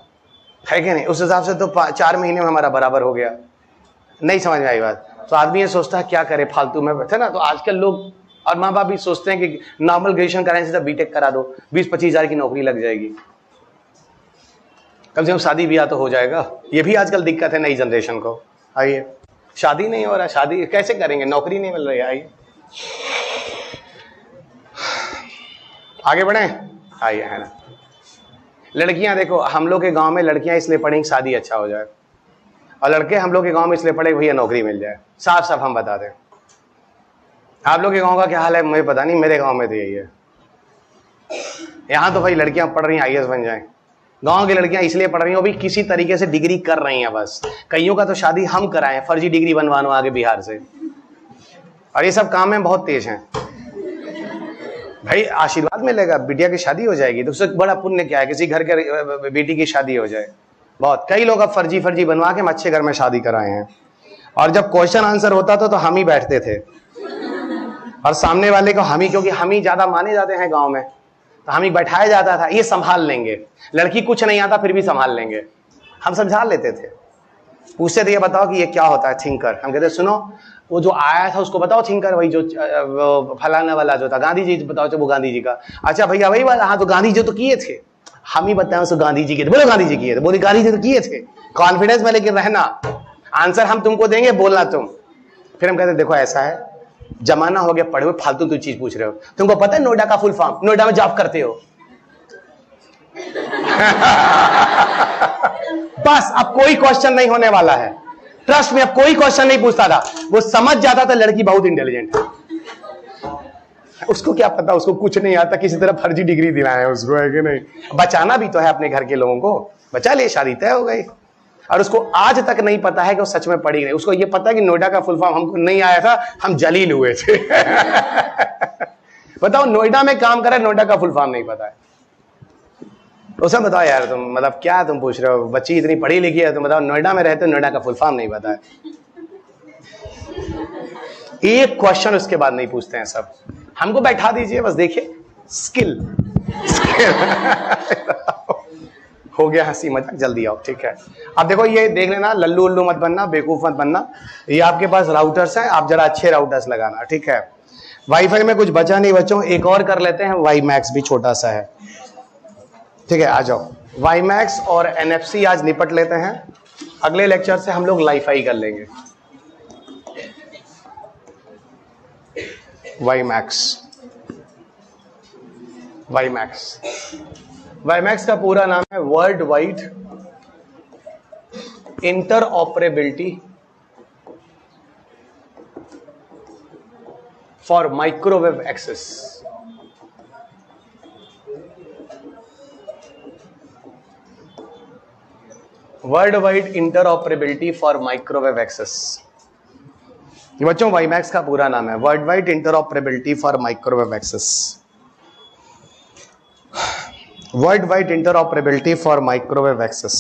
है कि नहीं? उस हिसाब से तो 4 महीने में हमारा बराबर हो गया। नहीं समझ में आई बात? तो आदमी ये सोचता है क्या करे, फालतू में बैठे ना। तो आजकल लोग और माँ बाप भी सोचते हैं कि नॉर्मल ग्रेजुएशन कराने से बीटेक करा दो, 20-25,000 की नौकरी लग जाएगी, कम से कम शादी ब्याह तो हो जाएगा। ये भी आजकल दिक्कत है नई जनरेशन को। आइए, शादी नहीं हो रहा, शादी कैसे करेंगे, नौकरी नहीं मिल रही। आइए आगे बढ़े, आइए, है ना। लड़कियां देखो, हम लोग के गांव में लड़कियां इसलिए पढ़ेंगी शादी अच्छा हो जाए, और लड़के हम लोग के गांव में इसलिए पढ़े भैया नौकरी मिल जाए। साफ साफ हम बता दें। आप लोग के गांव का क्या हाल है मुझे पता नहीं, मेरे गांव में तो यही है। यहां तो भाई लड़कियां पढ़ रही हैं आईएएस बन जाएं। गांव की लड़कियां इसलिए पढ़ रही हैं भी किसी तरीके से डिग्री कर रही हैं बस। कईयों का तो शादी हम कराएं, फर्जी डिग्री बनवानो आगे बिहार से। और ये सब काम में बहुत तेज हैं भाई। आशीर्वाद मिलेगा, बिटिया की शादी हो जाएगी तो उससे बड़ा पुण्य क्या है, किसी घर के बेटी की शादी हो जाए। बहुत कई लोग अब फर्जी फर्जी बनवा के अच्छे घर में शादी कराए हैं। और जब क्वेश्चन आंसर होता था तो हम ही बैठते थे और सामने वाले को हम ही, क्योंकि हम ही ज्यादा माने जाते हैं गांव में, तो हम ही बैठाया जाता था, ये संभाल लेंगे। लड़की कुछ नहीं आता फिर भी संभाल लेंगे, हम समझा लेते थे। पूछते थे ये बताओ कि ये क्या होता है थिंकर। हम कहते सुनो वो जो आया था उसको बताओ थिंकर, वही जो फलाना वाला जो था गांधी जी बताओ, तो वो गांधी जी का। अच्छा भैया वही वाला, हाँ तो गांधी जी तो किए थे। हम ही बताएं उसको गांधी जी के थे, बोलो गांधी जी किए थे, बोले गांधी जी तो किए थे। कॉन्फिडेंस में लेकिन रहना, आंसर हम तुमको देंगे, बोलना तुम। फिर हम कहते देखो ऐसा है, जमाना हो गया पढ़े हुए, फालतू तुम चीज पूछ रहे हो। तुमको पता है नोएडा का फुल फॉर्म, नोएडा में जॉब करते हो। बस अब कोई क्वेश्चन नहीं होने वाला है, ट्रस्ट में। अब कोई क्वेश्चन नहीं पूछता था, वो समझ जाता था लड़की बहुत इंटेलिजेंट है। उसको क्या पता, उसको कुछ नहीं आता, किसी तरह फर्जी डिग्री दिलाए उसको, है कि नहीं? बचाना भी तो है अपने घर के लोगों को, बचा लिए, शादी तय हो गई। और उसको आज तक नहीं पता है कि वो सच में पढ़ी नहीं। उसको ये पता है कि नोएडा का फुल फॉर्म हमको नहीं आया था, हम जलील हुए थे। बताओ नोएडा में काम करे, नोएडा का फुल फॉर्म नहीं पता है उसे। बताओ यार तुम, मतलब क्या तुम पूछ रहे हो, बच्ची इतनी पढ़ी लिखी है, तुम बताओ नोएडा में रहते हो, नोएडा का फुल फॉर्म नहीं पता है। एक क्वेश्चन उसके बाद नहीं पूछते हैं सब। हमको बैठा दीजिए बस, देखिए स्किल। हो गया हंसी मजाक, जल्दी आओ, ठीक है। अब देखो ये देख लेना, लल्लू उल्लू मत बनना, बेवकूफ मत बनना। ये आपके पास राउटर्स हैं, आप जरा अच्छे राउटर्स लगाना, ठीक है। वाईफाई में कुछ बचा नहीं बच्चों, एक और कर लेते हैं। वाई मैक्स भी छोटा सा है, ठीक है, आ जाओ। वाई मैक्स और एनएफसी आज निपट लेते हैं, अगले लेक्चर से हम लोग लाईफाई कर लेंगे। WiMAX, WiMAX, WiMAX का पूरा नाम है world wide interoperability for microwave access. World wide interoperability for microwave access. ये बच्चों वाई मैक्स का पूरा नाम है world wide interoperability for microwave access. World wide interoperability for microwave access.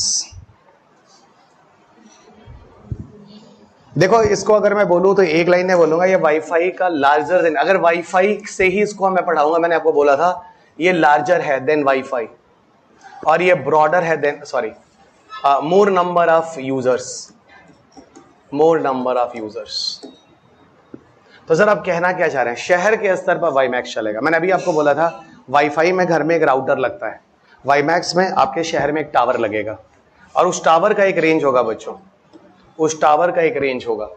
देखो इसको अगर मैं बोलूं तो एक लाइन में बोलूंगा, ये वाईफाई का लार्जर देन। अगर वाईफाई से ही इसको मैं पढ़ाऊंगा, मैंने आपको बोला था ये लार्जर है देन वाईफाई, और ये ब्रॉडर है then more number of users, तो सर आप कहना क्या चाह रहे हैं? शहर के स्तर पर वाईमैक्स चलेगा। मैंने अभी आपको बोला था वाईफाई में घर में एक राउटर लगता है, वाईमैक्स में आपके शहर में एक टावर लगेगा, और उस टावर का एक रेंज होगा बच्चों, उस टावर का एक रेंज होगा।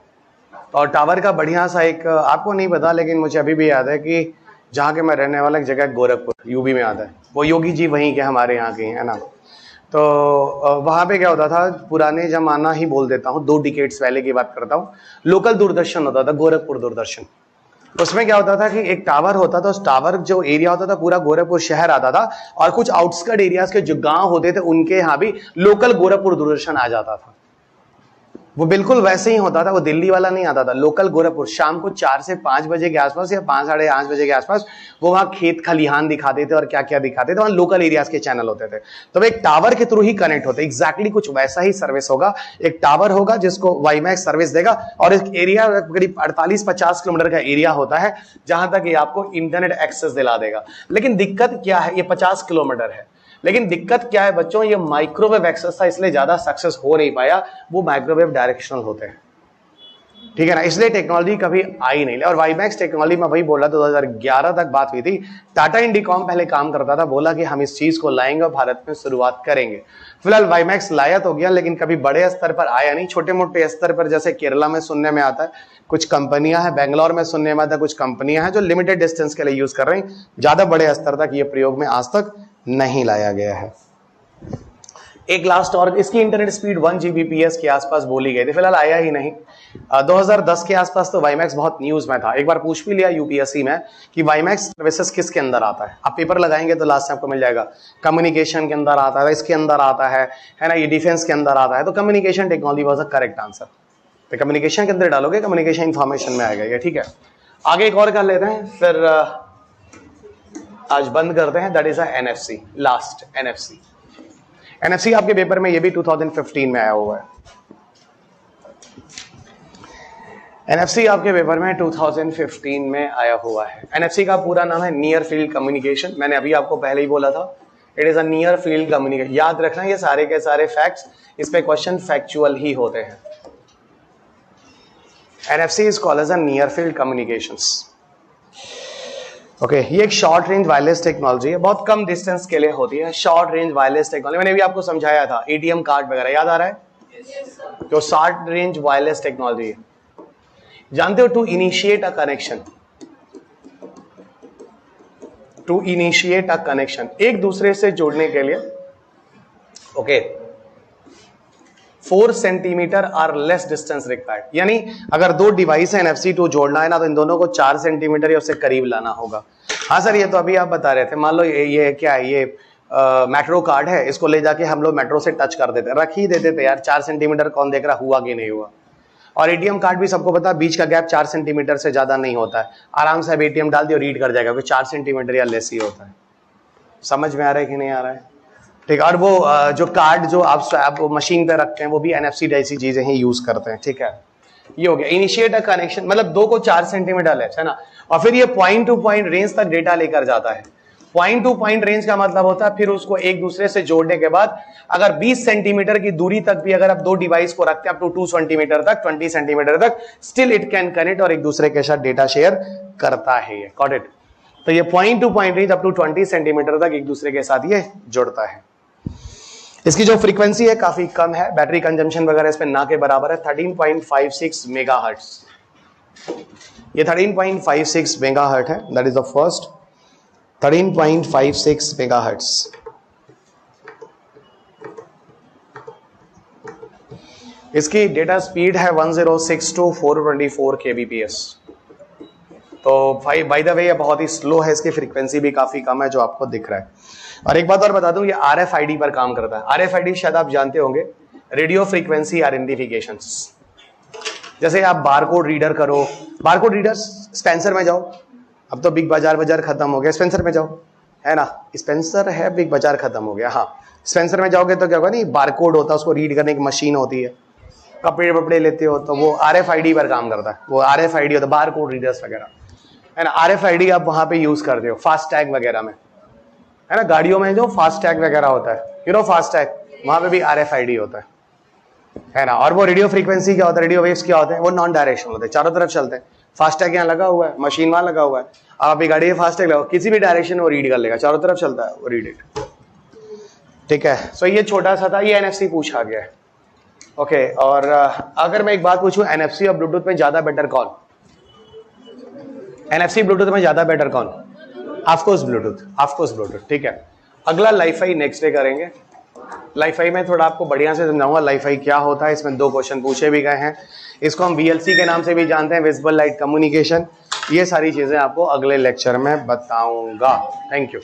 और टावर का बढ़िया सा एक, आपको नहीं पता लेकिन मुझे अभी भी याद है कि जहाँ के मैं रहने वाला एक जगह गोरखपुर, यूपी में आता है, वो योगी जी वहीं के हमारे यहाँ के है ना। तो वहाँ पे क्या होता था, पुराने जमाना ही बोल देता हूँ, 2 डिकेड्स पहले की बात करता हूँ, लोकल दूरदर्शन होता था, गोरखपुर दूरदर्शन। उसमें क्या होता था कि एक टावर होता था, उस टावर जो एरिया होता था पूरा गोरखपुर शहर आता था, और कुछ आउटस्कर्ट एरियाज के जो गांव होते थे उनके यहाँ भी लोकल गोरखपुर दूरदर्शन आ जाता था। वो बिल्कुल वैसे ही होता था, वो दिल्ली वाला नहीं आता था, लोकल गोरखपुर। शाम को 4 से 5 बजे के आसपास या 5 साढ़े 5 बजे के आसपास वो वहाँ खेत खलिहान दिखाते थे और क्या क्या दिखाते थे, वहाँ लोकल एरियाज के चैनल होते थे। तो वो एक टावर के थ्रू ही कनेक्ट होते, एग्जैक्टली कुछ वैसा ही सर्विस होगा। एक टावर होगा जिसको वाईमैक्स सर्विस देगा, और एक एरिया करीब 48-50 किलोमीटर का एरिया होता है जहां तक ये आपको इंटरनेट एक्सेस दिला देगा। लेकिन दिक्कत क्या है, ये 50 किलोमीटर है, लेकिन दिक्कत क्या है बच्चों, ये माइक्रोवेव एक्सेस था इसलिए ज्यादा सक्सेस हो नहीं पाया, वो माइक्रोवेव डायरेक्शनल होते हैं, ठीक है ना, इसलिए टेक्नोलॉजी कभी आई नहीं। और वाईमैक्स टेक्नोलॉजी में वही बोला, 2011 तक बात हुई थी, टाटा इंडिकॉम पहले काम करता था, बोला कि हम इस चीज को लाएंगे और भारत में शुरुआत करेंगे। फिलहाल वाईमैक्स लाया तो गया, लेकिन कभी बड़े स्तर पर आया नहीं, छोटे मोटे स्तर पर, जैसे केरला में सुनने में आता है कुछ कंपनियां हैं, बेंगलोर में सुनने में आता है कुछ कंपनियां हैं जो लिमिटेड डिस्टेंस के लिए यूज कर रही हैं, ज्यादा बड़े स्तर तक ये प्रयोग में आज तक नहीं लाया गया है। एक लास्ट और, इसकी इंटरनेट स्पीड 1 Gbps के आसपास बोली गई थी, फिलहाल आया ही नहीं। 2010 के आसपास तो वाईमैक्स बहुत न्यूज में था, एक बार पूछ भी लिया यूपीएससी में कि वाईमैक्स सर्विसेज किसके अंदर आता है। आप पेपर लगाएंगे तो लास्ट में आपको मिल जाएगा, कम्युनिकेशन के अंदर आता है, इसके अंदर आता है ना, ये डिफेंस के अंदर आता है। तो communication technology was a correct answer. तो कम्युनिकेशन के अंदर डालोगे, कम्युनिकेशन इंफॉर्मेशन में आएगा ये, ठीक है। आगे एक और कर लेते हैं, फिर आज बंद करते हैं, that is a NFC, last NFC. NFC आपके पेपर में ये भी 2015 में आया हुआ है। एनएफसी आपके पेपर में 2015 में आया हुआ है। एनएफसी का पूरा नाम है नियर फील्ड कम्युनिकेशन। मैंने अभी आपको पहले ही बोला था, it is a near field communication. याद रखना ये सारे के सारे फैक्ट्स, इस पे क्वेश्चन फैक्चुअल ही होते हैं। NFC is called as a near field communications. Okay, ये एक शॉर्ट रेंज वायरलेस टेक्नोलॉजी है, बहुत कम डिस्टेंस के लिए होती है शॉर्ट रेंज वायरलेस टेक्नोलॉजी। मैंने भी आपको समझाया था, एटीएम कार्ड वगैरह याद आ रहा है, तो शॉर्ट रेंज वायरलेस टेक्नोलॉजी है। जानते हो, to initiate a connection, to initiate a connection, एक दूसरे से जोड़ने के लिए, ओके, 4 सेंटीमीटर और लेस डिस्टेंस रिक्वायर्ड। यानी अगर 2 डिवाइस है NFC2 जोड़ना है ना, तो इन दोनों को 4 सेंटीमीटर या उससे करीब लाना होगा। हाँ सर, ये तो अभी आप बता रहे थे, मान लो ये क्या है, ये मेट्रो कार्ड है, इसको ले जाके हम लोग मेट्रो से टच कर देते, रख ही देते थे यार, 4 सेंटीमीटर कौन देख रहा, हुआ कि नहीं हुआ। और एटीएम कार्ड भी सबको पता है, बीच का गैप 4 सेंटीमीटर से ज्यादा नहीं होता है, आराम से अब एटीएम डाल दिया रीड कर जाएगा, क्योंकि 4 सेंटीमीटर या लेस ही होता है। समझ में आ रहा है कि नहीं आ रहा है, ठीक है। और वो जो कार्ड जो आप मशीन पे रखते हैं, वो भी एनएफसी जैसी चीजें ही यूज करते हैं, ठीक है। ये हो गया इनिशिएट अ कनेक्शन, मतलब 2 को 4 सेंटीमीटर लेस है ना, और फिर ये पॉइंट टू पॉइंट रेंज तक डेटा लेकर जाता है। पॉइंट टू पॉइंट रेंज का मतलब होता है, फिर उसको एक दूसरे से जोड़ने के बाद अगर 20 सेंटीमीटर की दूरी तक भी अगर आप 2 डिवाइस को रखते हैं, अप टू 2 सेंटीमीटर तक, 20 सेंटीमीटर तक, स्टिल इट कैन कनेक्ट और एक दूसरे के साथ डेटा शेयर करता है ये, गॉट इट। तो ये point to point range up to 20 centimetre तक एक दूसरे के साथ ये जुड़ता है। इसकी जो फ्रीक्वेंसी है काफी कम है, बैटरी कंजम्पशन वगैरह इस पे ना के बराबर है, 13.56 मेगाहर्ट्ज। ये 13.56 मेगाहर्ट्ज है, that is the first, 13.56 megahertz. इसकी डेटा स्पीड है 1062 424 kbps। तो भाई बाय द वे ये बहुत ही स्लो है, इसकी फ्रीक्वेंसी भी काफी कम है जो आपको दिख रहा है। और एक बात और बता दूं, ये RFID पर काम करता है। RFID शायद आप जानते होंगे, रेडियो फ्रीक्वेंसी आइडेंटिफिकेशंस। जैसे आप बारकोड रीडर करो, बारकोड रीडर स्पेंसर में जाओ, अब तो बिग बाजार खत्म हो गया, स्पेंसर में जाओ, है ना, स्पेंसर है, बिग बाजार खत्म हो गया, हाँ, स्पेंसर में जाओगे तो क्या होगा, नहीं बारकोड होता है, उसको रीड करने की मशीन होती है, कपड़े वपड़े लेते हो तो वो RFID पर काम करता है, वो RFID होता है, बारकोड रीडर्स वगैरह, है ना। RFID आप वहां पे यूज करते हो फास्ट टैग वगैरह में, है ना, गाड़ियों में जो फास्ट टैग वगैरह होता है, यू नो फास्ट टैग, वहां पे भी RFID होता है ना। और वो रेडियो फ्रीक्वेंसी क्या होता है, रेडियो वेव्स क्या होते हैं, वो नॉन डायरेक्शनल होते हैं, चारों तरफ चलते हैं। फास्ट टैग यहाँ लगा हुआ है, मशीन वहां लगा हुआ है, आप भी गाड़ी में फास्ट टैग लगाओ, किसी भी डायरेक्शन में वो रीड कर लेगा, चारों तरफ चलता है वो रीड इट। ठीक है, सो ये छोटा सा था, ये NFC पूछा गया है। ओके, और अगर मैं एक बात पूछूं, NFC और ब्लूटूथ में ज्यादा बेटर कौन? NFC ब्लूटूथ में ज्यादा बेटर कौन? Of course Bluetooth, of course Bluetooth. ठीक है, अगला लाइफाई नेक्स्ट डे करेंगे। लाइफाई में थोड़ा आपको बढ़िया से समझाऊंगा लाइफाई क्या होता है, इसमें 2 क्वेश्चन पूछे भी गए हैं। इसको हम VLC के नाम से भी जानते हैं, विजिबल लाइट कम्युनिकेशन। ये सारी चीजें आपको अगले लेक्चर में बताऊंगा। Thank you.